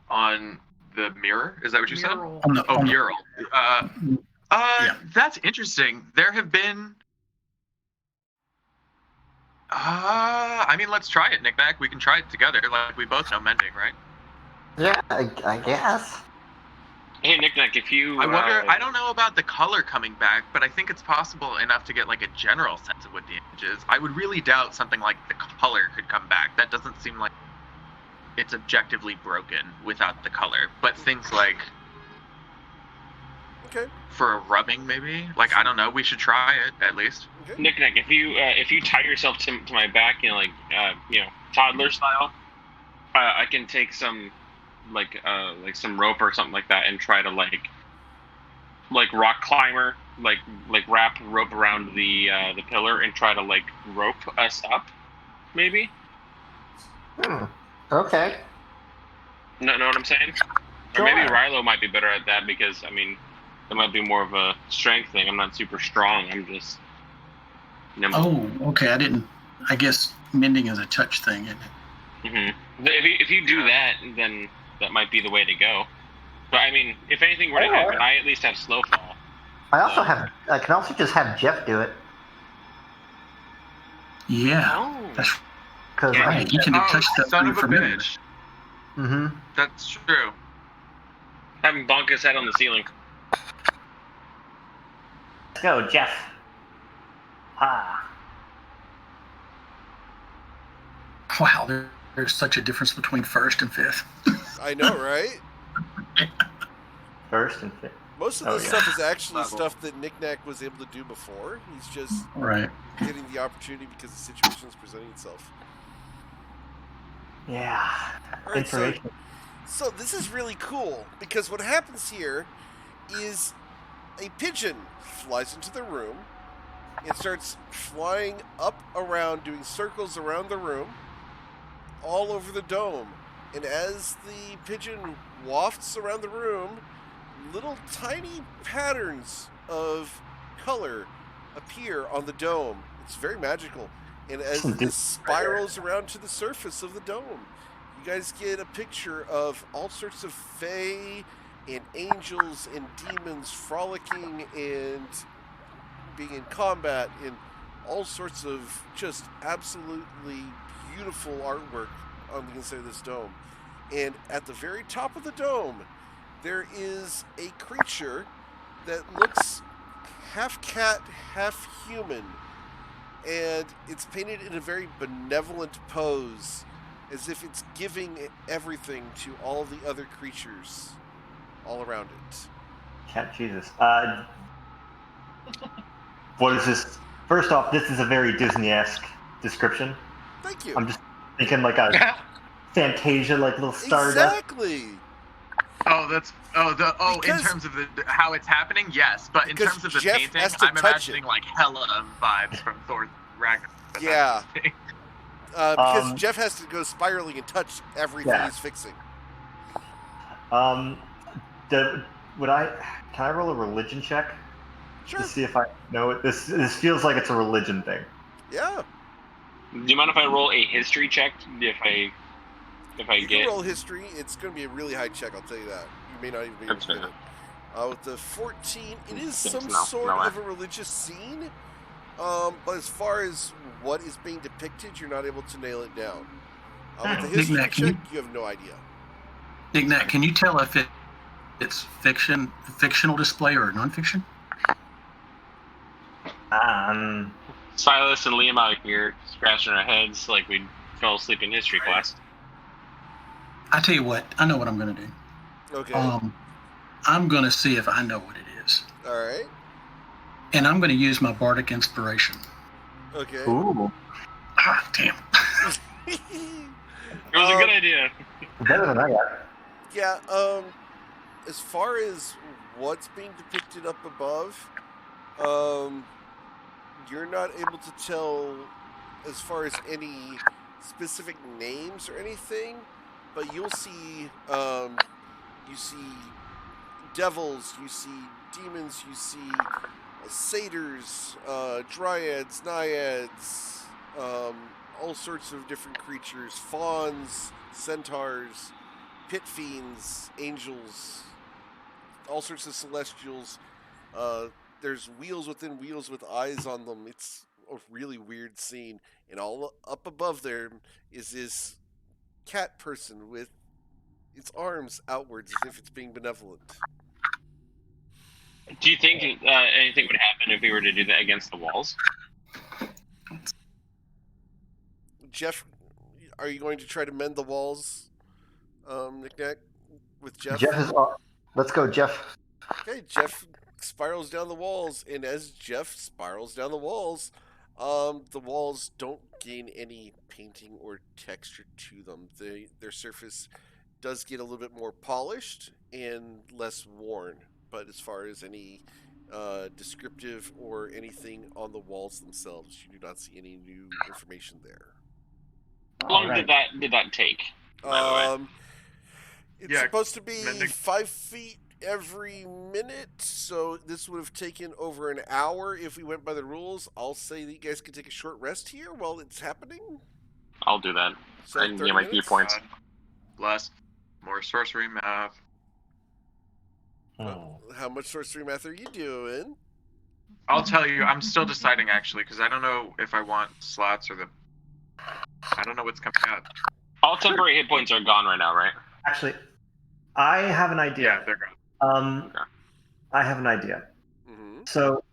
On the mirror? Is that what you said? Mural. Mural. Yeah. That's interesting. There have been... I mean, let's try it, Knick-Knack. We can try it together. Like, we both know mending, right? Yeah, I guess. Hey, Knick-Knack, if you... I wonder... I don't know about the color coming back, but I think it's possible enough to get, like, a general sense of what the image is. I would really doubt something like the color could come back. That doesn't seem like it's objectively broken without the color. But things like... Okay. For a rubbing, maybe? Like, I don't know. We should try it, at least. Okay. Knick-Knack, if you tie yourself to my back, toddler style, I can take some, like some rope or something like that and try to like rock climber, like wrap rope around the pillar and try to like rope us up, maybe. Okay. Know what I'm saying? Sure. Or maybe Rilo might be better at that because I mean, that might be more of a strength thing. I'm not super strong. I'm just nimble. Oh, okay. I guess mending is a touch thing, isn't it? Mm-hmm. If you do that, then that might be the way to go. But I mean, if anything were to happen, I at least have slow fall. I can also just have Jeff do it. Yeah. Oh. That's Because right. You can touch that Son thing of a for me. bitch. Mm-hmm. That's true. Have him bonk his head on the ceiling. Let's go, Jeff. Ah. Wow, there's such a difference between first and fifth. I know, right? First and fifth. Most of this stuff is actually stuff that Knick-Knack was able to do before. He's just Right. getting the opportunity because the situation is presenting itself. Yeah. All right, Information. so this is really cool because what happens here is a pigeon flies into the room and starts flying up around, doing circles around the room, all over the dome. And as the pigeon wafts around the room, little tiny patterns of color appear on the dome. It's very magical. And as this spirals around to the surface of the dome, you guys get a picture of all sorts of fae and angels and demons frolicking and being in combat and all sorts of just absolutely beautiful artwork on the inside of this dome. And at the very top of the dome, there is a creature that looks half cat, half human. And it's painted in a very benevolent pose, as if it's giving everything to all the other creatures all around it. Cat Jesus. What is this? First off, this is a very Disney-esque description. Thank you. I'm just thinking like a Fantasia, like little stardust. Exactly. In terms of how it's happening, yes, but in terms of the Jeff painting, has to I'm touch imagining it. like hella vibes from Thor Ragnarok. Yeah. Because Jeff has to go spiraling and touch everything he's fixing. Can I roll a religion check? Sure. To see if I know it. This feels like it's a religion thing. Yeah. Do you mind if I roll a history check? If I If I You get can roll history. It's going to be a really high check, I'll tell you that. You may not even be able to get it. With the 14, it is some sort of a religious scene. But as far as what is being depicted, you're not able to nail it down. With the history check, you have no idea. Ignat, can you tell if it's fictional display or nonfiction? Silas and Liam out here scratching our heads like we fell asleep in history class. I tell you what, I know what I'm going to do. Okay. I'm going to see if I know what it is. All right. And I'm going to use my bardic inspiration. Okay. Ooh. Ah, damn. It was a good idea. Better than I got. Yeah, as far as what's being depicted up above, you're not able to tell as far as any specific names or anything, but you'll see, you see devils, you see demons, you see satyrs, dryads, naiads, all sorts of different creatures, fauns, centaurs, pit fiends, angels, all sorts of celestials. There's wheels within wheels with eyes on them. It's a really weird scene. And all up above there is this cat person with its arms outwards as if it's being benevolent. Do you think anything would happen if we were to do that against the walls? Jeff, are you going to try to mend the walls, Knick-Knack, with Jeff? Let's go, Jeff. Okay, Jeff spirals down the walls, and as Jeff spirals down the walls don't gain any painting or texture to them. Their surface does get a little bit more polished and less worn, but as far as any descriptive or anything on the walls themselves, you do not see any new information there. How long did that take? It's supposed to be 5 feet every minute, so this would have taken over an hour if we went by the rules. I'll say that you guys can take a short rest here while it's happening. I'll do that. So I can get my key points. Less, more sorcery math. How much sorcery math are you doing? I'll tell you, I'm still deciding actually, because I don't know if I want slots or I don't know what's coming up. All temporary hit points are gone right now, right? Actually, I have an idea. Yeah, they're gone. Okay. I have an idea. Mm-hmm. So,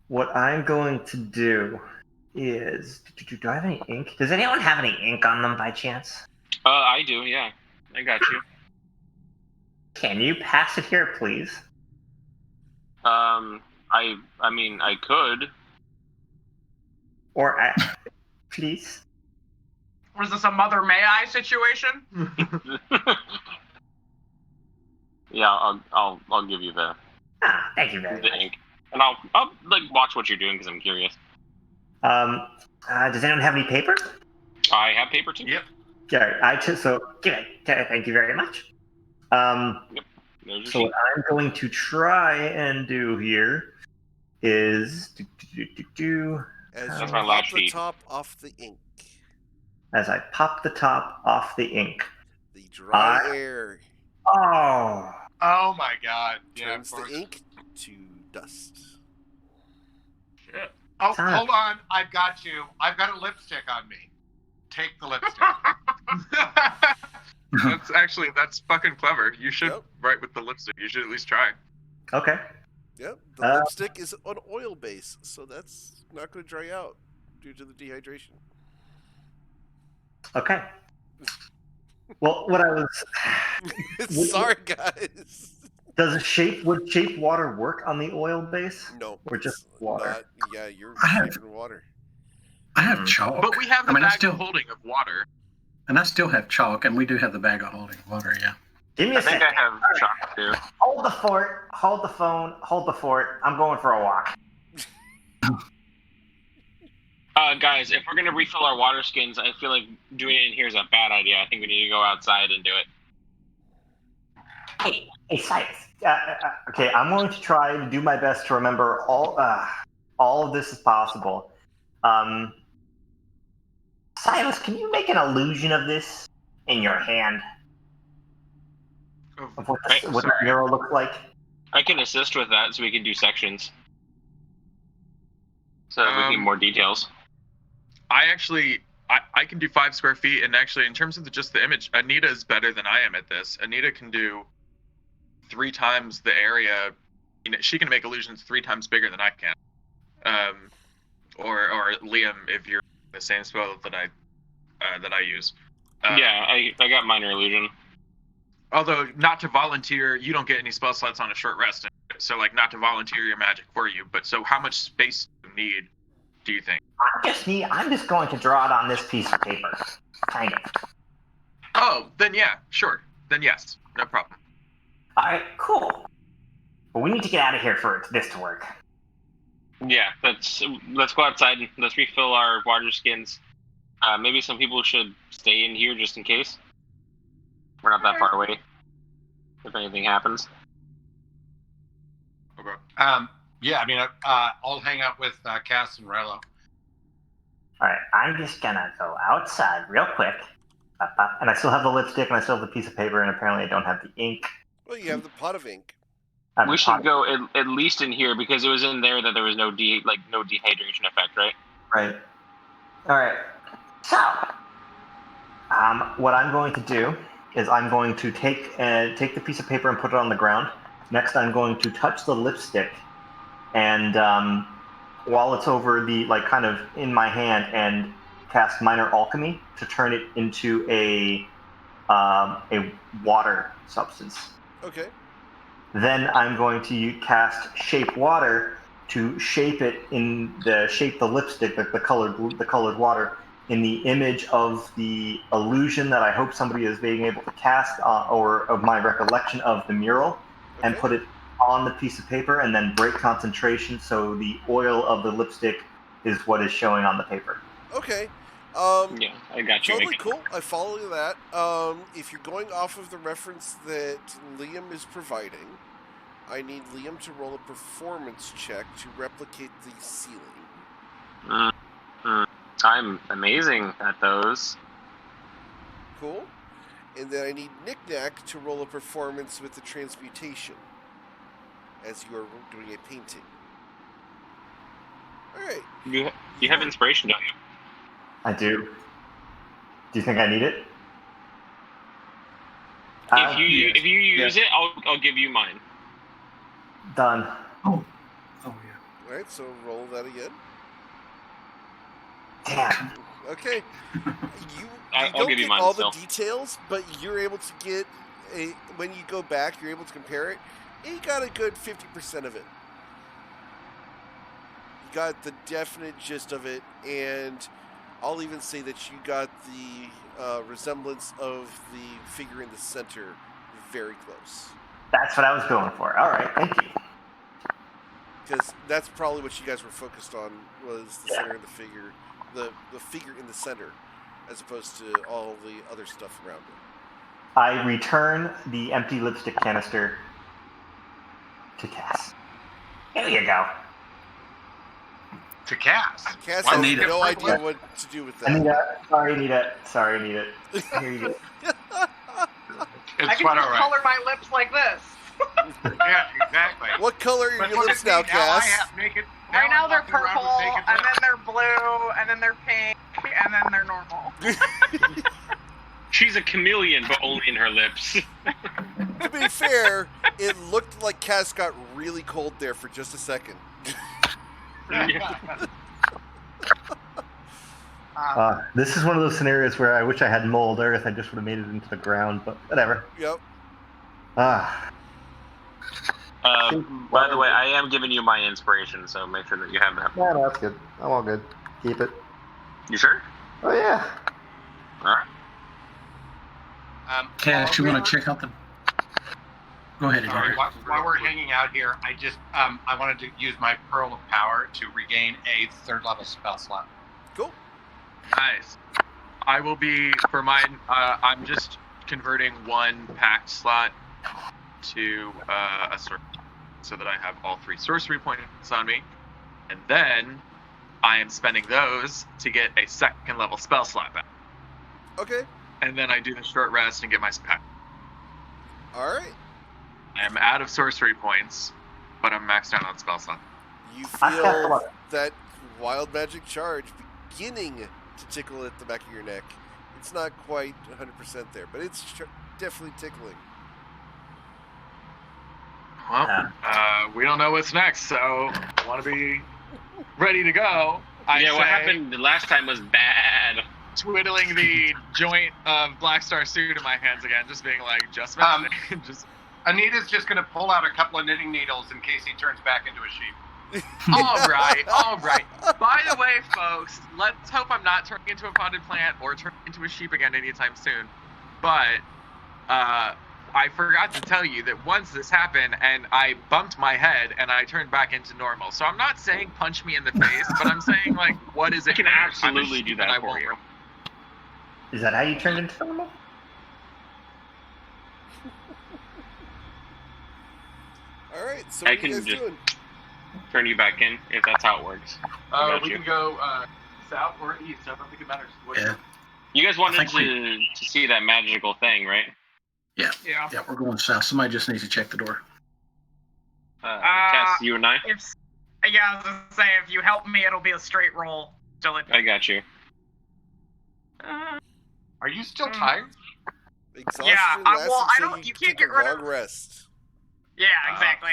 what I'm going to do is... Do I have any ink? Does anyone have any ink on them by chance? I do, yeah. I got you. Can you pass it here, please? I mean, I could. Or, please? Was this a Mother May I situation? Yeah, I'll give you the Thank you very much. ink, and I'll like watch what you're doing because I'm curious. Does anyone have any paper? I have paper too. Yep. Yeah, thank you very much. Yep. So what I'm going to try and do here is As my you last pop the sheet. top off the ink, as I pop the top off the ink. the dry air Oh, Oh my god. turns Yeah, of the course. ink to dust. Shit. Oh, Time. hold on. I've got you. I've got a lipstick on me. Take the lipstick. That's fucking clever. You should Yep. write with the lipstick. You should at least try. okay. Yep, the lipstick is an oil base, so that's not going to dry out due to the dehydration. Okay. Well, what I was... Sorry, guys. Would shape water work on the oil base? No, Or it's just water? not- yeah, you're I have- shaping water. I have chalk. But we have the I bag still, of holding of water. and I still have chalk, and we do have the bag of holding water, yeah. Give me a I think second. I have chalk too. Hold the fort. Hold the phone. Hold the fort. I'm going for a walk. Guys, if we're gonna refill our water skins, I feel like doing it in here is a bad idea. I think we need to go outside and do it. Hey, Silas. Okay, I'm going to try to do my best to remember all of this as possible. Silas, can you make an illusion of this in your hand? Of what the mural looks like? I can assist with that, so we can do sections. So we can get more details. I can do 5 square feet, and actually, in terms of just the image, Anita is better than I am at this. Anita can do 3 times the area. She can make illusions 3 times bigger than I can. Or Liam, if you're the same spell that I use. Yeah, I got minor illusion. Although, not to volunteer, you don't get any spell slots on a short rest. So, like, not to volunteer your magic for you. But so, how much space do you need? Do you think? I'm just going to draw it on this piece of paper. Kind of. Oh, then yeah, sure. Then yes, no problem. Alright, cool. But we need to get out of here for this to work. Yeah, let's go outside and let's refill our water skins. Maybe some people should stay in here just in case. We're not that far away. If anything happens. Okay. Yeah, I mean, I'll hang out with Cass and Relo. Alright, I'm just gonna go outside real quick. And I still have the lipstick and I still have the piece of paper, and apparently I don't have the ink. Well, you have the pot of ink. We should go at least in here, because it was in there that there was no dehydration effect, right? Right. Alright. So, what I'm going to do is I'm going to take the piece of paper and put it on the ground. Next, I'm going to touch the lipstick, and while it's over the, like, kind of in my hand, and cast Minor Alchemy to turn it into a water substance. Okay. Then I'm going to cast Shape Water to shape the lipstick, the colored water, in the image of the illusion that I hope somebody is being able to cast, or of my recollection of the mural, and put it on the piece of paper, and then break concentration so the oil of the lipstick is what is showing on the paper. Okay. Yeah, I got you. Totally cool. I follow that. If you're going off of the reference that Liam is providing, I need Liam to roll a performance check to replicate the ceiling. I'm amazing at those. Cool. And then I need Knick-Knack to roll a performance with the transmutation, as you are doing a painting. All right. You have inspiration, don't you? I do. Do you think I need it? If you use it, I'll give you mine. Done. Oh yeah. All right, so roll that again. Damn. Okay. I'll don't give you get mine all still. the details, but you're able to get when you go back, you're able to compare it. And you got a good 50% of it. You got the definite gist of it, and I'll even say that you got the resemblance of the figure in the center very close. That's what I was going for. All right, thank you. Because that's probably what you guys were focused on, was the center of the figure, the figure in the center, as opposed to all the other stuff around it. I return the empty lipstick canister to Cass. Here you go. To Cass. Cass Why has Anita? no idea what to do with that. Anita. Sorry, Anita. Here you go. I can just color my lips like this. Yeah, exactly. What color are But your look lips at me, now, I Cass? have naked. Right now I'm they're walking around purple, with naked and then lips. they're blue, and then they're pink, and then they're normal. She's a chameleon, but only in her lips. To be fair, it looked like Cass got really cold there for just a second. This is one of those scenarios where I wish I had mold earth. I just would have made it into the ground, but whatever. Yep. By the way, I am giving you my inspiration, so make sure that you have that. Yeah, no, that's good. I'm all good. Keep it. You sure? Oh, yeah. All right. Cash, you want to check out the... Go ahead, Edgar. While we're hanging out here, I just I wanted to use my Pearl of Power to regain a 3rd level spell slot. Cool. Nice. I will be, for mine, I'm just converting 1 pact slot to a sorcery, so that I have all 3 sorcery points on me. And then I am spending those to get a second level spell slot back. Okay. And then I do the short rest and get my pack. All right. I am out of sorcery points, but I'm maxed out on spell slot. You feel that wild magic charge beginning to tickle at the back of your neck. It's not quite 100% there, but it's definitely tickling. Well, we don't know what's next, so I want to be ready to go. What happened the last time was bad. Twiddling the joint of Black Star suit in my hands again, just being like, just Anita's just going to pull out a couple of knitting needles in case he turns back into a sheep. All right. By the way, folks, let's hope I'm not turning into a potted plant or turning into a sheep again anytime soon. But I forgot to tell you that once this happened and I bumped my head and I turned back into normal. So I'm not saying punch me in the face, but I'm saying, like, what is it? I can absolutely do that for you. Is that how you turned into normal? All right, so what are you guys doing? Turn you back in, if that's how it works. We can go south or east. I don't think it matters. Yeah. You guys wanted to see that magical thing, right? Yeah, we're going south. Somebody just needs to check the door. Cass, you and I? I was going to say, if you help me, it'll be a straight roll. I got you. Are you still tired? Exhaustion you can't get rid of rest. Yeah, exactly.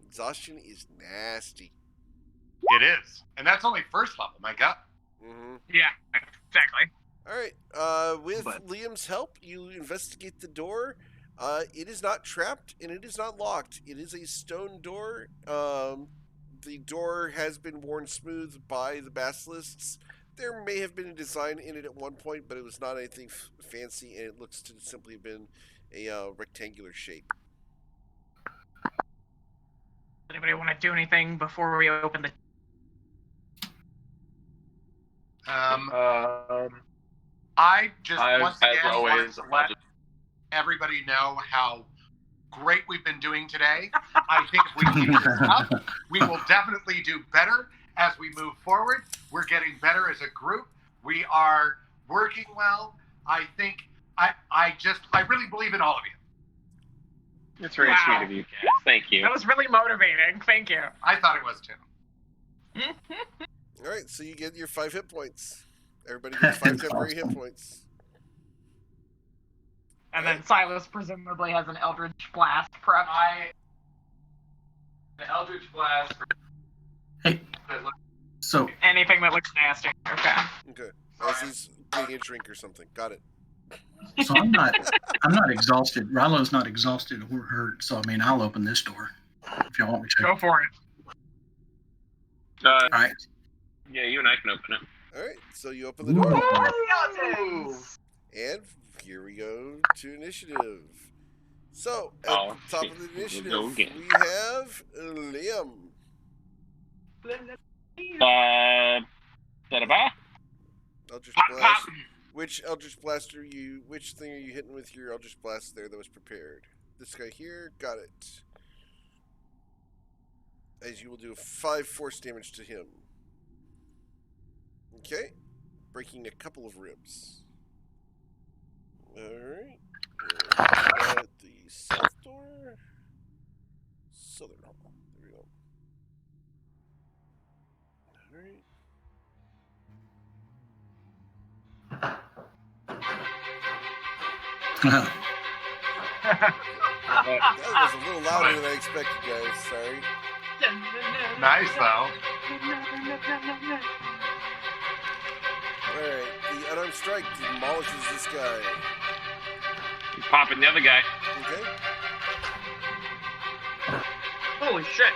Exhaustion is nasty. It is. And that's only first level, my God. Mm-hmm. Yeah, exactly. All right. With Liam's help, you investigate the door. It is not trapped and it is not locked. It is a stone door. The door has been worn smooth by the basilisks. There may have been a design in it at one point, but it was not anything fancy, and it looks to simply have been a rectangular shape. Anybody want to do anything before we open the... I just once again wanted to let everybody know how great we've been doing today. I think if we keep this up, we will definitely do better as we move forward. We're getting better as a group. We are working well. I think I really believe in all of you. That's very sweet of you, Cass. Thank you. That was really motivating. Thank you. I thought it was too. All right, so you get your 5 hit points. Everybody gets 5 temporary hit points. And then Silas presumably has an Eldritch Blast prep. The Eldritch Blast. Hey, so anything that looks nasty. Okay. As he's getting a drink or something. Got it. So I'm not exhausted. Rallo's not exhausted or hurt. So I mean, I'll open this door if y'all want me to. Go for it. All right. Yeah, you and I can open it. All right. So you open the door. Ooh. And here we go to initiative. So at the top of the initiative, we have Liam. Eldritch Blast. Which Eldritch Blaster which thing are you hitting with your Eldritch Blast there that was prepared? This guy here, got it. As you will do 5 force damage to him. Okay. Breaking a couple of ribs. Alright. At the south door. Southern hall. There we go. Alright. That was a little louder than I expected, guys. Sorry. Nice, though. Alright, the unarmed strike demolishes this guy. You're popping the other guy. Okay. Holy shit.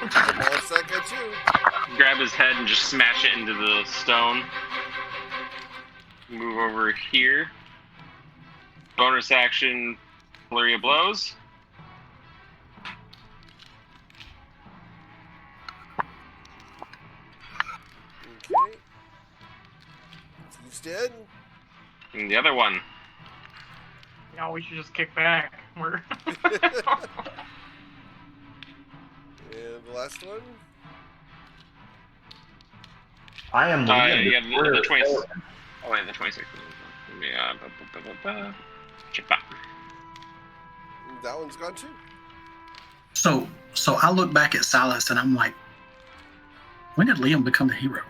Demolish that guy, too. Grab his head and just smash it into the stone. Move over here. Bonus action, flurry of blows. Okay. He's dead. And the other one. No, we should just kick back. We're... And the last one. I am Liam. Yeah, the 20. Oh wait, the 26. Yeah. That one's gone too. So I look back at Silas and I'm like, when did Liam become the hero?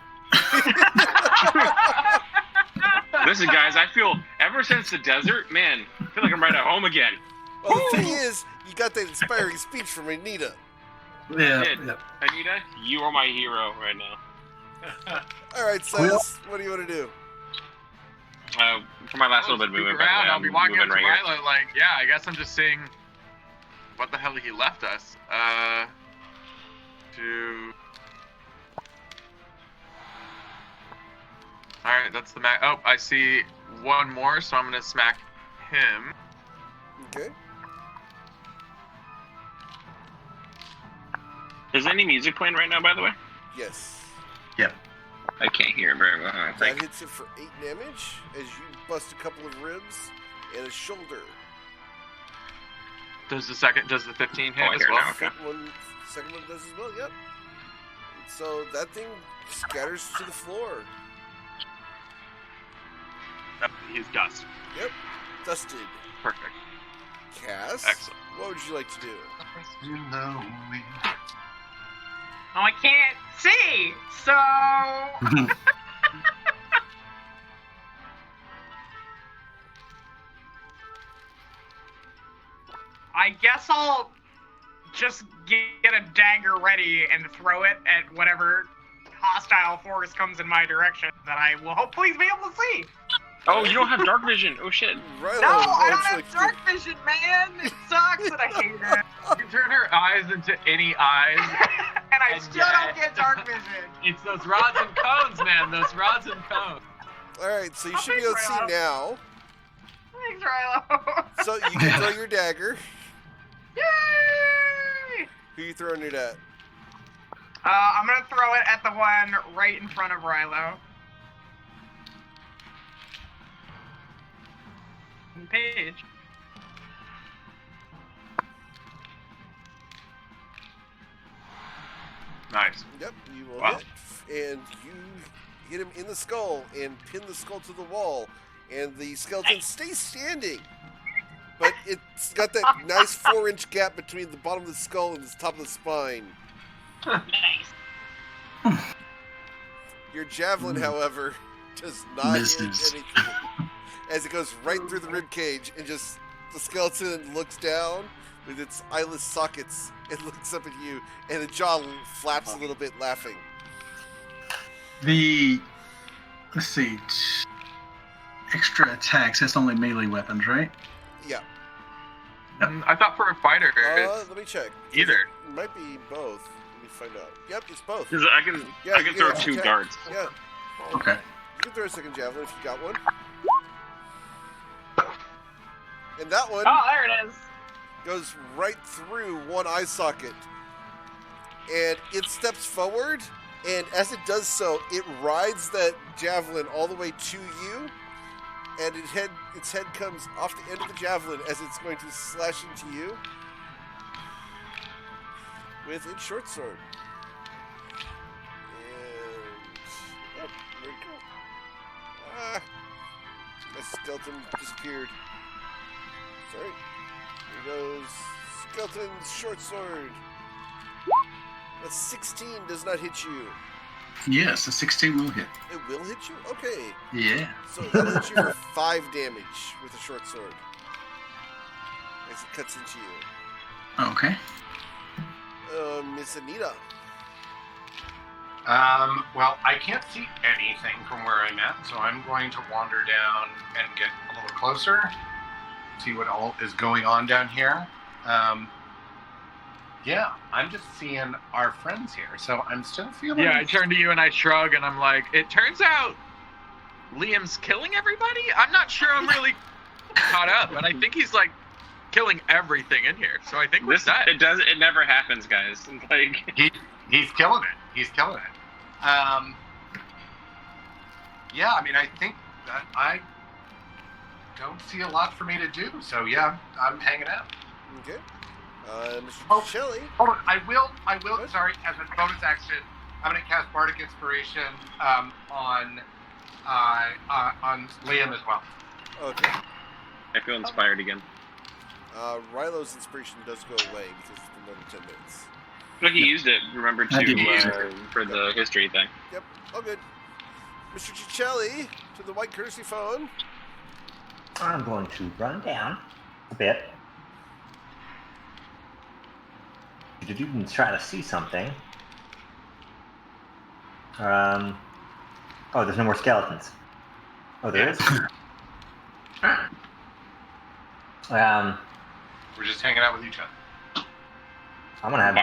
Listen, guys, I feel ever since the desert, man, I feel like I'm right at home again. Well, the thing is, you got that inspiring speech from Anita. Yeah. Anita, you are my hero right now. All right, Silas, what do you want to do? For my last little bit of movement, by the way, I'll be walking up to moving right here. Rilo like, yeah, I guess I'm just seeing what the hell he left us. Alright, that's the max. Oh, I see one more, so I'm gonna smack him. Okay. Is any music playing right now, by the way? Yes. Yep. I can't hear it very well, I That think. hits it for 8 damage as you bust a couple of ribs and a shoulder. Does the 15 hit I as hear it well? now, okay. Second one does as well, yep. So that thing scatters to the floor. Yep, he's dust. Yep. Dusted. Perfect. Cass? Excellent. What would you like to do? You know me. Oh, I can't see, so I guess I'll just get a dagger ready and throw it at whatever hostile force comes in my direction that I will hopefully be able to see. Oh, you don't have dark vision. Oh, shit. Rilo, No, I what don't would you have like to dark vision, man. It sucks and I hate it. You can turn her eyes into any eyes. And I And still yeah. don't get dark vision. It's those rods and cones, man. Those rods and cones. do? Alright, so you I'll should be take able to see Rilo. now. Thanks, Rilo. So you can throw your dagger. Yay! Who you throwing it at? I'm gonna throw it at the one right in front of Rilo. Page. Nice. Yep, you will Wow. hit. And you hit him in the skull and pin the skull to the wall. And the skeleton stays standing. But it's got that nice 4-inch gap between the bottom of the skull and the top of the spine. Nice. Your javelin, however, does not hit Misses. anything. As it goes right through the rib cage and just the skeleton looks down with its eyeless sockets and looks up at you, and the jaw flaps a little bit, laughing. Let's see, extra attacks. That's only melee weapons, right? Yeah. I thought for a fighter, it's Let me check. either. It might be both. Let me find out. Yep, it's both. 'Cause I can Yeah, I you can get throw extra 2 attack. darts. Yeah, Okay. you can throw a second javelin if you got one. And that one Oh, there it is. goes right through one eye socket. And it steps forward, and as it does so, it rides that javelin all the way to you, and its head comes off the end of the javelin as it's going to slash into you with its short sword. And yep, there you go. Ah, my skeleton disappeared. Sorry. Here goes skeleton's short sword. A 16 does not hit you. Yes, a 16 will hit. It will hit you? Okay. Yeah. So that'll hit you for 5 damage with a short sword. As it cuts into you. Okay. Miss Anita. Well, I can't see anything from where I'm at, so I'm going to wander down and get a little closer, see what all is going on down here. Yeah, I'm just seeing our friends here, so I'm still feeling... Yeah, I turn to you and I shrug and I'm like, it turns out Liam's killing everybody? I'm not sure I'm really caught up, but I think he's like killing everything in here. So I think we're set. It never happens, guys. Like He's killing it. He's killing it. Yeah, I mean, I think that I don't see a lot for me to do, so yeah, I'm hanging out. Okay. Mr. Oh. Shelley. Hold on, I will, What? sorry, as a bonus action, I'm gonna cast Bardic Inspiration on Liam as well. Okay. I feel inspired again. Rilo's inspiration does go away because it's been more than 10 minutes. But he used it, remember, for the history thing. Yep, all good. Mr. Cicelli, to the white courtesy phone. I'm going to run down a bit. And try to see something. Oh, there's no more skeletons. Oh, there is? We're just hanging out with each other. I'm gonna have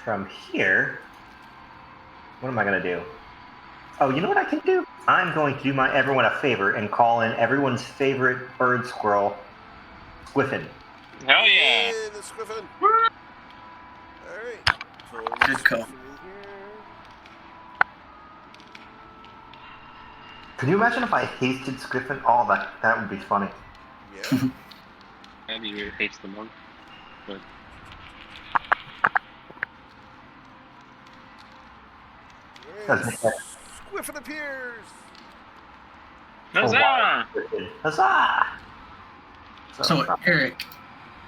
from here, what am I gonna do? Oh, you know what I can do? I'm going to do everyone a favor and call in everyone's favorite bird squirrel, Squiffin. Hell yeah! Hey, the Squiffin. Alright. Good call. Can you imagine if I hasted Squiffin? Oh, that would be funny. Yeah. How do you haste the monk? But... Squiffin appears! Huzzah! Huzzah! So, Eric,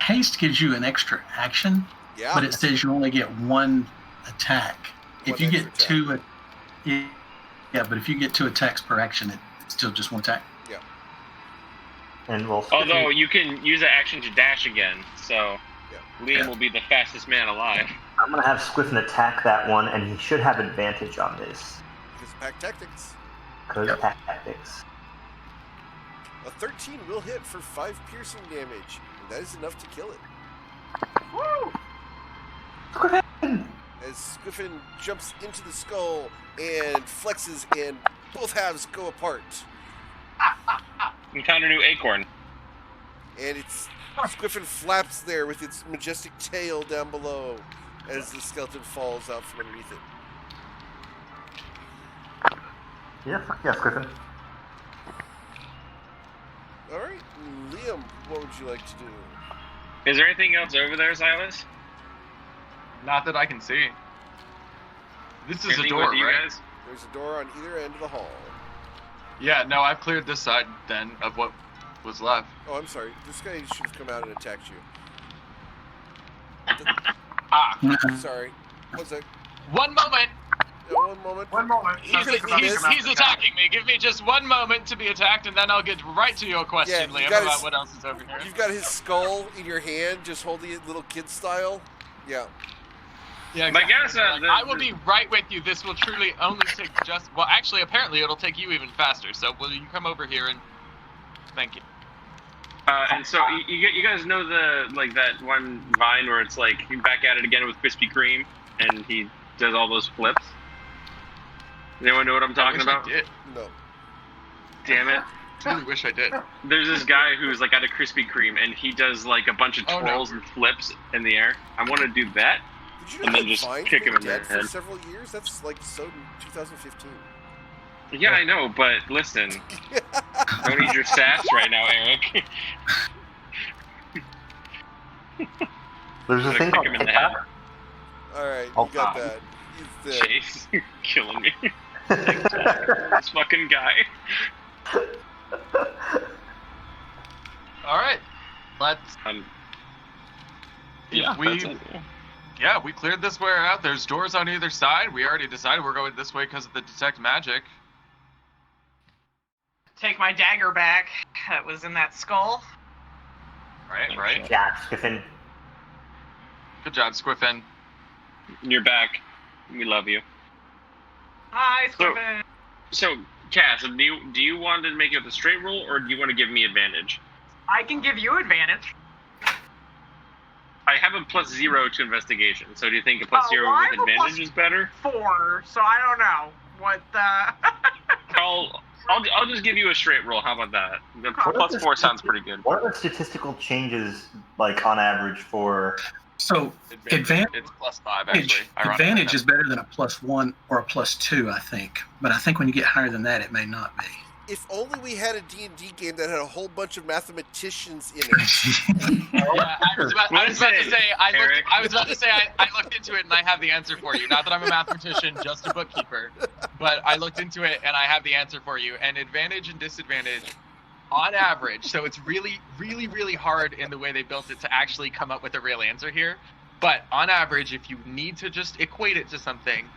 haste gives you an extra action, Yeah. but it says you only get one attack. If you get two, but if you get 2 attacks per action, it's still just 1 attack. Yeah. And we'll although you can use that action to dash again, so Liam will be the fastest man alive. I'm gonna have Squiffin attack that one, and he should have advantage on this. Because pack tactics. Pack tactics. A 13 will hit for 5 piercing damage, and that is enough to kill it. Woo! Squiffin! As Squiffin jumps into the skull and flexes, and both halves go apart. You found a new acorn. And Squiffin flaps there with its majestic tail down below as the skeleton falls out from underneath it. Yeah, Squiffin. Alright, Liam, what would you like to do? Is there anything else over there, Silas? Not that I can see. This is anything a door, with you right? guys? There's a door on either end of the hall. Yeah, no, I've cleared this side then of what was left. Oh, I'm sorry. This guy should have come out and attacked you. Sorry. One sec. One moment. Yeah, one moment. He's attacking me. Give me just one moment to be attacked, and then I'll get right to your question, Liam, about what else is over here. You've got his skull in your hand, just holding it little kid style. Yeah. Yeah, exactly. I guess I will be right with you. This will truly only take just... Well, actually, apparently it'll take you even faster. So will you come over here and... Thank you. And so you guys know that one vine where it's like back at it again with Krispy Kreme, and he does all those flips. Anyone know what I'm talking about? I did. No. Damn it! I really wish I did. There's this guy who's like at a Krispy Kreme, and he does like a bunch of twirls and flips in the air. I want to do that. Did you know and then that just Vine's kick him been in the dead head. for several years? That's like so 2015. Yeah, I know, but listen, don't need your sass right now, Eric. There's a thing called him in the head. Alright, you got that. He's dead. Chase, you're killing me. This fucking guy. Alright. Let's... we cleared this way out. There's doors on either side. We already decided we're going this way because of the detect magic. Take my dagger back that was in that skull. Right. Yeah, Squiffin. Good job, Squiffin. You're back. We love you. Hi, Squiffin. So, Cass, do you want to make it a straight roll, or do you want to give me advantage? I can give you advantage. I have a +0 to investigation, so do you think a +0 with advantage is better? 4, so I don't know what the... I'll just give you a straight roll. How about that? The +4 sounds pretty good. What are the statistical changes like on average for? So advantage. It's +5 actually. Advantage is better than a +1 or a +2, I think. But I think when you get higher than that, it may not be. If only we had a D&D game that had a whole bunch of mathematicians in it. Yeah, I was about to say I looked into it and I have the answer for you. Not that I'm a mathematician, just a bookkeeper, but I looked into it and I have the answer for you. And advantage and disadvantage, on average, so it's really, really, really hard in the way they built it to actually come up with a real answer here. But on average, if you need to just equate it to something,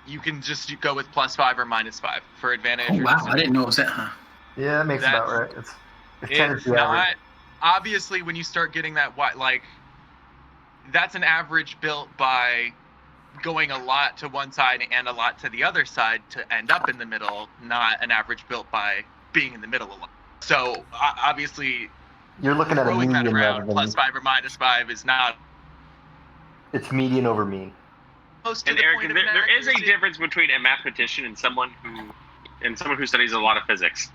you can just go with +5 or -5 for advantage. Oh, wow, I didn't know it was that high. Yeah, that makes about right. It's not, obviously, when you start getting that, like, that's an average built by going a lot to one side and a lot to the other side to end up in the middle, not an average built by being in the middle a lot. So, obviously, you're looking at a median that around, +5 or -5 is not. It's median over mean. And Eric, there is a difference between a mathematician and someone who studies a lot of physics.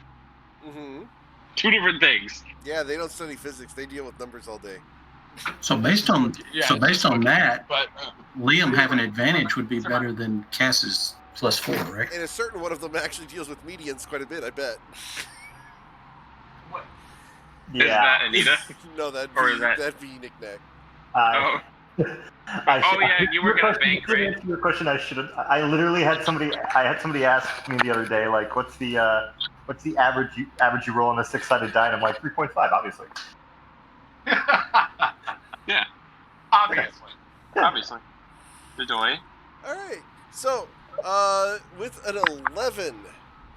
Mm-hmm. Two different things. Yeah, they don't study physics; they deal with numbers all day. So based on that, Liam having advantage would be better than Cass's +4, right? And a certain one of them actually deals with medians quite a bit, I bet. What? Yeah. Is that Anita? No, that'd be Nick Nack. Oh. Yeah, you work at a bank, right? Your question, I literally had somebody ask me the other day, like, what's the average you roll on a 6-sided die? And I'm like, 3.5, obviously. Yeah. Obviously. Joy. All right. So, with an 11,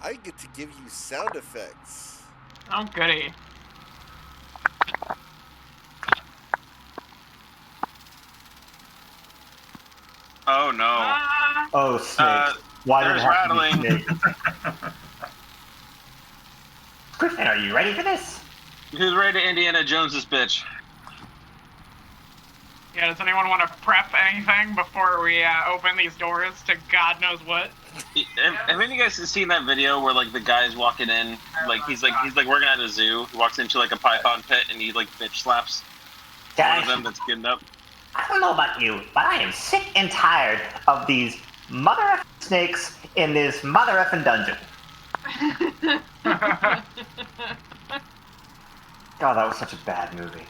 I get to give you sound effects. Oh, goody. Oh no! Oh, snakes! Why there's rattling. Griffin, are you ready for this? Who's ready to Indiana Jones this bitch? Yeah, does anyone want to prep anything before we open these doors to God knows what? Have any of you guys seen that video where like the guy's walking in, like he's working at a zoo. He walks into like a python pit and he like bitch slaps one of them that's getting up. I don't know about you, but I am sick and tired of these mother effing snakes in this mother effing dungeon. God, that was such a bad movie.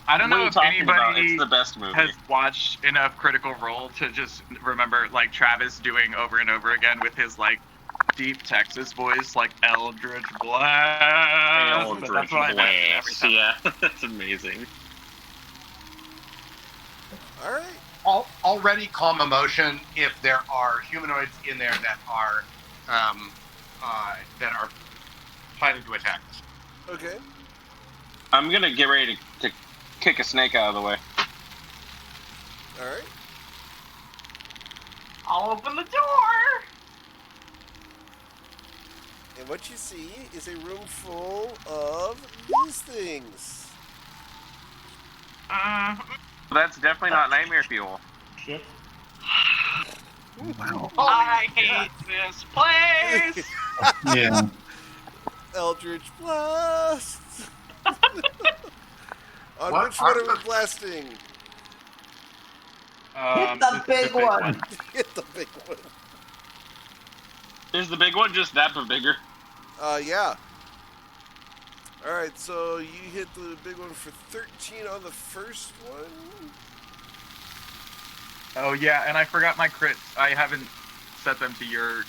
I don't know if anybody it's the best movie. has watched enough Critical Role to just remember like Travis doing over and over again with his like deep Texas voice, like Eldritch Blast. Eldritch Blast. Yeah, that's amazing. All right. Already calm emotion if there are humanoids in there that are planning to attack us. Okay. I'm gonna get ready to kick a snake out of the way. All right. I'll open the door. And what you see is a room full of these things. That's definitely not nightmare fuel. Shit. Wow. I hate this place. Yeah. Eldritch Blast. On What which one are are we blasting? Hit the big one. Hit the big one. Is the big one just that but bigger? Yeah. Alright, so you hit the big one for 13 on the first one. Oh yeah, and I forgot my crits. I haven't set them to your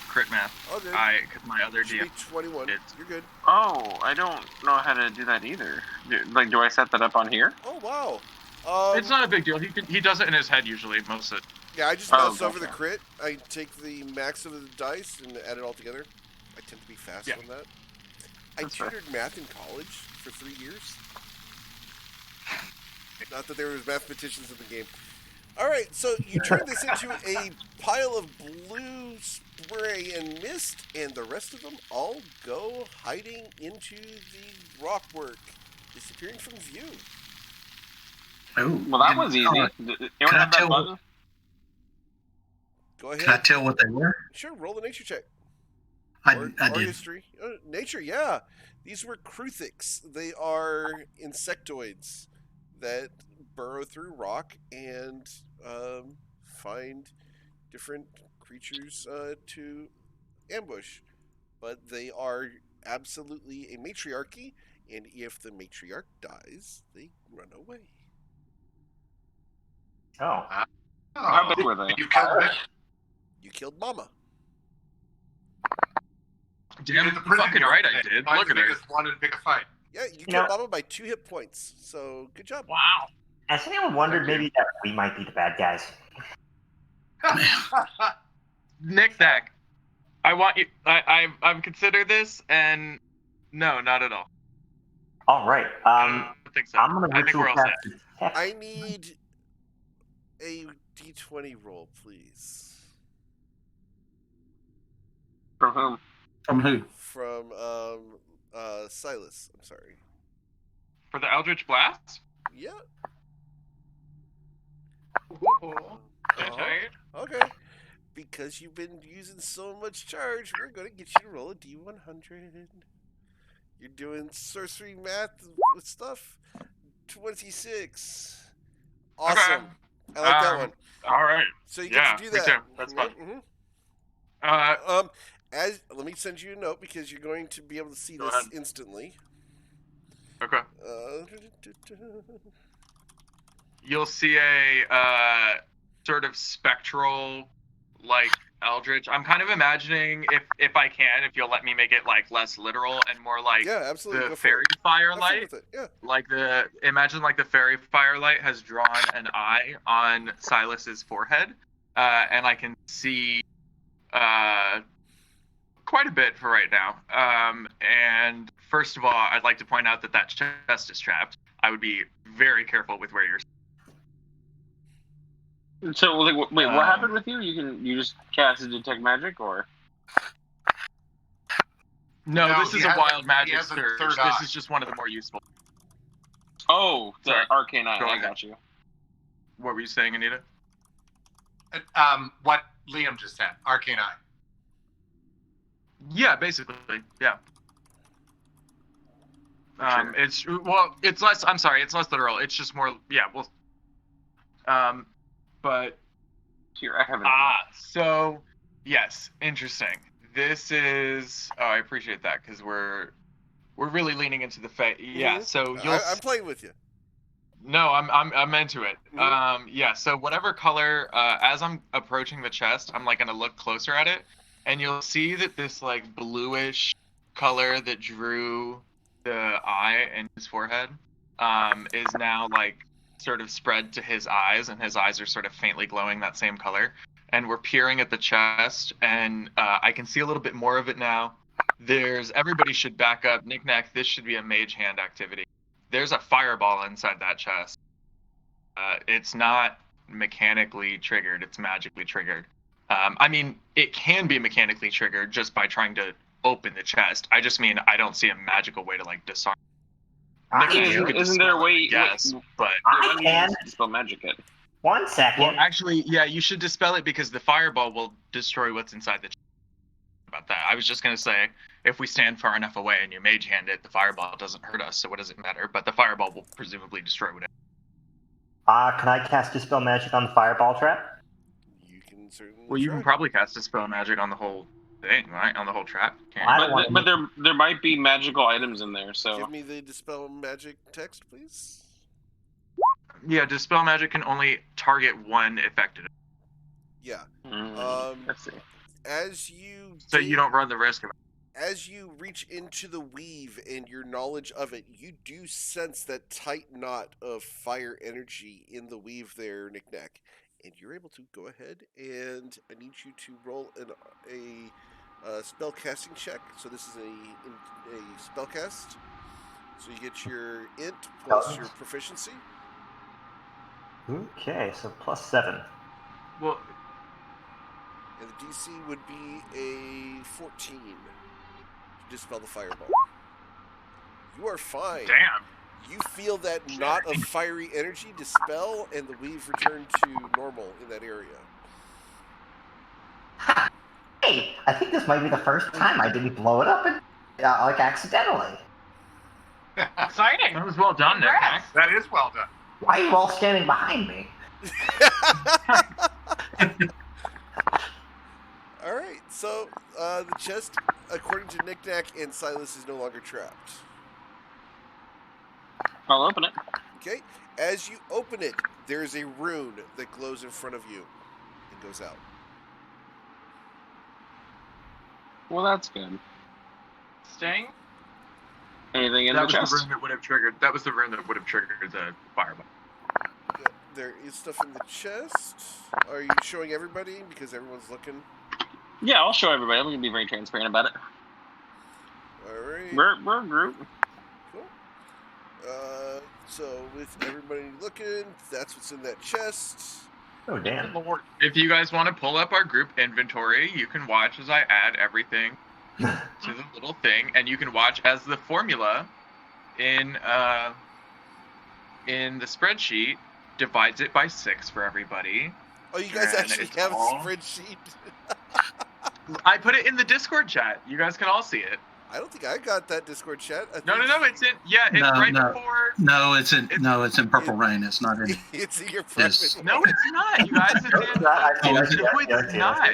crit math. Okay. Because my other Should DM. be 21. You're good. Oh, I don't know how to do that either. Like, do I set that up on here? Oh, wow. It's not a big deal. He does it in his head usually, most of it. Yeah, I just mouse over the crit. I take the max of the dice and add it all together. I tend to be fast on that. I tutored math in college for 3 years. Not that there was mathematicians in the game. Alright, so you turn this into a pile of blue spray and mist, and the rest of them all go hiding into the rockwork, disappearing from view. Oh, well, that was easy. Anyone have that button? Go ahead. Can I tell what they were? Sure, roll the nature check. I Or did. history. Nature, yeah. These were Kruthiks. They are insectoids that burrow through rock and find different creatures to ambush. but they are absolutely a matriarchy, and if the matriarch dies, they run away. Oh. How big were they? You killed Mama. Damn, the fucking right I did. Look at her. Wanted to pick a fight. Yeah, you killed Mama by 2 hit points. So good job. Wow. Has anyone wondered maybe that we might be the bad guys? Nick Nack, I want you. I've considered this, and no, not at all. All right. I don't think so. I'm gonna I think we're all set. I need a d20 roll, please. From whom? From who? From Silas. I'm sorry. For the Eldritch Blast? Yeah. Okay. Because you've been using so much charge, we're going to get you to roll a d100. You're doing sorcery math with stuff. 26. Awesome. Okay. I like that one. All right. So you get to do that. Me too. That's fine. Let me send you a note because you're going to be able to see Go this ahead. instantly. Okay. You'll see a sort of spectral, like, eldritch. I'm kind of imagining, if I can, if you'll let me make it like less literal and more like absolutely. the fairy firelight. Yeah. Like imagine like the fairy firelight has drawn an eye on Silas's forehead, and I can see quite a bit for right now. And first of all, I'd like to point out that chest is trapped. I would be very careful with where you're. So, like, wait, what happened with you? You just cast detect magic, or? No, this is a wild magic surge. This is just one of the more useful. Oh, the Sorry. arcane eye. Go I ahead. got you. What were you saying, Anita? What Liam just said. Arcane eye. Yeah, basically, yeah. Sure. It's less. I'm sorry, it's less literal. It's just more. Yeah, well. But. Here, I have it. So yes, interesting. This is. Oh, I appreciate that because we're really leaning into the Yeah. Mm-hmm. So I'm playing with you. No, I'm into it. Mm-hmm. Yeah. So whatever color, as I'm approaching the chest, I'm like gonna look closer at it, and you'll see that this like bluish color that drew the eye in his forehead, is now like sort of spread to his eyes, and his eyes are sort of faintly glowing that same color. And we're peering at the chest, and I can see a little bit more of it now. Everybody should back up. Knick-knack, this should be a mage hand activity. There's a fireball inside that chest. It's not mechanically triggered, it's magically triggered. I mean, it can be mechanically triggered just by trying to open the chest. I just mean I don't see a magical way to like disarm. Isn't there a way? Yes, but I can dispel magic it. 1 second. Well, actually, yeah, you should dispel it because the fireball will destroy what's inside the chest. About that, I was just gonna say, if we stand far enough away and you mage hand it, the fireball doesn't hurt us, so what does it matter? But the fireball will presumably destroy whatever. Can I cast Dispel Magic on the fireball trap? You can certainly. Well, you can probably cast Dispel Magic on the whole thing, right? On the whole trap. But there might be magical items in there, so. Give me the Dispel Magic text, please. Yeah, Dispel Magic can only target one affected. Yeah. Let's see. So you don't run the risk of it. As you reach into the weave and your knowledge of it, you do sense that tight knot of fire energy in the weave there, Knick-knack. And you're able to go ahead, and I need you to roll a spell casting check. So this is a spell cast. So you get your int plus your proficiency. Okay, so +7. Well, and the DC would be a 14 to dispel the fireball. You are fine. Damn. You feel that knot of fiery energy dispel, and the weave return to normal in that area. Hey, I think this might be the first time I didn't blow it up, like accidentally. Exciting. That was well done, Nick. That is well done. Why are you all standing behind me? All right, so the chest according to Knick-Knack, and Silas is no longer trapped. I'll open it. Okay. As you open it, there's a rune that glows in front of you and goes out. Well, that's good. Staying? Anything in the chest? That was the rune that would have triggered the fireball. Yeah, there is stuff in the chest. Are you showing everybody? Because everyone's looking. Yeah, I'll show everybody. I'm going to be very transparent about it. Alright. We're a group. Cool. So with everybody looking, that's what's in that chest. Oh, damn. Lord. If you guys want to pull up our group inventory, you can watch as I add everything to the little thing, and you can watch as the formula in the spreadsheet divides it by 6 for everybody. Oh, you guys And actually it's have all- a spreadsheet? I put it in the Discord chat. You guys can all see it. I don't think I got that Discord chat. No, it's in. Yeah, it's right before. No, it's in Purple Rain. It's not in. It's in your private. No, it's not, you guys. It's in. No, it's not.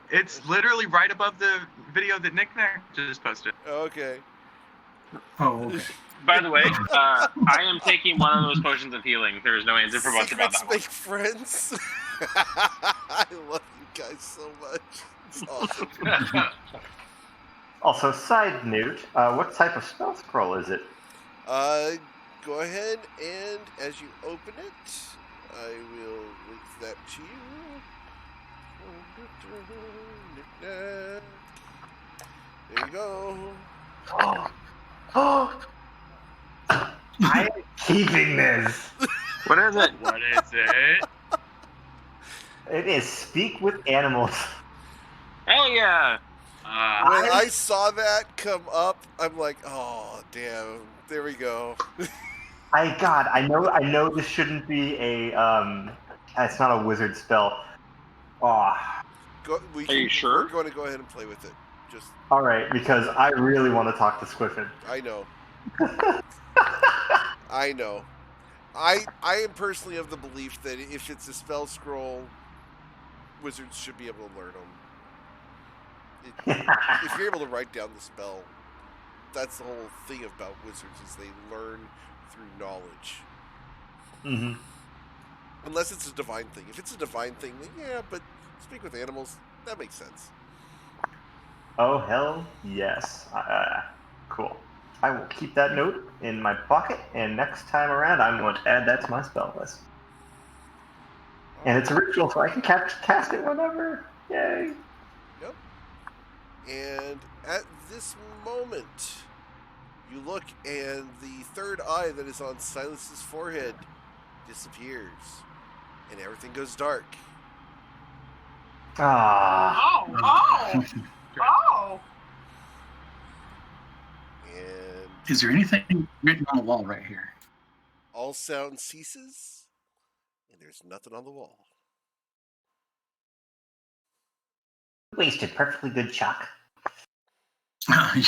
It's literally right above the video that Knick-Knack just posted. Okay. Oh, okay. By the way, I am taking one of those potions of healing. There is no answer for both about Secrets that one. make friends. I love you guys so much. It's awesome. Also, side note, what type of spell scroll is it? Go ahead and as you open it, I will link that to you. There you go. Oh, I'm keeping this. What is it? What is it? It is Speak with Animals. Hell yeah! When I saw that come up, I'm like, oh damn! There we go. I know this shouldn't be a it's not a wizard spell. Are you sure? We're going to go ahead and play with it. Just All right, because I really want to talk to Squiffin. I know. I know. I am personally of the belief that if it's a spell scroll, wizards should be able to learn them. If you're able to write down the spell, that's the whole thing about wizards is they learn through knowledge. Mm-hmm. Unless it's a divine thing. If it's a divine thing, then yeah, but speak with animals, that makes sense. Oh, hell yes. Cool. I will keep that note in my pocket, and next time around, I'm going to add that to my spell list. And it's a ritual, so I can cast it whenever. Yay. Yep. And at this moment, you look, and the third eye that is on Silas's forehead disappears, and everything goes dark. Ah. Oh! And Is there anything written on the wall right here? all sound ceases, and there's nothing on the wall. Wasted perfectly good chalk.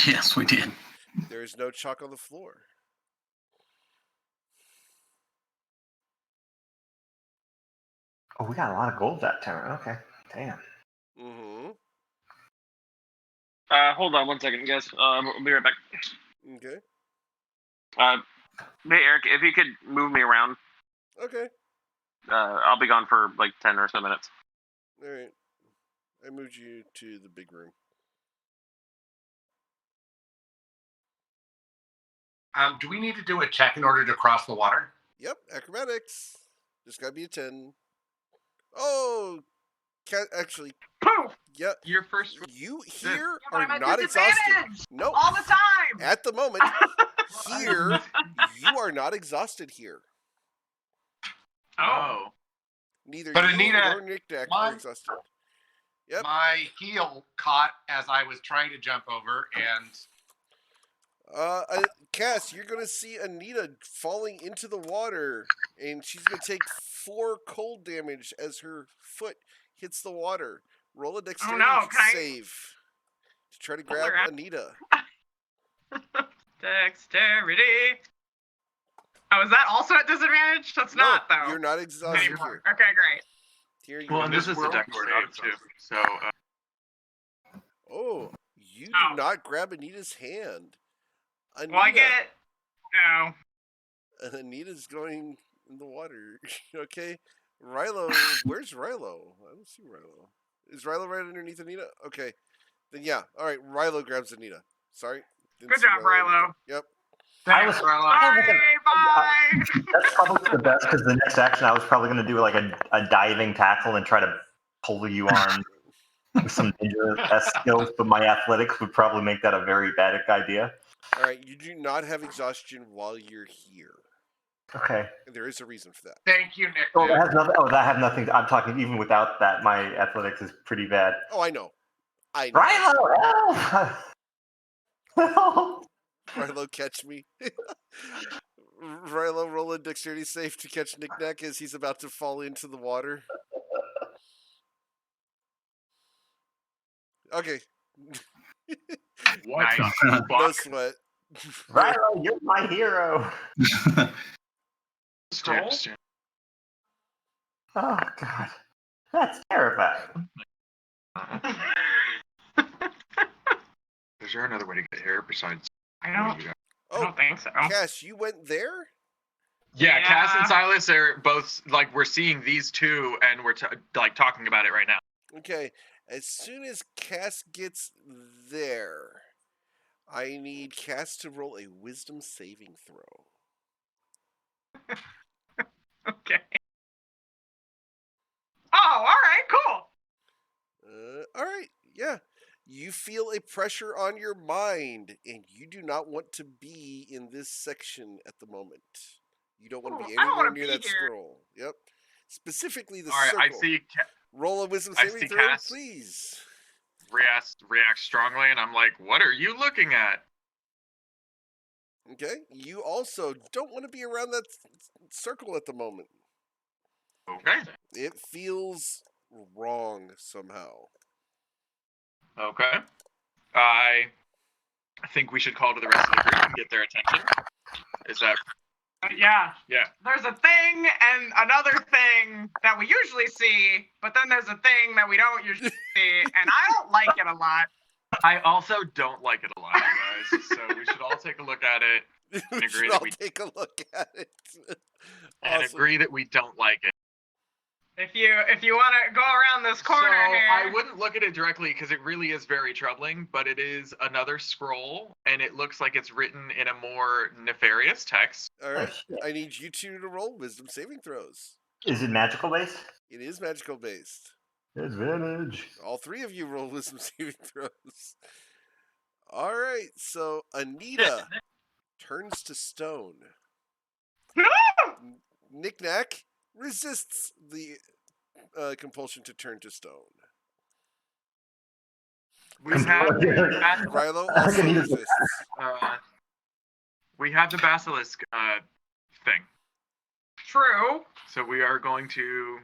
Yes, we did. There is no chalk on the floor. Oh, we got a lot of gold that time. Okay. Damn. Mm-hmm. Hold on one second, guys. I'll be right back. Okay. Hey, Eric, if you could move me around, Okay. I'll be gone for like 10 or so minutes. All right. I moved you to the big room. Do we need to do a check in order to cross the water? Yep, acrobatics. Just gotta be a 10. Oh, actually, Poof! yep. Your first. You here Yeah, but are I'm at not exhausted. disadvantage Nope. all the time! At the moment, here, you are not exhausted here. Oh. Neither But you Anita, nor Knick-Knack are exhausted. Yep. My heel caught as I was trying to jump over, and Cass, you're gonna see Anita falling into the water, and she's gonna take 4 cold damage as her foot hits the water. Roll a dexterity save to try to grab Anita. Dexterity. Oh, is that also at disadvantage? That's not, though. You're not exhausted Anymore. here. Okay, great. Here you Well, go. and this is a deck save too. So. Oh, you do not grab Anita's hand. Anita, Well, I get... No. Anita's going in the water. Okay. Rilo, where's Rilo? I don't see Rilo. Is Rilo right underneath Anita? Okay. Then yeah. All right. Rilo grabs Anita. Sorry. Good job, Rilo. Yep. Thanks, Rilo. Bye. That's probably the best because the next action I was probably going to do like a diving tackle and try to pull you on with some dangerous skills, but my athletics would probably make that a very bad idea. All right. You do not have exhaustion while you're here. Okay. There is a reason for that. Thank you, Nick. Oh, that has nothing. Oh, that have nothing. I'm talking even without that. My athletics is pretty bad. Oh, I know. Rilo, help! Rilo, catch me. Rilo, roll a dexterity save to catch Knick-Knack as he's about to fall into the water. Okay. What? Nice. No sweat. Rilo, you're my hero. Oh God, that's terrifying. Is there another way to get here besides? I don't think so. Cass, you went there? Yeah, Cass and Silas are both like we're seeing these two, and we're talking about it right now. Okay. As soon as Cass gets there, I need Cass to roll a wisdom saving throw. Okay. Oh, all right, cool. All right, yeah. You feel a pressure on your mind, and you do not want to be in this section at the moment. You don't want to be anywhere near that scroll. Yep. Specifically the circle. All right, I see. Roll a wisdom saving throw, Cass please. React strongly, and I'm like, what are you looking at? Okay. You also don't want to be around that circle at the moment. Okay. It feels wrong somehow. Okay. I think we should call to the rest of the group and get their attention. Is that... Yeah. Yeah. There's a thing and another thing that we usually see, but then there's a thing that we don't usually see, and I don't like it a lot. I also don't like it a lot, you guys. So we should all take a look at it and agree that we take a look at it. And agree that we don't like it. If you want to go around this corner here, I wouldn't look at it directly because it really is very troubling, but it is another scroll, and it looks like it's written in a more nefarious text. All right, I need you two to roll wisdom saving throws. Is it magical based? It is magical based. Advantage. All three of you roll wisdom saving throws. All right, so Anita turns to stone. Knick-Knack resists the compulsion to turn to stone. Rilo also resists. We have the basilisk thing. True. So we are going to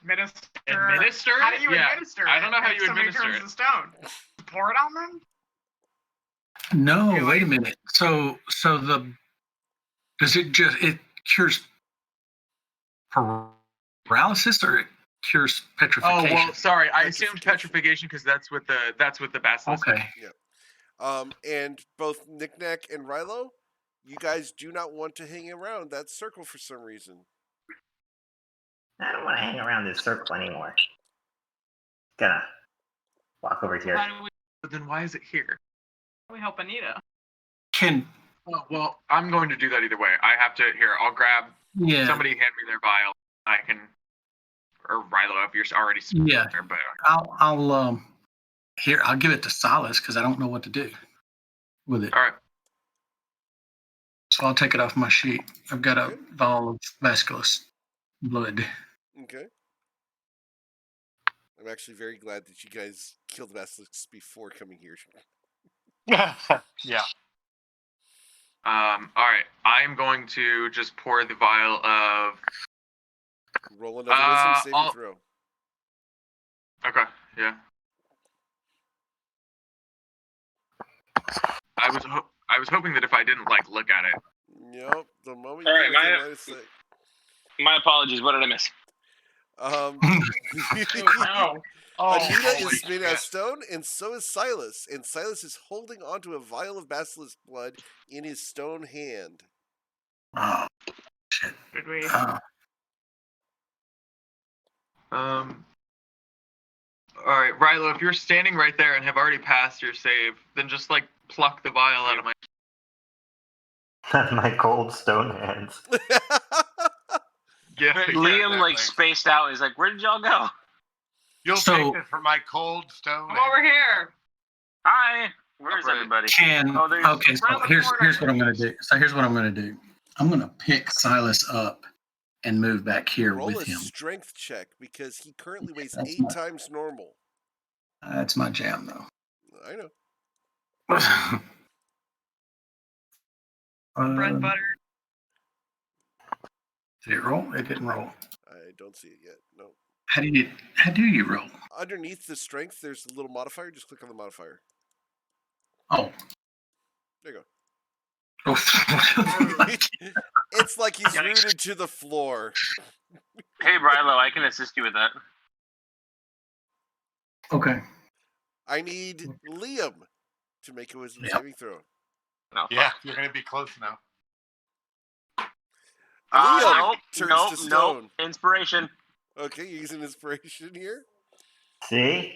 administer. Administer? How do you administer? I don't know how if you somebody administer turns it. to stone. Pour it on them. No, wait a minute. So it cures paralysis or it cures petrification? Oh well, sorry. I assumed petrification because that's with the basilisk. Okay. Yeah. And both Knick-Knack and Rilo, you guys do not want to hang around that circle for some reason. I don't want to hang around this circle anymore. Gonna walk over here. But then why is it here? How do we help Anita? Oh, well, I'm going to do that either way. I have to. Here, I'll grab. Yeah. Somebody hand me their vial. I can. Or Rilo, if you're already. Yeah. There, but I'll give it to Silas because I don't know what to do with it. All right. So I'll take it off my sheet. I've got a vial of vasculus blood. Okay. I'm actually very glad that you guys killed the basilisks before coming here. Yeah. All right. I'm going to just pour the vial of. Roll another wisdom saving throw. Okay. Yeah. I was hoping that if I didn't look at it. Yep. The moment All you right, my apologies. What did I miss? Oh no! Anita is made out shit. of stone, and so is Silas. And Silas is holding onto a vial of basilisk blood in his stone hand. Oh, shit. Did we? All right, Rilo, if you're standing right there and have already passed your save, then just like pluck the vial out of my. My cold stone hands. Yeah, Liam like spaced out. He's like, "Where did y'all go?" You'll So- take this from my cold stone. I'm over here. Hi. Where's Upright. everybody? Okay, so here's what I'm gonna do. I'm gonna pick Silas up and move back here Roll with a him. strength check because he currently weighs That's 8 my- times normal. That's my jam, though. I know. Bread butter. Did it roll? It didn't roll. I don't see it yet. No. How do you roll? Underneath the strength, there's a little modifier. Just click on the modifier. Oh. There you go. Oh. It's like he's rooted to the floor. Hey, Brilo, I can assist you with that. Okay. I need Liam to make a wisdom Yep. saving throw. No. Yeah, you're going to be close now. Liam turns to stone. Nope. Inspiration. Okay, using inspiration here. See?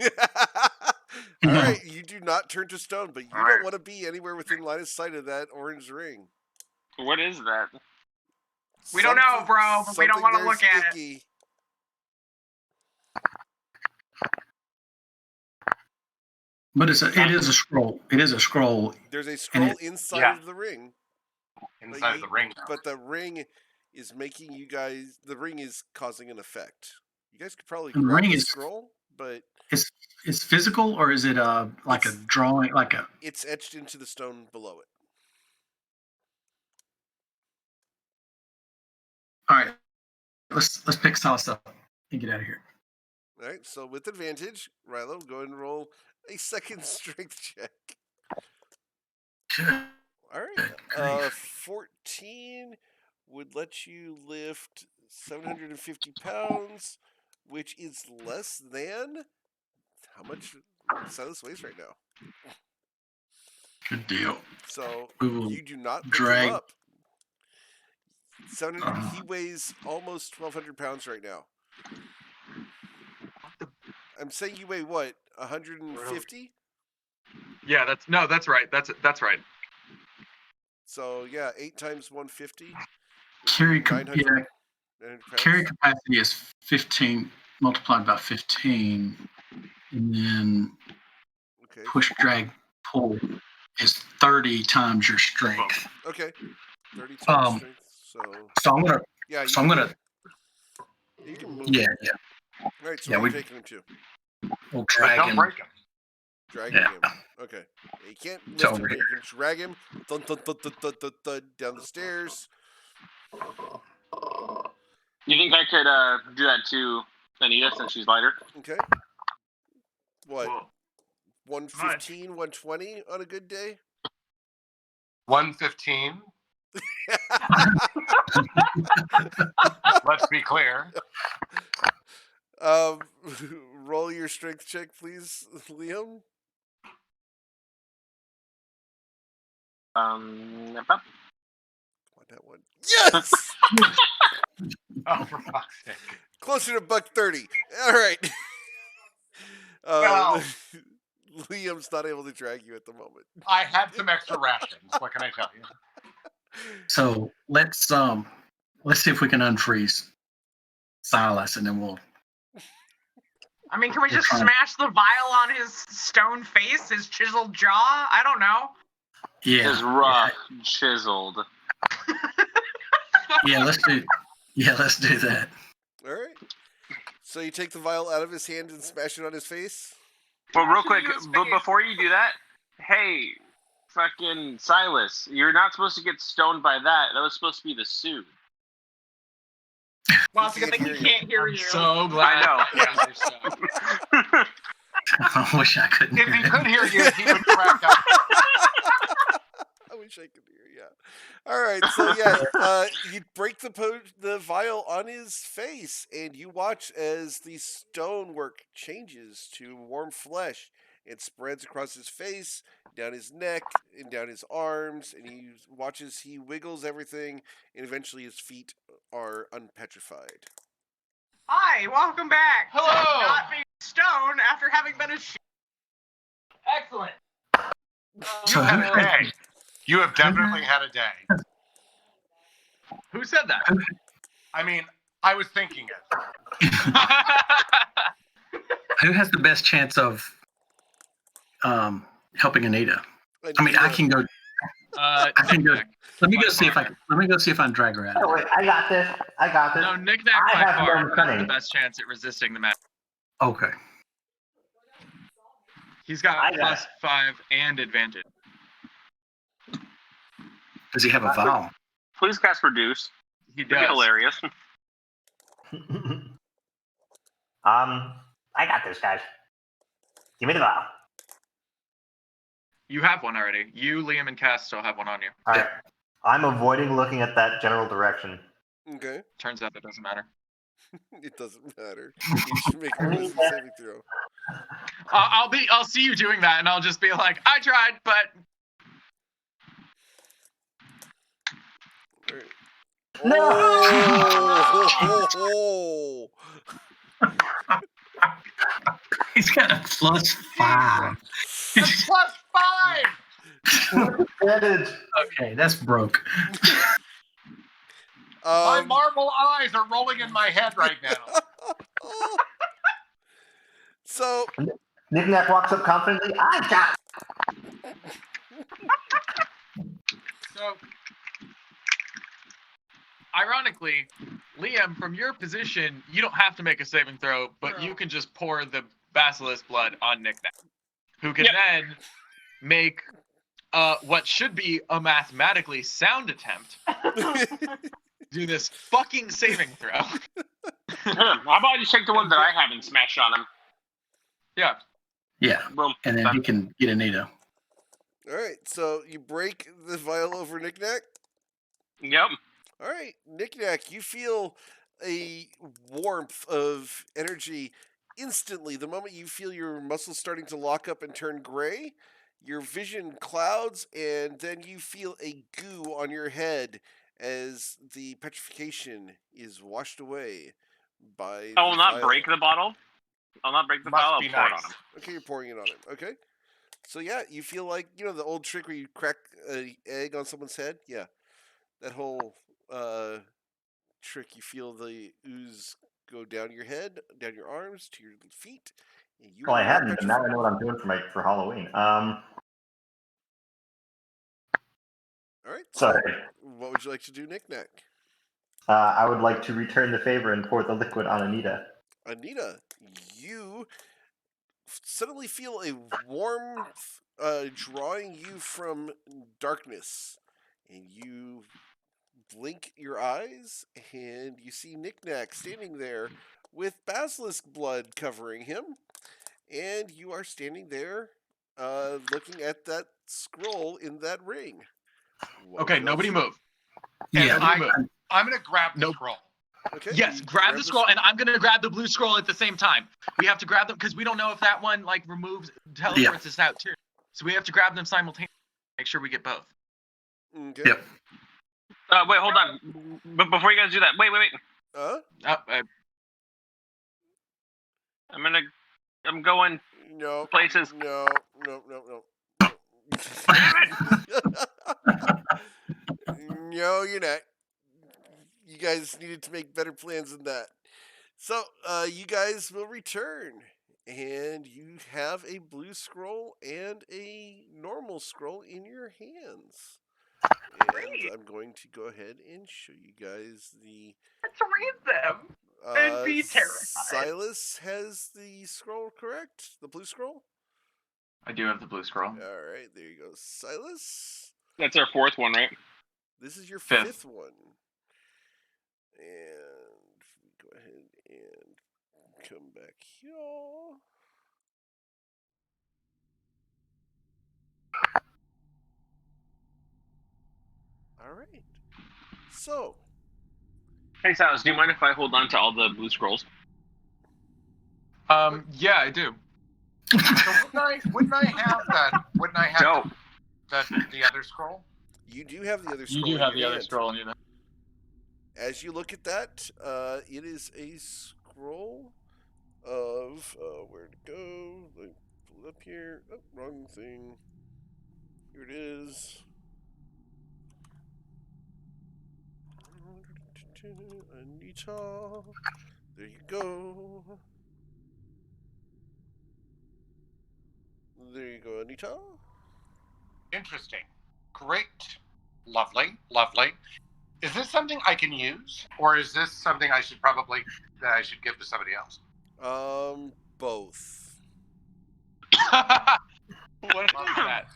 All right, you do not turn to stone, but you don't want to be anywhere within line of sight of that orange ring. What is that? We don't know, bro, but we don't want to look at it. it. But it is a scroll. It is a scroll. There's a scroll inside of the ring. Inside of the ring now. But the ring is making you guys. The ring is causing an effect. You guys could probably The grab ring the is- scroll, but It's physical, or is it like a drawing, like a? it's etched into the stone below it. All right, let's pick Silas up and get out of here. All right, so with advantage, Rilo, go ahead and roll a second strength check. Good. All right, 14 would let you lift 750 pounds, which is less than how much Silas weighs right now. Good deal. So We will you do not pick drag- him up. 700. He weighs almost 1,200 pounds right now. I'm saying you weigh what? 150? Yeah, that's right. That's right. So yeah, 8 times 150. Carry 900 yeah, pounds. carry capacity is 15 multiplied by 15, and then Okay. push, drag, pull is 30 times your strength. Okay. 30 times strength. So I'm gonna. Yeah. So I'm gonna. You can move. Yeah. All right. So Yeah, where are we- you taking him to? We'll But drag don't him. break him. Dragging Yeah. him. Okay. You can't It's lift him, over but you here. can drag him thud, thud, thud, thud, thud, thud, thud, down the stairs. You think I could do that to Anita since she's lighter? Okay. What? 115, 120 on a good day? 115. Let's be clear. Roll your strength check, please, Liam. About On that one. Yes! Oh, for fuck's sake. Closer to $130. All right. Well- Liam's not able to drag you at the moment. I had some extra rations. What can I tell you? So let's see if we can unfreeze Silas, and then we'll. I mean, can we just We're trying- smash the vial on his stone face, his chiseled jaw? I don't know. Yeah. his rough, chiseled. Yeah. Let's do. Yeah. Let's do that. All right. So you take the vial out of his hand and smash it on his face? But real quick, His but face. before you do that, hey, fucking Silas, you're not supposed to get stoned by that. That was supposed to be the suit. Well, it's a good thing he can't hear you. So glad. I I wish I couldn't. If hear he that. could hear you, he would crack up. wish I could hear. Yeah. All right. So you break the vial on his face, and you watch as the stonework changes to warm flesh. It spreads across his face, down his neck, and down his arms, and he watches. He wiggles everything, and eventually his feet are unpetrified. Hi, welcome back. Hello. To not being stone after having been a. Excellent. You had a day. You have definitely had a day. Who said that? I mean, I was thinking it. Who has the best chance of helping Anita? I mean, I can go. I can go. Let me go see if I can drag her out. Oh, wait, I got this. No, Nick Nack I by have far no has cunning. the best chance at resisting the magic. Okay. He's got +5 and advantage. Does he have a vial? Please cast reduce. He It'd be does. hilarious. I got this, guys. Give me the vial. You have one already. You, Liam, and Cass still have one on you. All right. I'm avoiding looking at that general direction. Okay. Turns out it doesn't matter. It doesn't matter. You should make a wisdom saving throw. I'll see you doing that, and I'll just be like, I tried, but. Right. No! Oh! He's got a +5. It's +5! Okay, that's broke. My marble eyes are rolling in my head right now. So Knick-Knack walks up confidently. I got. So, ironically, Liam, from your position, you don't have to make a saving throw, but you can just pour the basilisk blood on Nick Nack, who can then make what should be a mathematically sound attempt. Do this fucking saving throw. How about I just take the one that I have and smash on him? Yeah. Yeah. Boom. And then he can get Anita. All right, so you break the vial over Knick-Knack? Yep. All right, Knick-Knack, you feel a warmth of energy instantly. The moment you feel your muscles starting to lock up and turn gray, your vision clouds, and then you feel a goo on your head as the petrification is washed away by I will not vial. break the bottle. I'll not break the vial. I'll pour it on him. Okay, you're pouring it on him. Okay. So yeah, you feel like, the old trick where you crack an egg on someone's head? Yeah. That whole trick, you feel the ooze go down your head, down your arms, to your feet. And you Well, I hadn't, but now I know what I'm doing for Halloween. All right. Sorry. What would you like to do, Knick-Knack? I would like to return the favor and pour the liquid on Anita. Anita, you suddenly feel a warmth drawing you from darkness, and you blink your eyes, and you see Knick-Knack standing there with basilisk blood covering him, and you are standing there looking at that scroll in that ring. Okay, nobody move. Yeah. I'm going to grab the scroll. Okay. Yes, grab the scroll, and I'm going to grab the blue scroll at the same time. We have to grab them because we don't know if that one teleports us out too. So we have to grab them simultaneously. Make sure we get both. Okay. Yep. Wait, hold on. But before you guys do that, wait. I'm going places. No. No, you're not. You guys needed to make better plans than that. So, you guys will return, and you have a blue scroll and a normal scroll in your hands. And I'm going to go ahead and show you guys the. Let's read them and be terrified. Silas has the scroll, correct? The blue scroll? I do have the blue scroll. All right, there you go, Silas. That's our fourth one, right? This is your fifth one. And we go ahead and come back here. All right. So. Hey, Silas, do you mind if I hold on to all the blue scrolls? Yeah, I do. So wouldn't I have that? Wouldn't I have the other scroll? You do have the other scroll. You do have the hand. other scroll in your hand. As you look at that, it is a scroll of where to go. Like, pull it up here. Oh, wrong thing. Here it is. Anita. There you go. There you go, Anita. Interesting. Great. Lovely. Is this something I can use, or is this something I should give to somebody else? Both. What is that?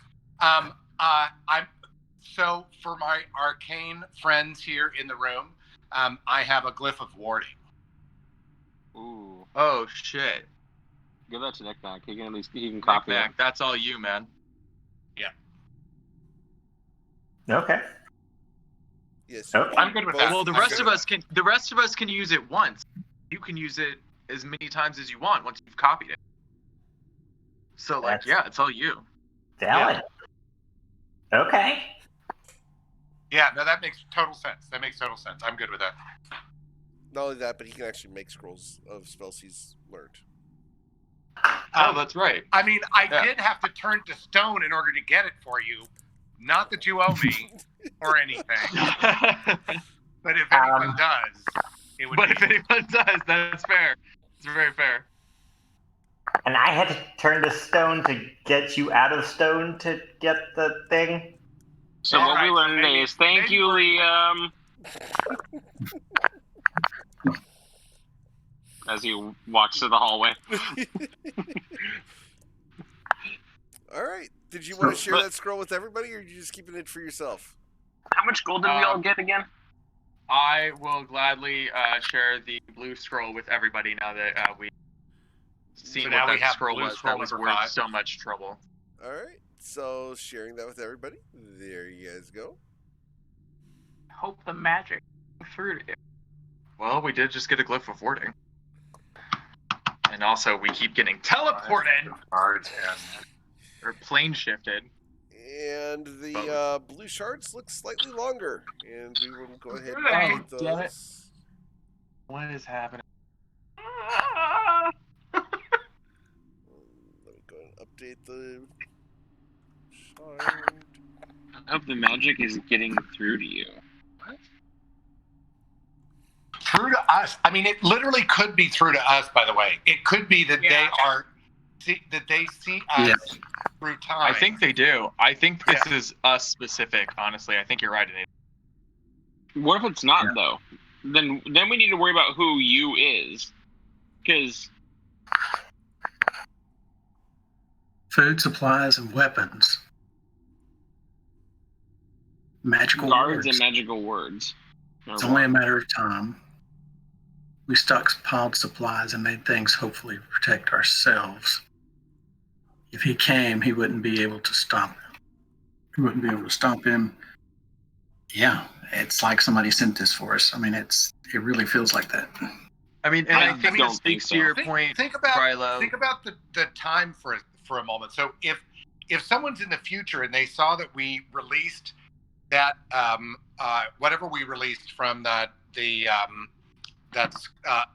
So for my arcane friends here in the room, I have a glyph of warding. Ooh. Oh shit. Give that to Nick back. He can copy it. That's all you, man. Yeah. Okay. Yes. Okay. I'm good with that. Well, the rest of us can use it once. You can use it as many times as you want once you've copied it. So it's all you. Valid. Yeah. Okay. Yeah, no, that makes total sense. I'm good with that. Not only that, but he can actually make scrolls of spells he's learned. Oh, that's right. I mean, I did have to turn to stone in order to get it for you. Not that you owe me or anything. But if anyone does, it would. But if anyone does, that's fair. It's very fair. And I had to turn to stone to get you out of stone to get the thing. So what we learned today is thank you, Liam. As he walks to the hallway. All right. Did you want to share that scroll with everybody, or are you just keeping it for yourself? How much gold did we all get again? I will gladly share the blue scroll with everybody now that we've seen what that scroll was. That was worth so much trouble. All right. So sharing that with everybody. There you guys go. Hope the magic through to you. Well, we did just get a glyph of warding. And also, we keep getting teleported. Or plane shifted. And the blue shards look slightly longer. And we will go ahead and update Damn those. it. What is happening? Let me go and update the shard. I hope the magic is getting through to you. What? Through to us. I mean, it literally could be through to us, by the way. It could be that they see us through time. I think they do. I think this is us specific, honestly. I think you're right. What if it's not, though? Then we need to worry about who you is. Because... Food, supplies, and weapons. Magical guards words. and magical words. It's only a matter of time. We stockpiled supplies and made things hopefully protect ourselves. If he came, he wouldn't be able to stop him. He wouldn't be able to stop him. Yeah, it's like somebody sent this for us. I mean, it really feels like that. I mean, and I think it speaks to your point, Rilo. Think about the time for a moment. So if someone's in the future and they saw that we released that whatever we released from that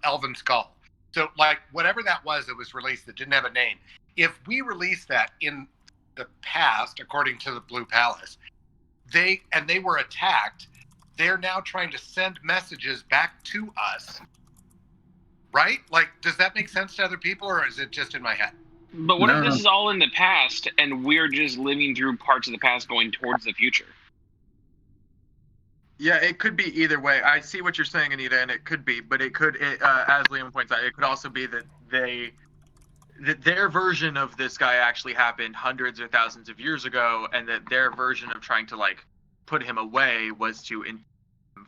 elven skull, so like whatever that was released that didn't have a name, if we released that in the past according to the Blue Palace, they were attacked, they're now trying to send messages back to us, right? Like, does that make sense to other people, or is it just in my head? But what if this is all in the past and we're just living through parts of the past going towards the future? Yeah, it could be either way. I see what you're saying, Anita, and it could be, but it could, as Liam points out, it could also be that their version of this guy actually happened hundreds or thousands of years ago, and that their version of trying to like put him away was to him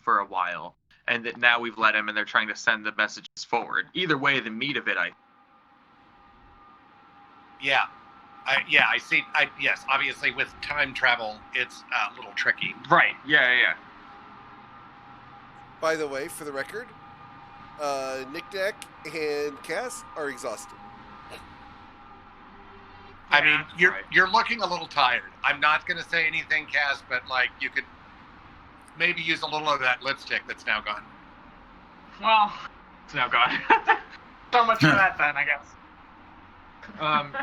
for a while, and that now we've let him, and they're trying to send the messages forward. Either way, the meat of it, Yeah, I see. Yes, obviously with time travel, it's a little tricky. Right. Yeah. By the way, for the record, Nick Nack and Cass are exhausted. I mean, you're looking a little tired. I'm not going to say anything, Cass, but like you could maybe use a little of that lipstick that's now gone. Well, it's now gone. So much for that then, I guess.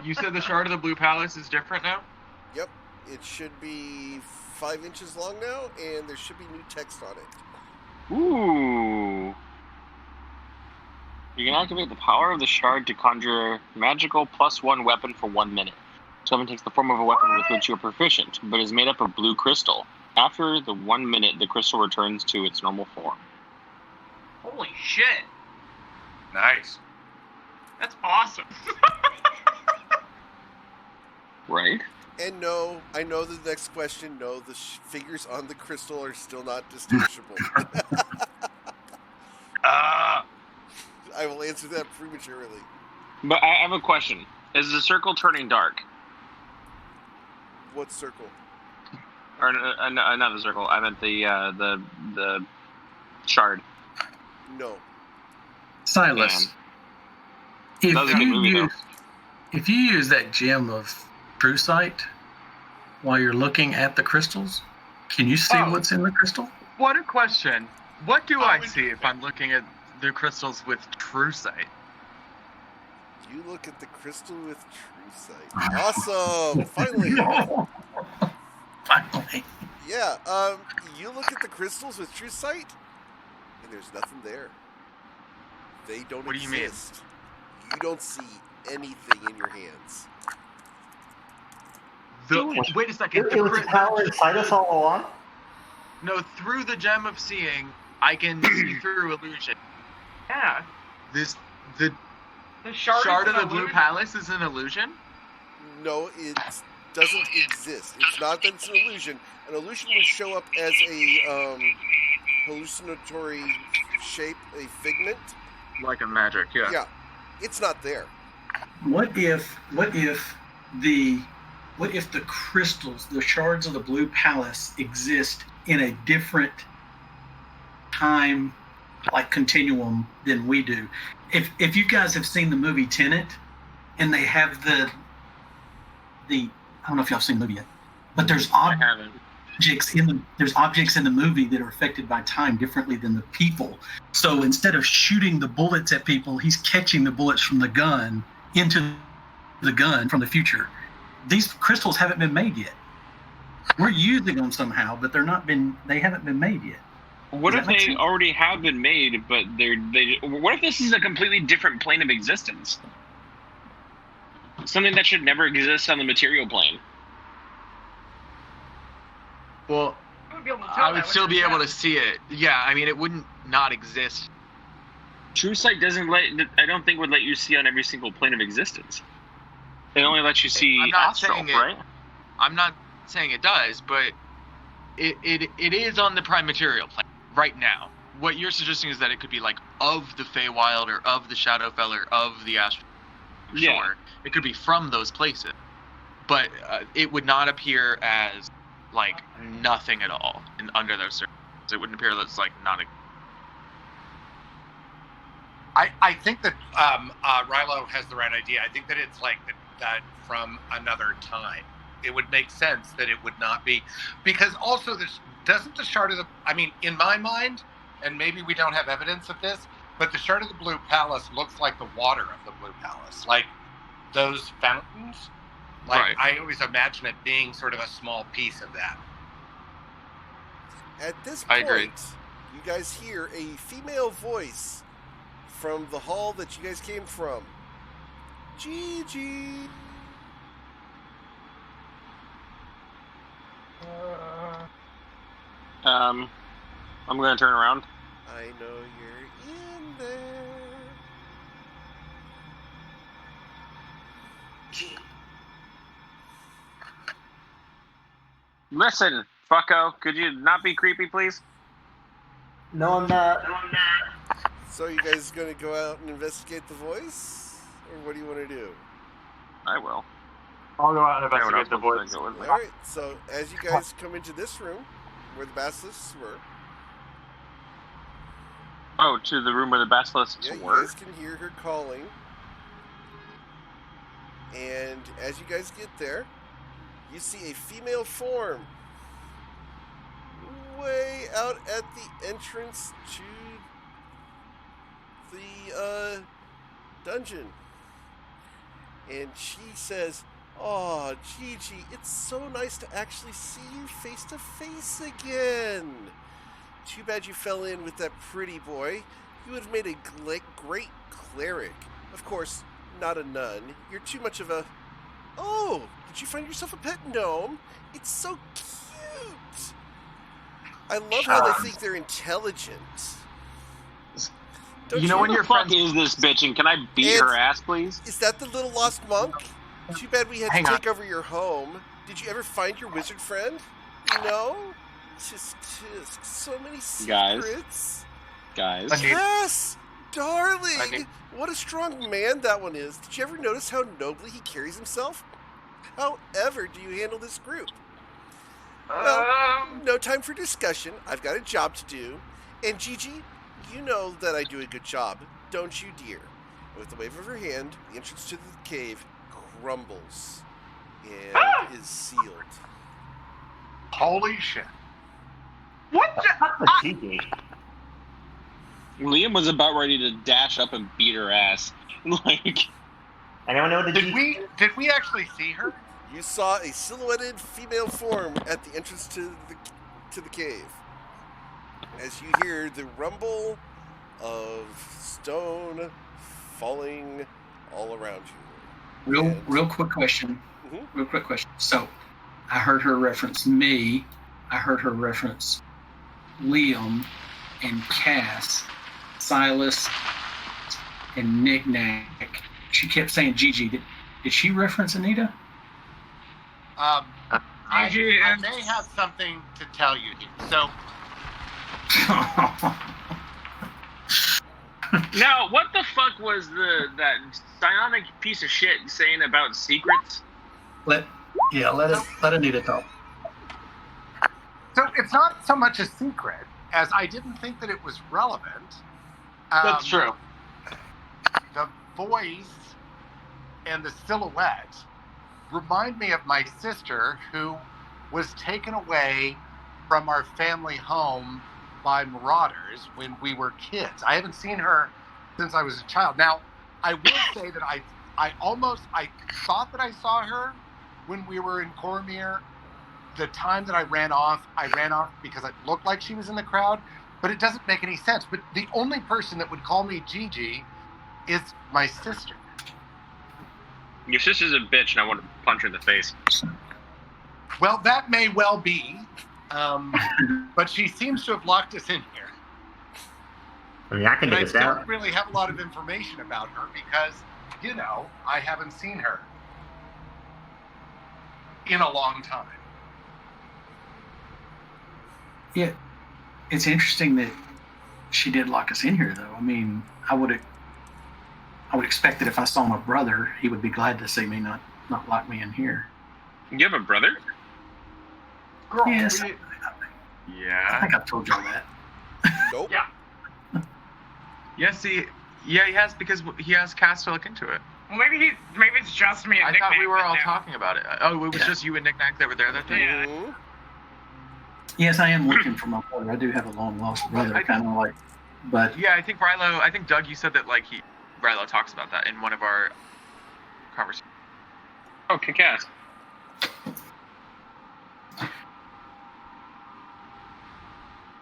You said the Shard of the Blue Palace is different now? Yep. It should be 5 inches long now, and there should be new text on it. Ooh. You can activate the power of the shard to conjure magical +1 weapon for 1 minute. This weapon takes the form of a weapon with which you're proficient, but is made up of blue crystal. After the 1 minute, the crystal returns to its normal form. Holy shit. Nice. That's awesome. Right? And no, I know the next question, no, the figures on the crystal are still not distinguishable. I will answer that prematurely. But I have a question. Is the circle turning dark? What circle? Or not the circle. I meant the shard. No. Silas, if you use that gem of true sight while you're looking at the crystals, can you see what's in the crystal? What a question. What do I see if I'm looking at the crystals with true sight? You look at the crystal with true sight. Awesome! Finally! Finally. Yeah, you look at the crystals with true sight, and there's nothing there. They don't exist. What do you mean? You don't see anything in your hands. Wait a second. It was power inside us all along? No, through the gem of seeing, I can see through illusion. Yeah. The shard of the Blue Palace is an illusion? No, it doesn't exist. It's not that it's an illusion. An illusion would show up as a hallucinatory shape, a figment. Like a magic, yeah. Yeah. It's not there. What if the crystals, the shards of the Blue Palace, exist in a different time, like continuum, than we do? If you guys have seen the movie Tenet, and they have the I don't know if y'all have seen the movie yet, but there's objects in the movie that are affected by time differently than the people. So instead of shooting the bullets at people, he's catching the bullets from the gun into the gun from the future. These crystals haven't been made yet. We're using them somehow, but they haven't been made yet. What if they already have been made, but what if this is a completely different plane of existence? Something that should never exist on the material plane. Well, I would still be able to see it. Yeah, I mean, it wouldn't not exist. True sight I don't think would let you see on every single plane of existence. It only lets you see astral, right? I'm not saying it does, but it is on the prime material plane right now. What you're suggesting is that it could be like of the Feywild or of the Shadowfell or of the astral. Yeah. Sure, it could be from those places, but it would not appear as like nothing at all under those circumstances. It wouldn't appear that it's like not. I think that Rilo has the right idea. I think that it's like that from another time. It would make sense that it would not be, because also doesn't the Shard of the, I mean, in my mind, and maybe we don't have evidence of this, but the Shard of the Blue Palace looks like the water of the Blue Palace, like those fountains. Like right. I always imagine it being sort of a small piece of that. At this point, you guys hear a female voice from the hall that you guys came from. Gigi. I'm gonna turn around. I know you're in there. Listen, fucko, could you not be creepy, please? No, I'm not. So you guys gonna go out and investigate the voice? Or what do you want to do? I will. I'll go out and investigate the voice. All right. So as you guys come into this room, where the basilisks were. Oh, to the room where the basilisks were. You guys can hear her calling. And as you guys get there, you see a female form way out at the entrance to the dungeon. And she says, "Oh, Gigi, it's so nice to actually see you face to face again. Too bad you fell in with that pretty boy. You would have made a great cleric. Of course, not a nun. You're too much of a... Oh, did you find yourself a pet gnome? It's so cute. I love how they think they're intelligent. You know when your friend is this bitch, and can I beat her ass, please? Is that the little lost monk? Too bad we had to take over your home. Did you ever find your wizard friend? No? Just so many secrets. Guys. Yes! Darling! What a strong man that one is. Did you ever notice how nobly he carries himself? However do you handle this group? Well, no time for discussion. I've got a job to do. And Gigi, you know that I do a good job, don't you, dear? And with a wave of her hand, the entrance to the cave crumbles and is sealed. Holy shit. What Gigi. Liam was about ready to dash up and beat her ass. Like, anyone know the Did we actually see her? You saw a silhouetted female form at the entrance to the cave. As you hear the rumble of stone falling all around you. Real quick question. Mm-hmm. Real quick question. So, I heard her reference me. I heard her reference Liam and Cass, Silas, and Nick Nack. She kept saying Gigi. Did she reference Anita? I may have something to tell you. So. Now, what the fuck was that psionic piece of shit saying about secrets? Let Anita talk. So it's not so much a secret as I didn't think that it was relevant. That's true. The voice and the silhouette remind me of my sister, who was taken away from our family home by marauders when we were kids. I haven't seen her since I was a child. Now, I will say that I thought that I saw her when we were in Cormyr. The time that I ran off because it looked like she was in the crowd, but it doesn't make any sense. But the only person that would call me Gigi is my sister. Your sister's a bitch, and I want to punch her in the face. Well, that may well be, but she seems to have locked us in here. I mean, I can but get it I down. don't really have a lot of information about her because, I haven't seen her in a long time. Yeah, it's interesting that she did lock us in here, though. I mean, I would expect that if I saw my brother, he would be glad to see me, not lock me in here. You have a brother? Girl, Yes. Yeah. I think I've told y'all that. Nope. Yeah. Yes, he has, because he has Cass to look into it. Well, maybe it's just me and I Nick thought we Nack were that all do. talking about it. Oh, it was just you and Nick Nack that were there that day? Yeah. Mm-hmm. Yes, I am looking for my brother. I do have a long lost brother, kind of like, but Yeah, I think Doug, you said that Rilo talks about that in one of our conversations. Oh, kick-ass.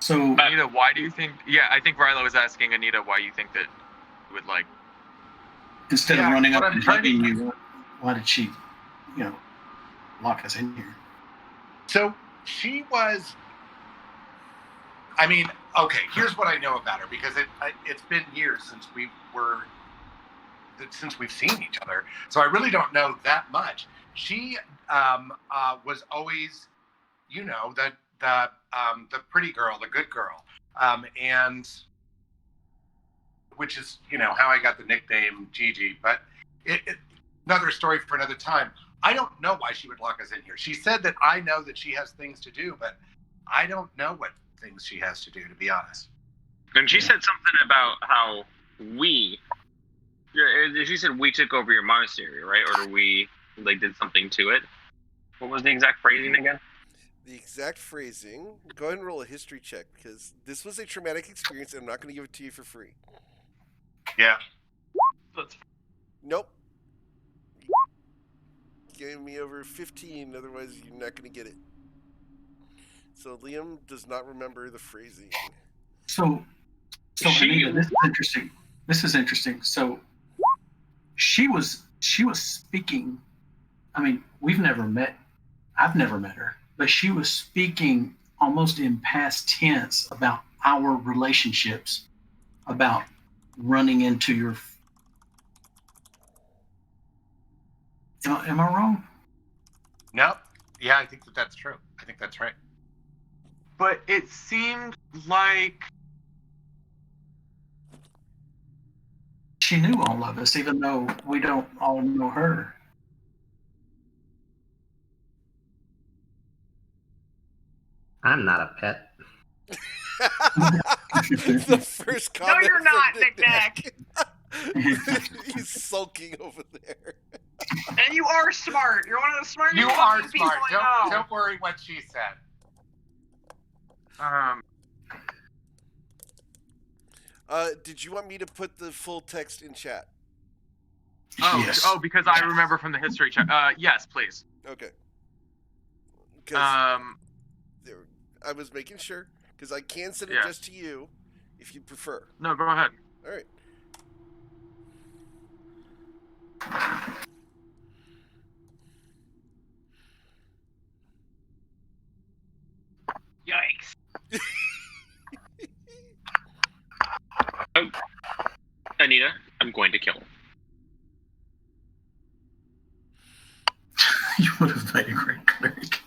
so Anita, why do you think? Yeah, I think Rilo was asking Anita why you think that you would like. instead of Yeah, running up what I'm and trying to- hugging you, why did she, lock us in here? So she was. I mean, okay. Here's what I know about her, because it's been years since we've seen each other, so I really don't know that much. She was always, the pretty girl, the good girl, and which is how I got the nickname Gigi. But it another story for another time. I don't know why she would lock us in here. She said that I know that she has things to do, but I don't know what things she has to do, to be honest. And she said something about how she said we took over your monastery, right? Or we did something to it. What was the exact phrasing again? The exact phrasing. Go ahead and roll a history check, because this was a traumatic experience, and I'm not going to give it to you for free. Yeah. Nope. You gave me over 15, otherwise you're not going to get it. So Liam does not remember the phrasing. So Anita, this is interesting. This is interesting. So she was speaking. I mean, we've never met. I've never met her, but she was speaking almost in past tense about our relationships, about running into your. Am I wrong? No. Yeah, I think that's true. I think that's right. But it seemed like she knew all of us, even though we don't all know her. I'm not a pet. The first comment. No, you're not, Nick. He's sulking over there. And you are smart. You're one of the smartest You are people smart. I know. Don't worry what she said. Did you want me to put the full text in chat? Yes. Oh, because I remember from the history check. Yes, please. Okay. I was making sure, because I can send it just to you, if you prefer. No, go ahead. All right. Yikes. Oh, Anita, I'm going to kill him. You would have made a great cleric.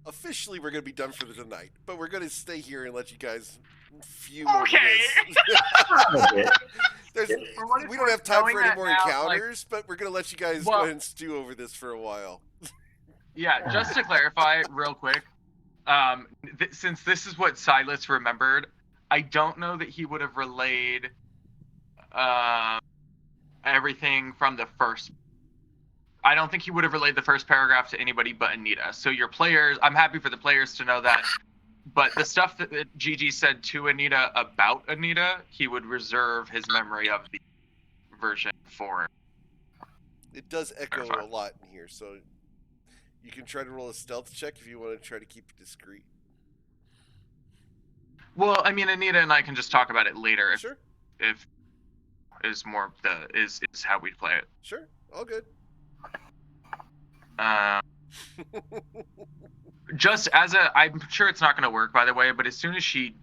Officially, we're going to be done for the night, but we're going to stay here and let you guys fume Okay. over this. We don't have time for any more encounters, but we're going to let you guys go ahead and stew over this for a while. Yeah, just to clarify real quick, since this is what Silas remembered, I don't know that he would have relayed everything from the first. I don't think he would have relayed the first paragraph to anybody but Anita. So your players, I'm happy for the players to know that. But the stuff that Gigi said to Anita about Anita, he would reserve his memory of the version for. It does echo a lot in here, so you can try to roll a stealth check if you want to try to keep it discreet. Well, I mean, Anita and I can just talk about it later. Sure. If is more is how we play it. Sure, all good. Just as I'm sure it's not going to work, by the way, but as soon as she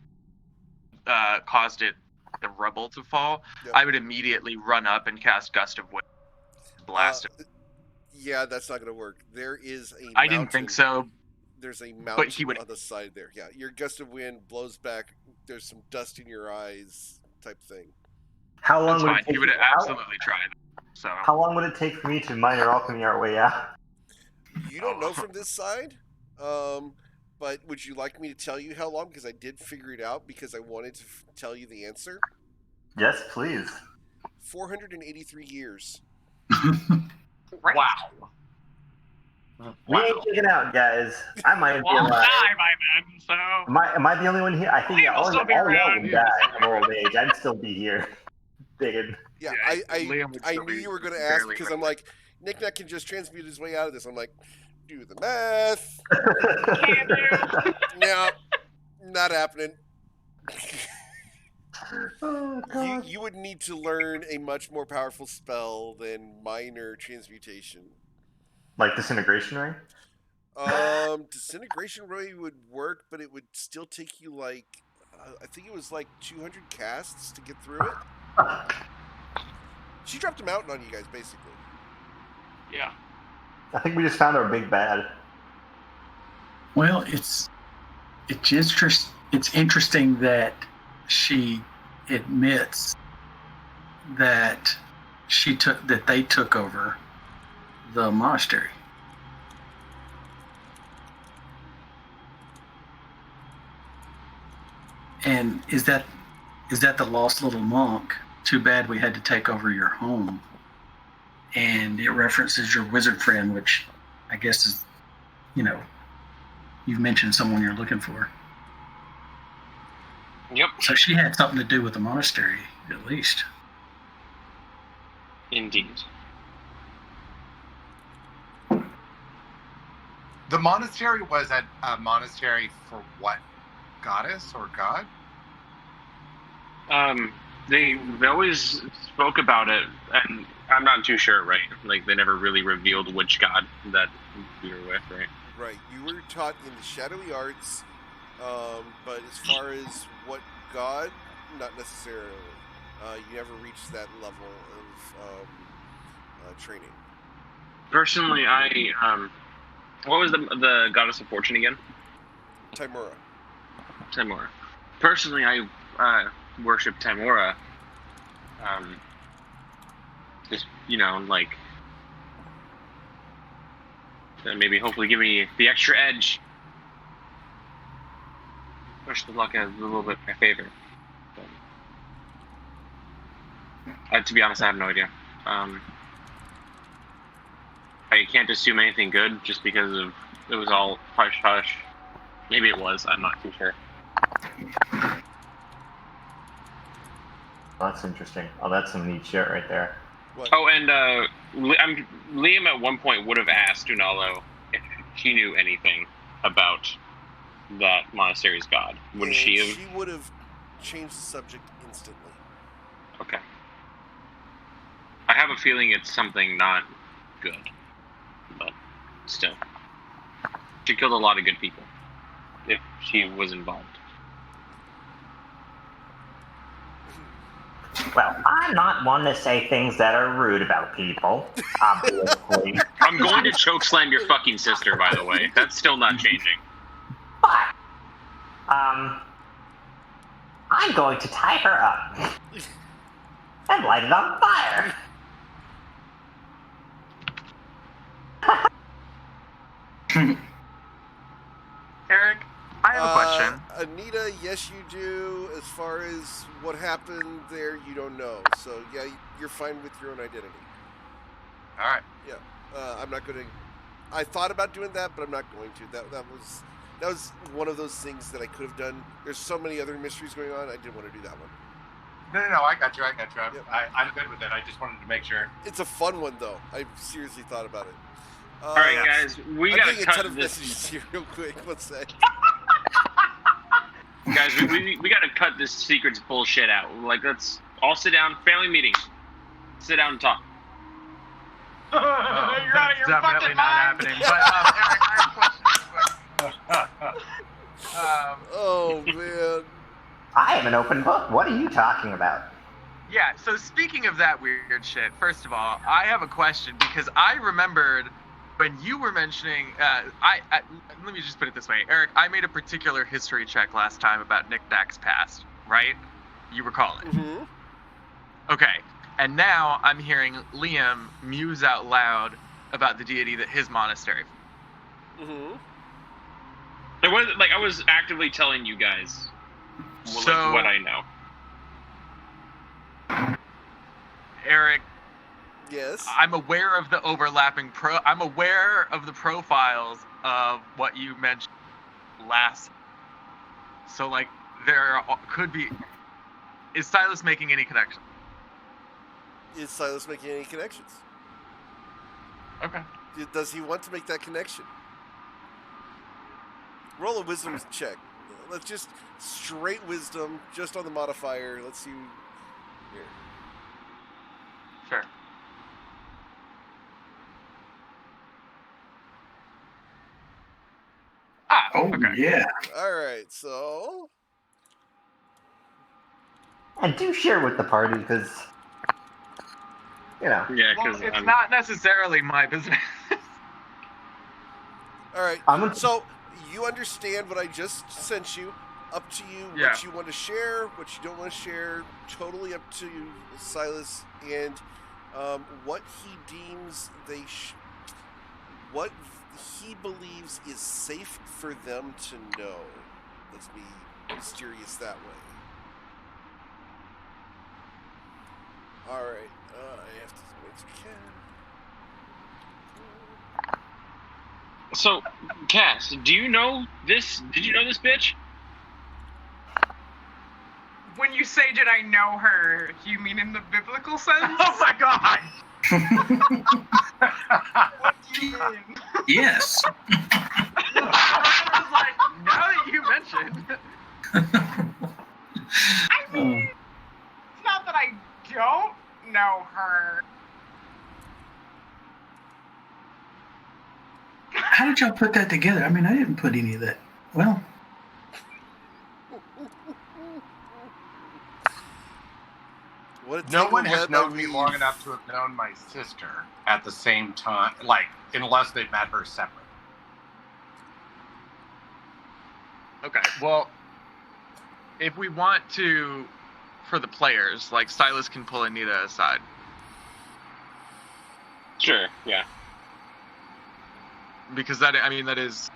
caused the rubble to fall, I would immediately run up and cast Gust of Wind, blast it. Yeah, that's not going to work. There is a mountain. I didn't think so. There's a mountain he would... on the side there. Yeah, your Gust of Wind blows back. There's some dust in your eyes type thing. How long would it take? He would have absolutely tried. So how long would it take for me to minor alchemy our way out? You don't know from this side, but would you like me to tell you how long? Because I did figure it out because I wanted to tell you the answer. Yes, please. 483 years. Wow. We ain't checking out, guys. I might be I'll alive. die by then, so... Am I the only one here? I think all y'all would die from old age. I'd still be here. Digging. Yeah, I knew you were going to ask because I'm like, Nick can just transmute his way out of this. I'm like, do the math. Can you? No, not happening. Oh, God. You would need to learn a much more powerful spell than minor transmutation. Like disintegration ray? Disintegration ray would work, but it would still take you like, I think it was like 200 casts to get through it. She dropped a mountain on you guys, basically. Yeah. I think we just found our big bad. Well, it's interesting that she admits that they took over the monastery. And is that the lost little monk? Too bad we had to take over your home. And it references your wizard friend, which I guess is, you've mentioned someone you're looking for. Yep. So she had something to do with the monastery, at least. Indeed. The monastery was a monastery for what? Goddess or god? They always spoke about it, and I'm not too sure, right? Like, they never really revealed which god that we were with, right? Right. You were taught in the shadowy arts, but as far as what god, not necessarily. You never reached that level of training. Personally, what was the goddess of fortune again? Timura. Personally, I worship Timura. Just, maybe hopefully give me the extra edge. Push the luck a little bit in my favor. But, to be honest, I have no idea. I can't assume anything good just because it was all hush-hush. Maybe it was. I'm not too sure. That's interesting. Oh, that's some neat shit right there. What? Oh, and Liam at one point would have asked Unalo if she knew anything about that monastery's god. Would she have? She would have changed the subject instantly. Okay. I have a feeling it's something not good, but still. She killed a lot of good people if she was involved. Well, I'm not one to say things that are rude about people, obviously. I'm going to chokeslam your fucking sister, by the way. That's still not changing. But, I'm going to tie her up and light it on fire. Eric, I have a question. Anita, yes you do. As far as what happened there, you don't know. So, yeah, you're fine with your own identity. All right. Yeah. I'm not going to... I thought about doing that, but I'm not going to. That was one of those things that I could have done. There's so many other mysteries going on, I didn't want to do that one. No, I got you. Yep. I'm good with it. I just wanted to make sure. It's a fun one, though. I seriously thought about it. All right, guys, we got to cut this. Messages here real quick. What's that? Guys, we got to cut this secrets bullshit out. Like, let's all sit down. Family meeting. Sit down and talk. You're out of your Definitely fucking not mind. happening. But Eric, I have a question. Oh, man. I am an open book. What are you talking about? Yeah, so speaking of that weird shit, first of all, I have a question because I remembered when you were mentioning, let me just put it this way, Eric, I made a particular history check last time about Nick Dack's past, right? You recall it? Mm-hmm. Okay, and now I'm hearing Liam muse out loud about the deity that his monastery. Mm-hmm. It was like I was actively telling you guys what I know. Eric, Yes. I'm aware of the overlapping I'm aware of the profiles of what you mentioned last. So, like, there could be. Is Silas making any connection? Is Silas making any connections? Okay. Does he want to make that connection? Roll a wisdom check. Let's just straight wisdom, just on the modifier. Let's see. Here. Sure. Okay. Yeah. All right, so And do share with the party, because, Yeah, Well, because it's not necessarily my business. All right. So you understand what I just sent you. Up to you what you want to share, what you don't want to share. Totally up to you, Silas, and what he deems what he believes is safe for them to know. Let's be mysterious that way. All right. I have to wait to Ken. So, Cass, do you know this? Did you know this bitch? When you say did I know her, you mean in the biblical sense? Oh my god! What do you mean? Yes. I was like, now that you mentioned. I mean, it's not that I don't know her. How did y'all put that together? I mean, I didn't put any of that. Well, no one has known me long enough to have known my sister at the same time, like, unless they've met her separate. Okay, well, if we want to, for the players, like, Silas can pull Anita aside. Sure, yeah. Because that is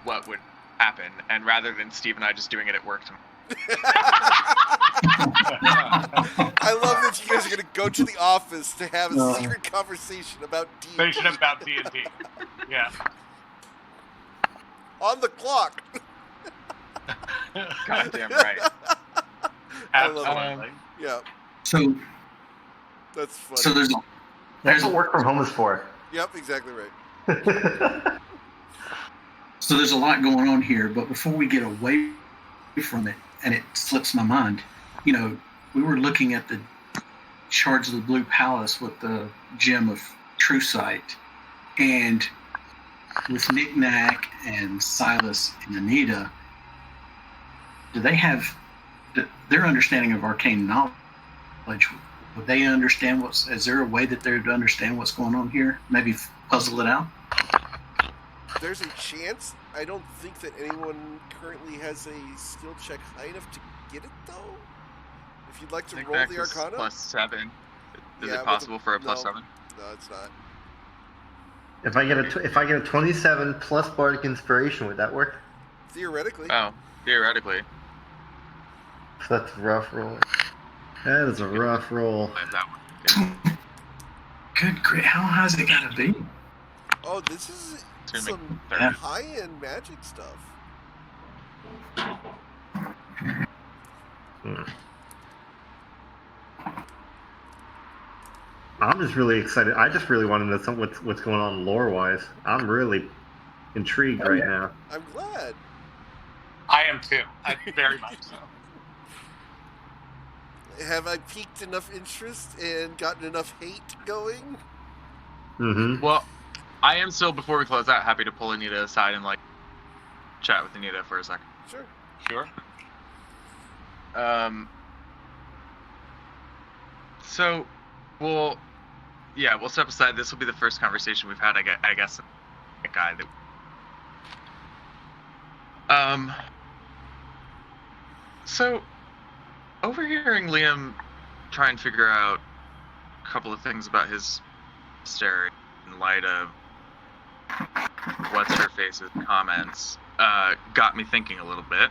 what would happen, and rather than Steve and I just doing it at work tomorrow. I love that you guys are going to go to the office to have a secret conversation about D&D. About D&D. Yeah. On the clock. Goddamn right. Absolutely. Yeah. So that's funny. So That's what work from home is for. Yep, exactly right. So there's a lot going on here, but before we get away from it, and it slips my mind, we were looking at the Shards of the Blue Palace with the gem of True Sight, and with Knick-Knack and Silas and Anita, do they have their understanding of arcane knowledge? Would they understand is there a way that they would understand what's going on here? Maybe puzzle it out? There's a chance. I don't think that anyone currently has a skill check high enough to get it, though. If you'd like to roll the Arcana. +7. Is it possible for a +7? No, it's not. If I get a 27 plus Bardic Inspiration, would that work? Theoretically. Oh, theoretically. So that's a rough roll. That is a rough roll. Good grief, how high is it got to be? Oh, this is some high-end magic stuff. I'm just really excited. I just really want to know what's going on lore-wise. I'm really intrigued right now. I'm glad. I am too. Very much so. Have I piqued enough interest and gotten enough hate going? Mm-hmm. Well, I am still, before we close out, happy to pull Anita aside and chat with Anita for a second. Sure. So, we'll step aside. This will be the first conversation we've had, I guess, a guy that. So, overhearing Liam try and figure out a couple of things about his monastery in light of what's-her-face's comments got me thinking a little bit.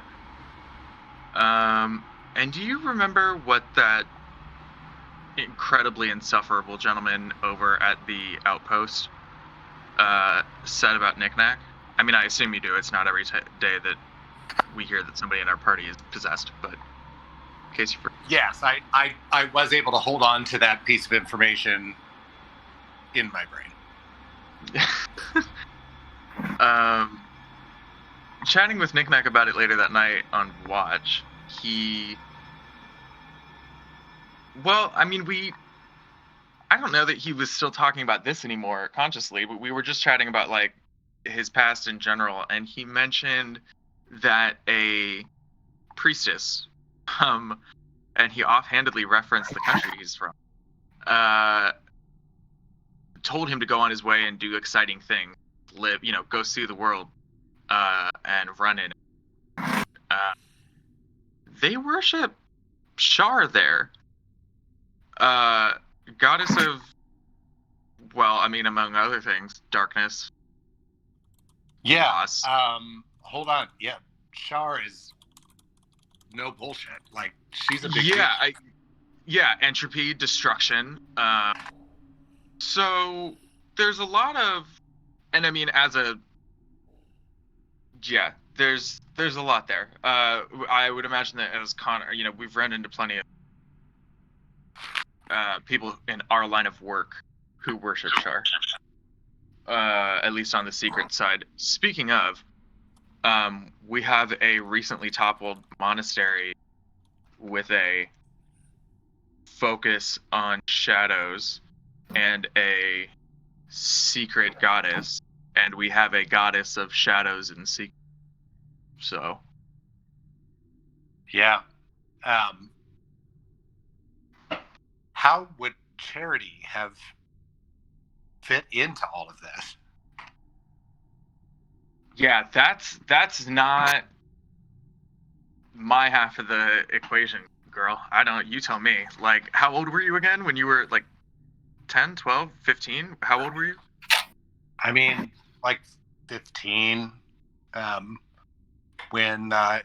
And do you remember what that incredibly insufferable gentleman over at the outpost said about Knick-Knack? I mean, I assume you do. It's not every day that we hear that somebody in our party is possessed, but in case you forget. Yes, I was able to hold on to that piece of information in my brain. Chatting with Knick-Knack about it later that night on watch, I don't know that he was still talking about this anymore consciously, but we were just chatting about his past in general, and he mentioned that a priestess, and he offhandedly referenced the country he's from, told him to go on his way and do exciting things, go see the world, and run in. They worship Shar there. Goddess of, among other things, darkness. Yeah. Loss. Hold on. Yeah. Shar is no bullshit. Like, she's a big deal. Entropy, destruction. So there's a lot of, and I mean, there's a lot there. I would imagine that as Connor, we've run into plenty of people in our line of work who worship Shar. At least on the secret side. Speaking of, we have a recently toppled monastery with a focus on shadows and a secret goddess, and we have a goddess of shadows and secret. So, yeah. How would Charity have fit into all of this? Yeah, that's not my half of the equation, girl. You tell me. Like, how old were you again when you were like 10, 12, 15? How old were you? I mean, like 15, when the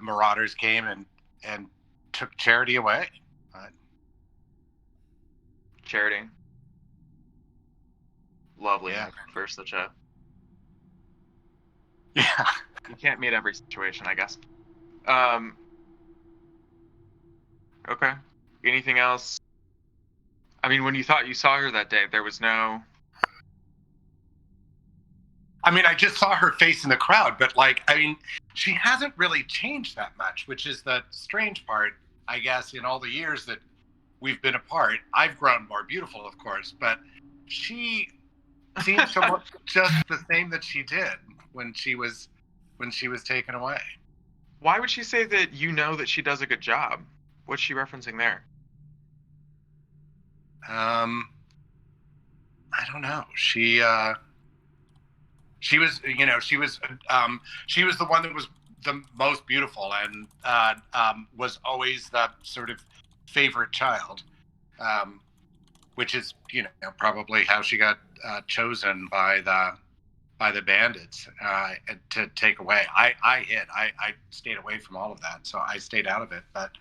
Marauders came and took Charity away. Charity. Lovely, yeah. For such a... Yeah. You can't meet every situation, I guess. Okay. Anything else? I mean, when you thought you saw her that day, there was no... I mean, I just saw her face in the crowd, but she hasn't really changed that much, which is the strange part, I guess, in all the years that we've been apart. I've grown more beautiful, of course, but she seems to look just the same that she did when she was taken away. Why would she say that that she does a good job? What's she referencing there? I don't know. She was the one that was the most beautiful and was always the sort of favorite child, which is probably how she got chosen by the bandits to take away. I hid. I stayed away from all of that, so I stayed out of it. But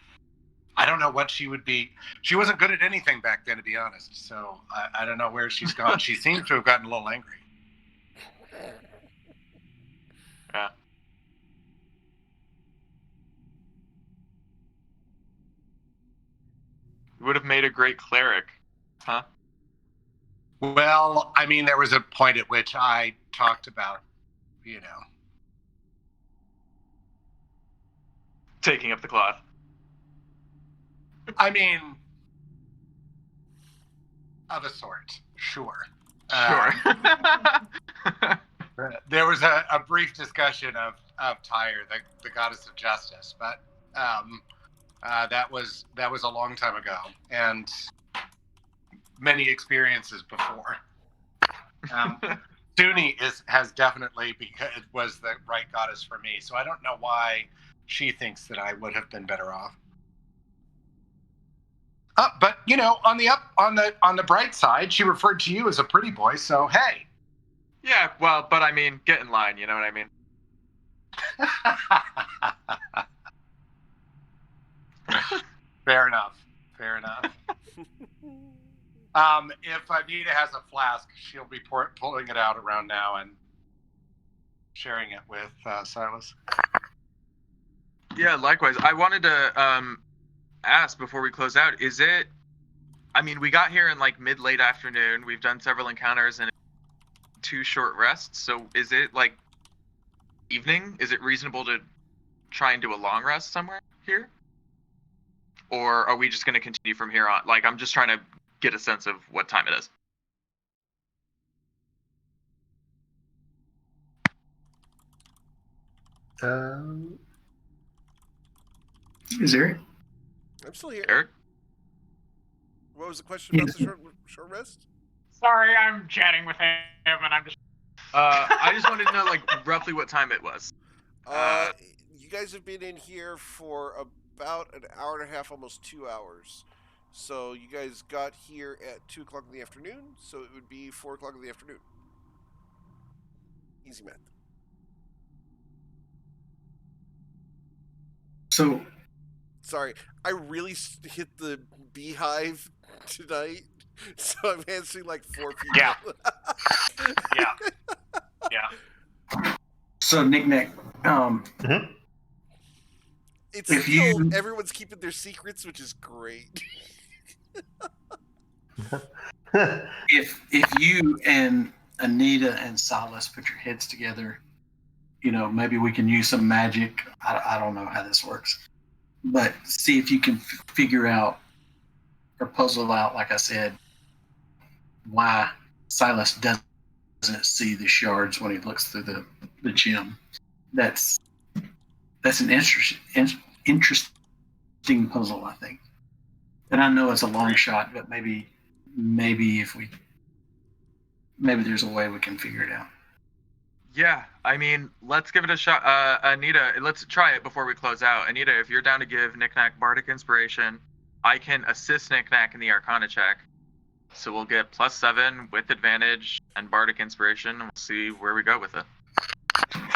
I don't know what she would be. She wasn't good at anything back then, to be honest. So I don't know where she's gone. She seems to have gotten a little angry. Yeah. You would have made a great cleric, huh? Well, I mean, there was a point at which I talked about, taking up the cloth. I mean, of a sort, sure. Sure. There was a brief discussion of Tyre, the goddess of justice, but that was a long time ago, and many experiences before. Suni has definitely was the right goddess for me, so I don't know why she thinks that I would have been better off. But on the bright side, she referred to you as a pretty boy, so hey. Yeah, well, but I mean, get in line, you know what I mean? Fair enough. If Anita has a flask, she'll be pulling it out around now and sharing it with Silas. Yeah, likewise. I wanted to ask before we close out, we got here in like mid-late afternoon. We've done several encounters and 2 short rests. So is it like evening? Is it reasonable to try and do a long rest somewhere here? Or are we just going to continue from here on? Like, I'm just trying to get a sense of what time it is. Is Eric? I'm still here. Eric? What was the question about the short rest? Sorry, I'm chatting with him, and I'm just I just wanted to know, like, roughly what time it was. You guys have been in here for about an hour and a half, almost 2 hours. So you guys got here at 2 o'clock in the afternoon, so it would be 4 o'clock in the afternoon. Easy math. So, sorry, I really hit the beehive tonight, so I'm answering like 4 people. Yeah. So Knick-Knack, It's If still you- everyone's keeping their secrets, which is great. if you and Anita and Silas put your heads together, maybe we can use some magic. I don't know how this works, but see if you can figure out or puzzle out, like I said, why Silas doesn't see the shards when he looks through the gem. That's an interesting puzzle, I think. And I know it's a long shot, but maybe if maybe there's a way we can figure it out. Yeah, I mean, let's give it a shot. Anita, let's try it before we close out. Anita, if you're down to give Knick-Knack Bardic Inspiration, I can assist Knick-Knack in the Arcana check. So we'll get +7 with advantage and Bardic Inspiration, and we'll see where we go with it.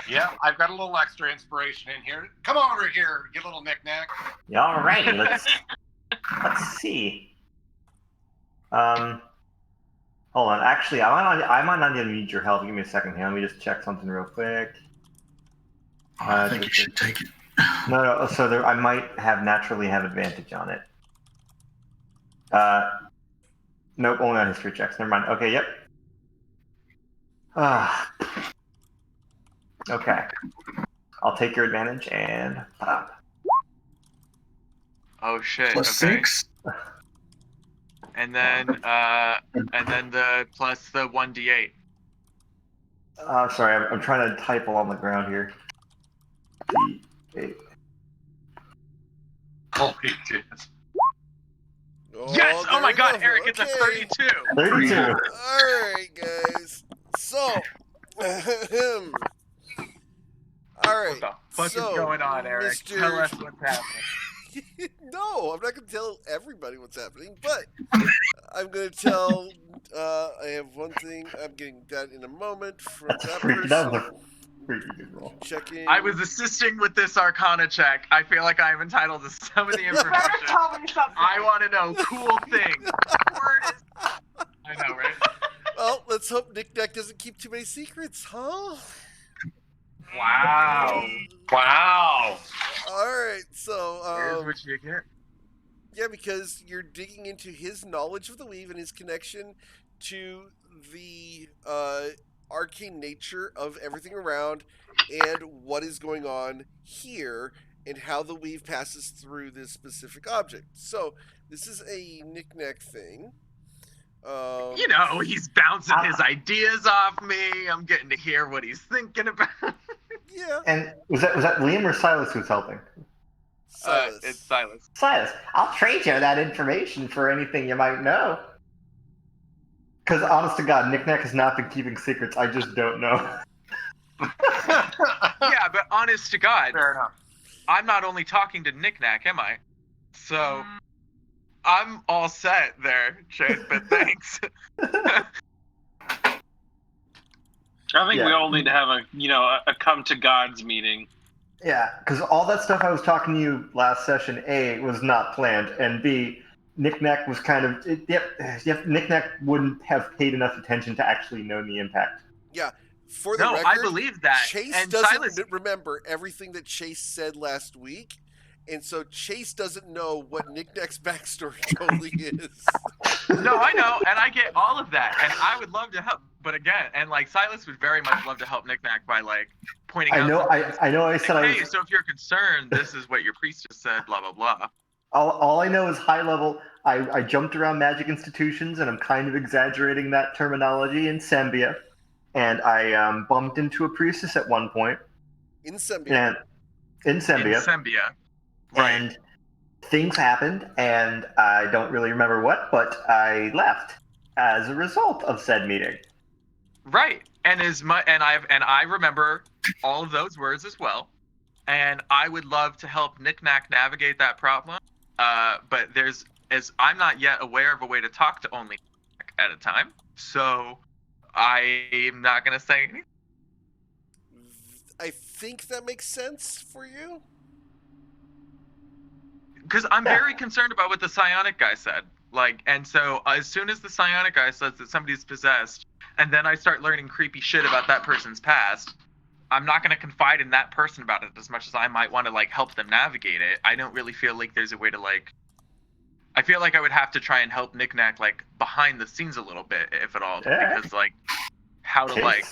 Yeah, I've got a little extra inspiration in here. Come over here, you little Knick-Knack. All right, let's see. Hold on. Actually, I might not even need your help. Give me a second here. Let me just check something real quick. I think you should take it. No. So I might naturally have advantage on it. Nope, only on history checks. Never mind. Okay, yep. Okay. I'll take your advantage and pop. Oh shit! +6. And then the plus the 1d8. Sorry, I'm trying to type along the ground here. D8. Holy shit. Yes! Oh my god, Eric, okay. it's a 32! 32. Alright, guys. So, alright. What the fuck is so, going on, Eric? Mr. Tell us what's happening. No, I'm not going to tell everybody what's happening, but I'm going to tell. I have one thing. I'm getting that in a moment from that person. That was a freaky good roll. Checking. I was assisting with this Arcana check. I feel like I am entitled to some of the information. Tell me something. I want to know cool things. I know, right? Well, let's hope Knick-Knack doesn't keep too many secrets, huh? Wow. Alright, so. Here's what you get. Yeah, because you're digging into his knowledge of the weave and his connection to the arcane nature of everything around and what is going on here and how the weave passes through this specific object. So, this is a Knick-Knack thing. He's bouncing his ideas off me. I'm getting to hear what he's thinking about. Yeah. And was that Liam or Silas who's helping? Silas. It's Silas. Silas, I'll trade you that information for anything you might know. Because honest to God, Knick-Knack has not been keeping secrets. I just don't know. Yeah, but honest to God, Fair enough. I'm not only talking to Knick-Knack, am I? So, I'm all set there, Chase, but thanks. I think we all need to have a come to God's meeting. Yeah, because all that stuff I was talking to you last session, A, was not planned, and B, Knick-Knack was kind of... Knick-Knack wouldn't have paid enough attention to actually know the impact. Yeah. For the record, I believe that. Chase and doesn't Silas... remember everything that Chase said last week, and so Chase doesn't know what Knick-Knack's backstory totally is. No, I know, and I get all of that, and I would love to help. But again, and Silas would very much love to help Knick-Knack by pointing out. I know. I said hey, so if you're concerned, this is what your priestess said. Blah blah blah. All I know is high level. I jumped around magic institutions, and I'm kind of exaggerating that terminology in Sembia. And I bumped into a priestess at one point. In Sembia. And in Sembia. Right. And things happened, and I don't really remember what, but I left as a result of said meeting. Right. And I remember all of those words as well. And I would love to help Knick-Knack navigate that problem. But I'm not yet aware of a way to talk to only Knick-Knack at a time. So I'm not going to say anything. I think that makes sense for you. Because I'm very concerned about what the psionic guy said. And so as soon as the psionic guy says that somebody's possessed, and then I start learning creepy shit about that person's past, I'm not going to confide in that person about it as much as I might want to help them navigate it. I don't really feel like there's a way to I feel like I would have to try and help Knick-Knack behind the scenes a little bit, if at all, because how to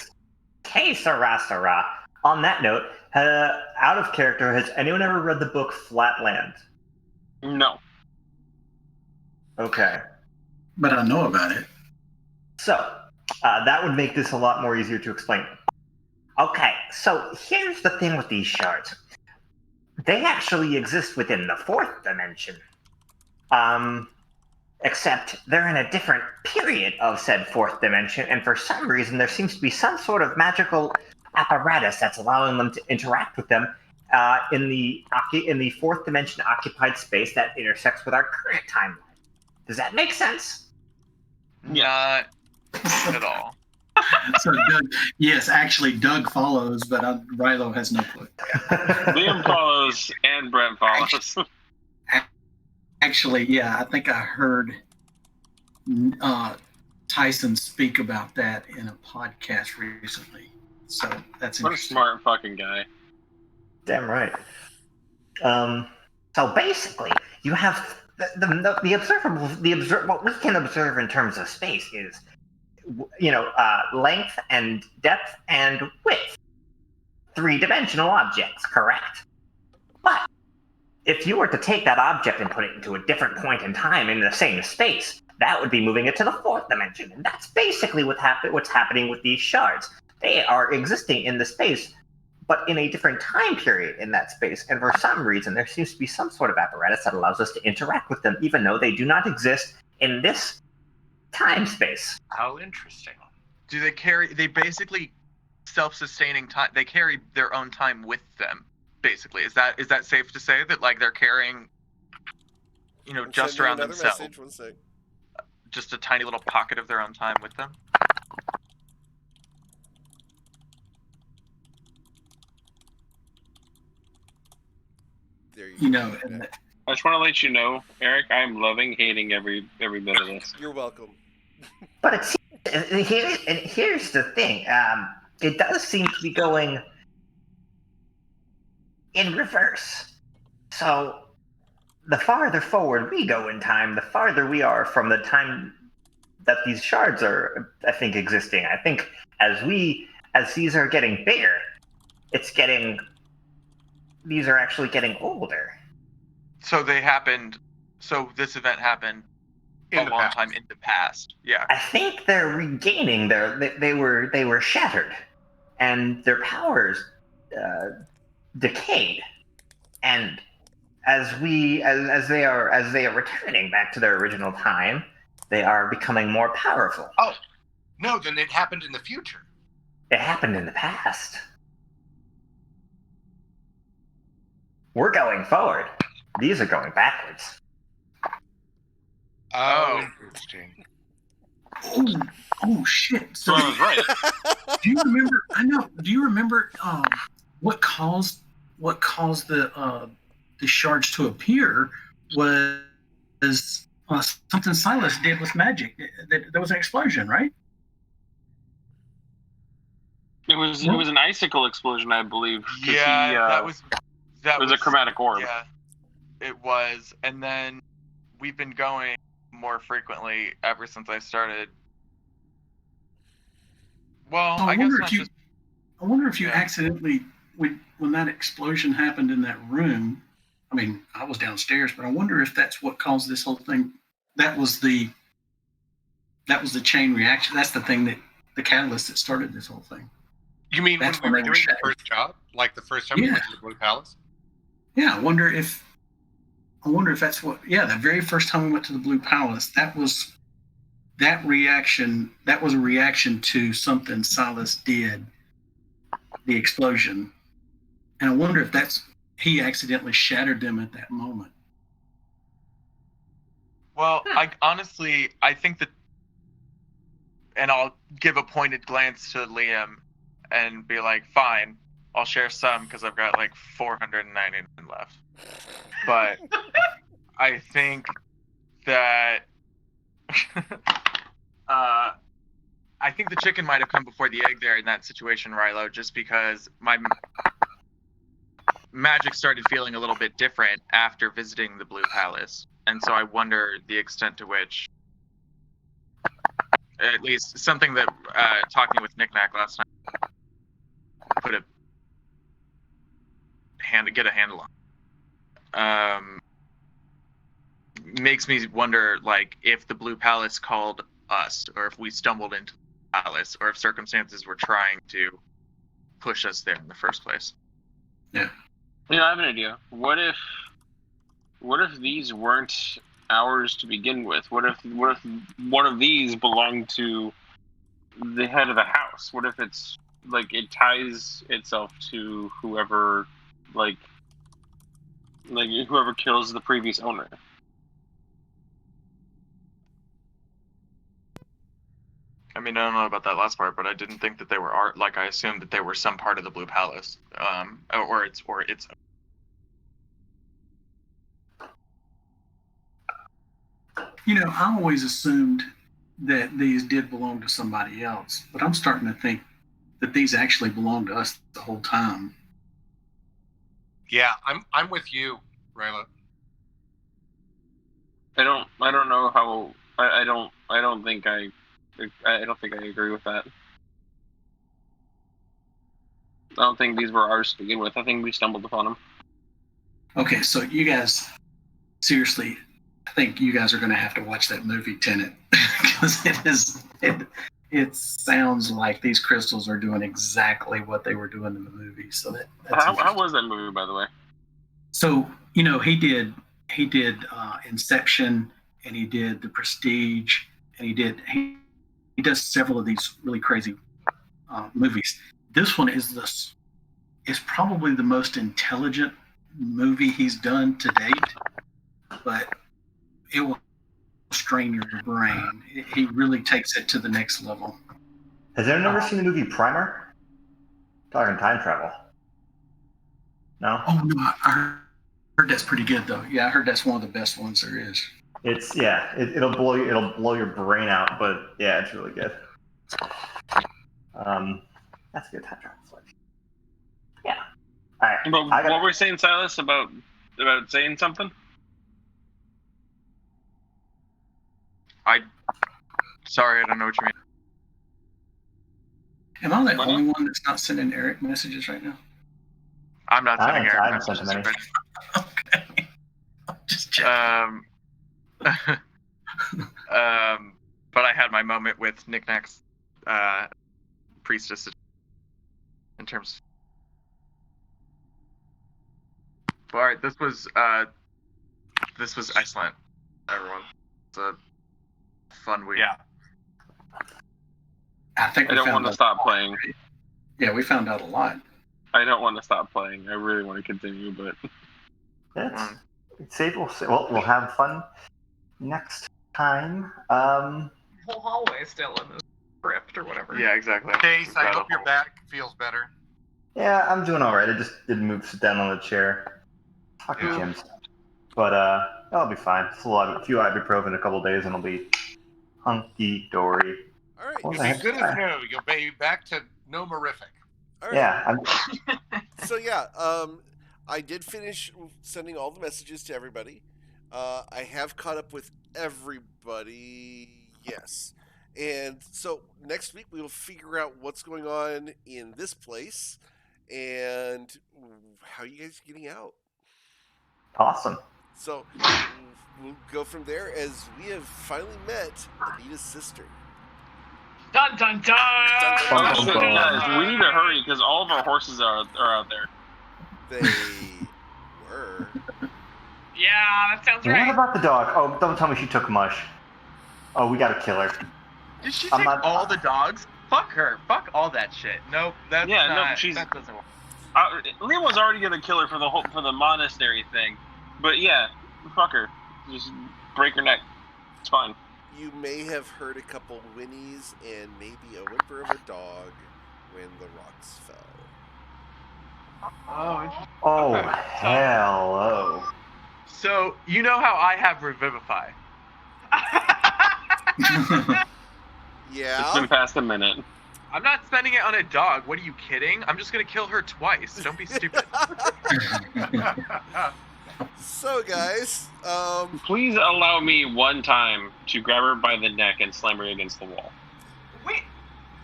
Hey, Sarah. On that note, out of character, has anyone ever read the book Flatland? No. Okay. But I know about it. So, that would make this a lot more easier to explain. Okay, so here's the thing with these shards. They actually exist within the fourth dimension. Except they're in a different period of said fourth dimension, and for some reason there seems to be some sort of magical apparatus that's allowing them to interact with them in the fourth dimension occupied space that intersects with our current timeline. Does that make sense? Not at all. So Doug follows, but Rilo has no clue. Liam follows and Brent follows. Actually, I think I heard Tyson speak about that in a podcast recently. So that's what a smart fucking guy. Damn right. So basically, you have the observable. What we can observe in terms of space is, length and depth and width. 3-dimensional objects, correct? But if you were to take that object and put it into a different point in time in the same space, that would be moving it to the fourth dimension. And that's basically what's happening with these shards. They are existing in the space, but in a different time period in that space. And for some reason, there seems to be some sort of apparatus that allows us to interact with them, even though they do not exist in this time space. How interesting. Do they basically self-sustaining time? They carry their own time with them, basically. Is that safe to say that they're carrying, just around themselves? Message, one sec. Just a tiny little pocket of their own time with them? There you go. I just want to let you know, Eric, I'm loving hating every bit of this. You're welcome. But here's the thing. It does seem to be going in reverse. So the farther forward we go in time, the farther we are from the time that these shards are, I think, existing. I think as these are getting bigger, these are actually getting older. So this event happened a long time in the past. Yeah. I think they're regaining they were shattered, and their powers decayed. And as they are returning back to their original time, they are becoming more powerful. Oh, no, then it happened in the future. It happened in the past. We're going forward. These are going backwards. Oh, interesting. Oh shit. So I was right. Do you remember what caused the shards to appear was something Silas did with magic. There was an explosion, right? It was an icicle explosion, I believe. Yeah, that was a chromatic orb. Yeah, it was. And then we've been going more frequently ever since I started. Well, I wonder if you accidentally, when that explosion happened in that room, I mean, I was downstairs, but I wonder if that's what caused this whole thing. That was the chain reaction. That's the thing the catalyst that started this whole thing. You mean That's when we were when they doing were the first job? Like the first time we went to the Blue Palace? Yeah, I wonder if that's what. Yeah, the very first time we went to the Blue Palace, that was that was a reaction to something Silas did, the explosion. And I wonder if he accidentally shattered them at that moment. Well, I think that, and I'll give a pointed glance to Liam and be like, fine, I'll share some because I've got like 499 left. But I think that I think the chicken might have come before the egg there in that situation, Rilo, just because my magic started feeling a little bit different after visiting the Blue Palace. And so I wonder the extent to which, at least something that talking with Knick-Knack last night, get a handle on. Makes me wonder, like, if the Blue Palace called us, or if we stumbled into the palace, or if circumstances were trying to push us there in the first place. Yeah. You know, I have an idea. What if these weren't ours to begin with? What if one of these belonged to the head of the house? What if it's like it ties itself to whoever whoever kills the previous owner? I mean, I don't know about that last part, but I didn't think that they were art. Like, I assumed that they were some part of the Blue Palace, or it's. You know, I always assumed that these did belong to somebody else, but I'm starting to think that these actually belong to us the whole time. Yeah, I'm with you, Rayla. I don't know how. I don't think I agree with that. I don't think these were ours to begin with. I think we stumbled upon them. Okay, so you guys, seriously, I think you guys are going to have to watch that movie Tenet, because it sounds like these crystals are doing exactly what they were doing in the movie. So how was that movie, by the way? So, you know, he did Inception, and he did The Prestige, and he does several of these really crazy movies. This one is probably the most intelligent movie he's done to date, but it will strain your brain. He really takes it to the next level. Has anyone ever seen the movie Primer? Talking time travel. No? Oh, no, I heard that's pretty good, though. Yeah, I heard that's one of the best ones there is. It'll blow your brain out, but yeah, it's really good. That's a good time travel flick. Yeah. All right. But what were we saying, Silas, about saying something? Sorry, I don't know what you mean. Am I the only one that's not sending Eric messages right now? I'm not sending Eric messages. Okay. Just checking. But I had my moment with Knick-Knack's priestess in terms. But, all right, this was excellent, everyone. It's a fun week. Yeah. I don't want to stop playing. Yeah, we found out a lot. I don't want to stop playing. I really want to continue, but it's safe. We'll have fun next time. Whole hallway still in this crypt or whatever. Yeah, exactly. Chase, I hope your back feels better. Yeah, I'm doing all right. I just didn't sit down on the chair. Hockey gyms. But that'll be fine. Just a few ibuprofen in a couple days, and I'll be hunky dory. All right, you'll be good as new. You'll be back to no morific. All right. Yeah. So I did finish sending all the messages to everybody. I have caught up with everybody. Yes. And so next week we will figure out what's going on in this place and how you guys are getting out. Awesome. So we'll go from there as we have finally met Anita's sister. Dun dun dun! Guys, we need to hurry because all of our horses are out there. They were. Yeah, that sounds right. What about the dog? Oh, don't tell me she took Mush. Oh, we gotta kill her. Did she I'm take not- all the dogs? Fuck her. Fuck all that shit. Nope. That's Yeah, not, no, she's- that doesn't work. Liam was already gonna kill her for the monastery thing, but yeah, fuck her. Just break her neck. It's fine. You may have heard a couple whinnies and maybe a whimper of a dog when the rocks fell. Oh, interesting. Oh, Okay. hello. So, you know how I have Revivify? Yeah. It's been past a minute. I'm not spending it on a dog. What are you kidding? I'm just gonna kill her twice. Don't be stupid. So, guys, Please allow me one time to grab her by the neck and slam her against the wall. Wait,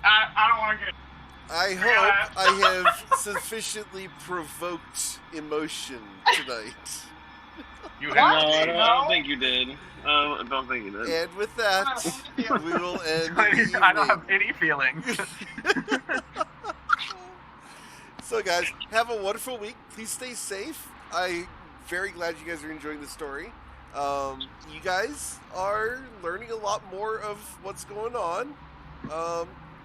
I don't want to get. I hope I have sufficiently provoked emotion tonight. You No, have I don't think you did. I don't think you did. And with that, we will end the evening. I don't have any feelings. So, guys, have a wonderful week. Please stay safe. I'm very glad you guys are enjoying the story. You guys are learning a lot more of what's going on.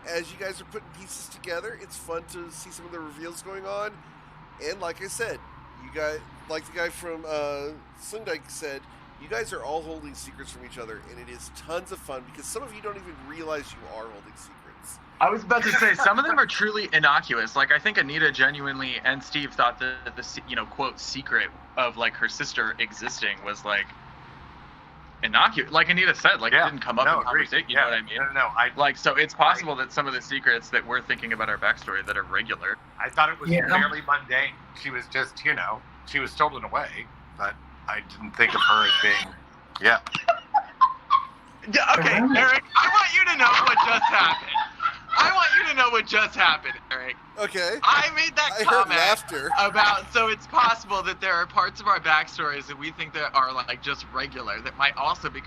As you guys are putting pieces together, it's fun to see some of the reveals going on. And like I said, you guys, like the guy from Sundike said, you guys are all holding secrets from each other, and it is tons of fun because some of you don't even realize you are holding secrets. I was about to say, some of them are truly innocuous. Like, I think Anita genuinely and Steve thought that the quote, secret of, like, her sister existing was, like, innocuous. Like Anita said, like, it didn't come up in conversation, you know what I mean? No. So it's possible that some of the secrets that we're thinking about our backstory that are regular. I thought it was fairly mundane. She was just, she was stolen away, but I didn't think of her as being, Okay, Eric, I want you to know what just happened. Eric. Okay. I made that I heard comment laughter. about, so it's possible that there are parts of our backstories that we think that are, like, just regular that might also be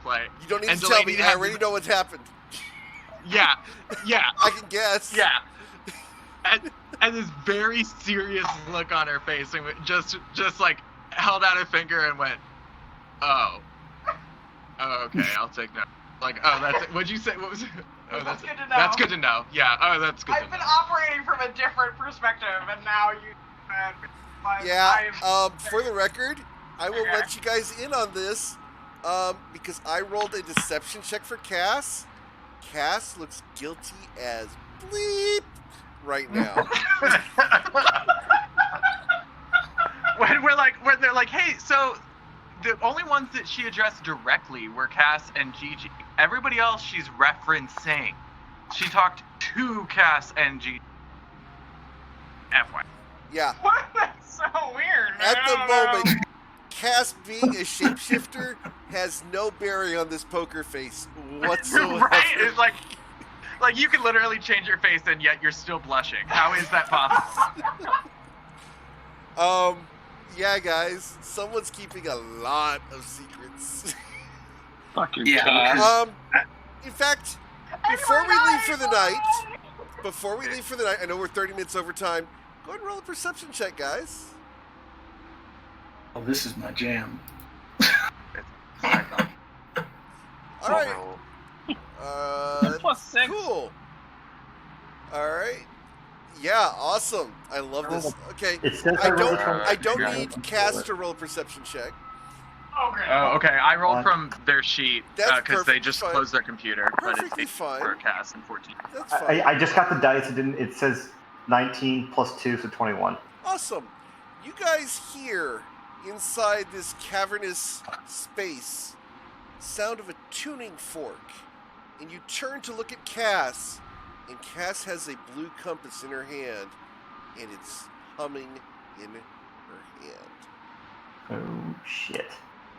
play. You don't need And to tell Delaney me. I has- already know what's happened. Yeah. I can guess. Yeah. And this very serious look on her face, and just like held out a finger and went, "Oh, okay, I'll take note." Like, oh, that's it. What'd you say? What was it? Oh, That's good to know. That's good to know. Yeah. Oh, that's good. I've been operating from a different perspective, and now you. For the record, I will let you guys in on this because I rolled a deception check for Cass. Cass looks guilty as bleep right now. when they're like, hey, so the only ones that she addressed directly were Cass and Gigi. Everybody else she's referencing. She talked to Cass and Gigi. FY. Yeah. What? That's so weird, man. At the moment, Cass being a shapeshifter has no bearing on this poker face whatsoever. Right? It's like you can literally change your face and yet you're still blushing. How is that possible? Yeah, guys, someone's keeping a lot of secrets. Fucking In fact, before we leave for the night, I know we're 30 minutes over time. Go ahead and roll a perception check, guys. Oh, this is my jam. All right. +6. Cool. All right. Yeah, awesome. I love this. Okay, It says I don't need Cass to roll a perception check. Okay. Oh, okay. I rolled from their sheet That's because they just perfectly fine. closed their computer. But it's Perfectly 8 fine. for Cass and 14. That's fine. I just got the dice. It says 19 plus 2, so 21. Awesome. You guys hear inside this cavernous space sound of a tuning fork, and you turn to look at Cass, and Cass has a blue compass in her hand, and it's humming in her hand. Oh, shit.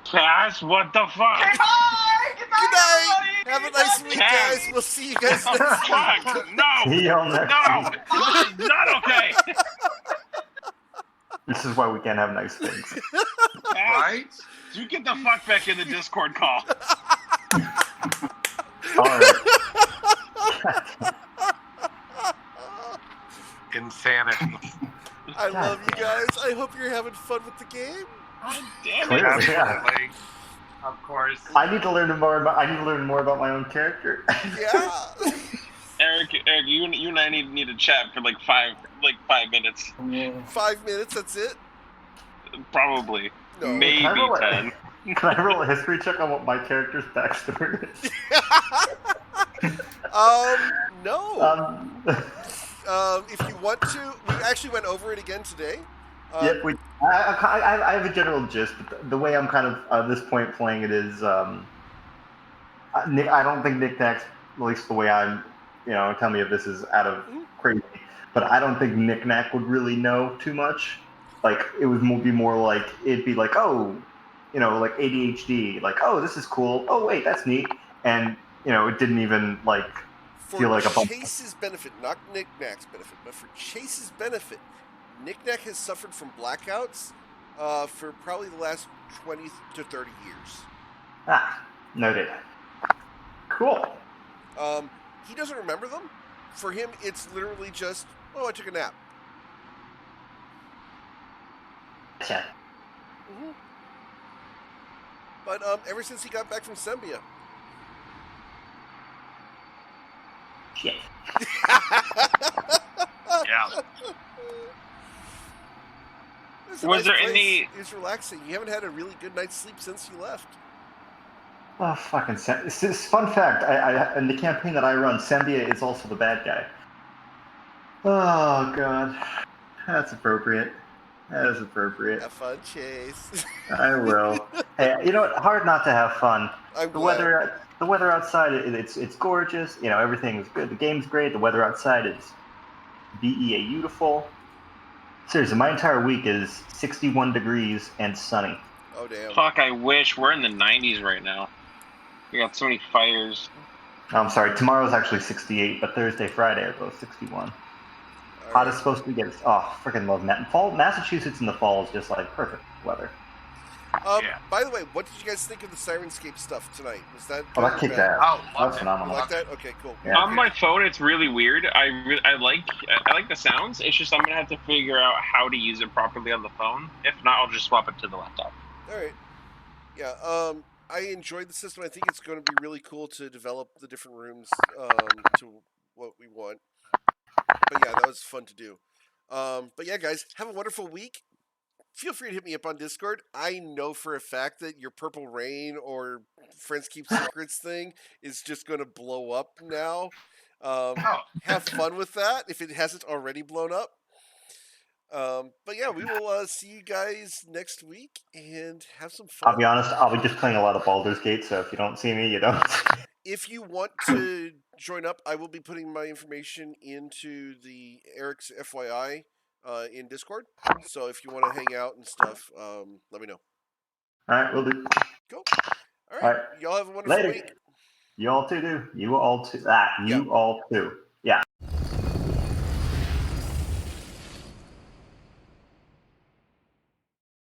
Cass, what the fuck? Okay, bye! Good Good night! everybody! Have a nice week, Cass. guys! We'll see you guys next week! Fuck! No! See y'all next No! week. This is not okay! This is why we can't have nice things. Cass, Right? you get the fuck back in the Discord call. Alright. Insanity. I love you guys. I hope you're having fun with the game. God damn it. Clearly, yeah. Absolutely. Of course. I need to learn more about my own character. Yeah. Eric, you and I need to chat for like 5 minutes. 5 minutes. That's it. Probably. No. Maybe 10. Can I roll a history check on what my character's backstory is? No. If you want to, we actually went over it again today. Yep, I have a general gist, but the way I'm kind of at this point playing it is, Nick. I don't think Knickknacks, at least the way I'm, tell me if this is out of crazy, but I don't think Knickknack would really know too much. Like it would be more like it'd be like, oh, like ADHD, like, oh, this is cool. Oh wait, that's neat, and it didn't even like feel like for Chase's benefit, not Knickknack's benefit, but for Chase's benefit. Knickknack has suffered from blackouts for probably the last 20 to 30 years. Noted. Cool. He doesn't remember them. For him, it's literally just, I took a nap. Yeah. Mm-hmm. But ever since he got back from Sembia. Shit. Yeah. Was there any? It's relaxing. You haven't had a really good night's sleep since you left. Oh, fucking fun fact. I in the campaign that I run, Sembia is also the bad guy. Oh god, that's appropriate. That is appropriate. Have fun, Chase. I will. Hey, you know what? Hard not to have fun. The weather outside, it's gorgeous. Everything's good. The game's great. The weather outside is beautiful. Seriously, my entire week is 61 degrees and sunny. Oh, damn. Fuck, I wish. We're in the 90s right now. We got so many fires. I'm sorry, tomorrow's actually 68, but Thursday, Friday are both 61. Hot is supposed to get... Oh, freaking love fall. Massachusetts in the fall is just like perfect weather. By the way, what did you guys think of the Sirenscape stuff tonight? Was that... Oh, that kicked ass. Oh, that was phenomenal. You like that? Okay, cool. Yeah. On my phone, it's really weird. I like the sounds. It's just I'm gonna have to figure out how to use it properly on the phone. If not, I'll just swap it to the laptop. All right. Yeah. I enjoyed the system. I think it's going to be really cool to develop the different rooms to what we want. But yeah, that was fun to do. But yeah, guys, have a wonderful week. Feel free to hit me up on Discord. I know for a fact that your Purple Rain or Friends Keep Secrets thing is just going to blow up now. Have fun with that if it hasn't already blown up. But yeah, we will see you guys next week and have some fun. I'll be honest, I'll be just playing a lot of Baldur's Gate, so if you don't see me, you don't. If you want to join up, I will be putting my information into the Eric's FYI in Discord. So if you want to hang out and stuff, let me know. All right, we'll do. Cool. All right. Y'all have a wonderful week. You all too do. You all too. You all too.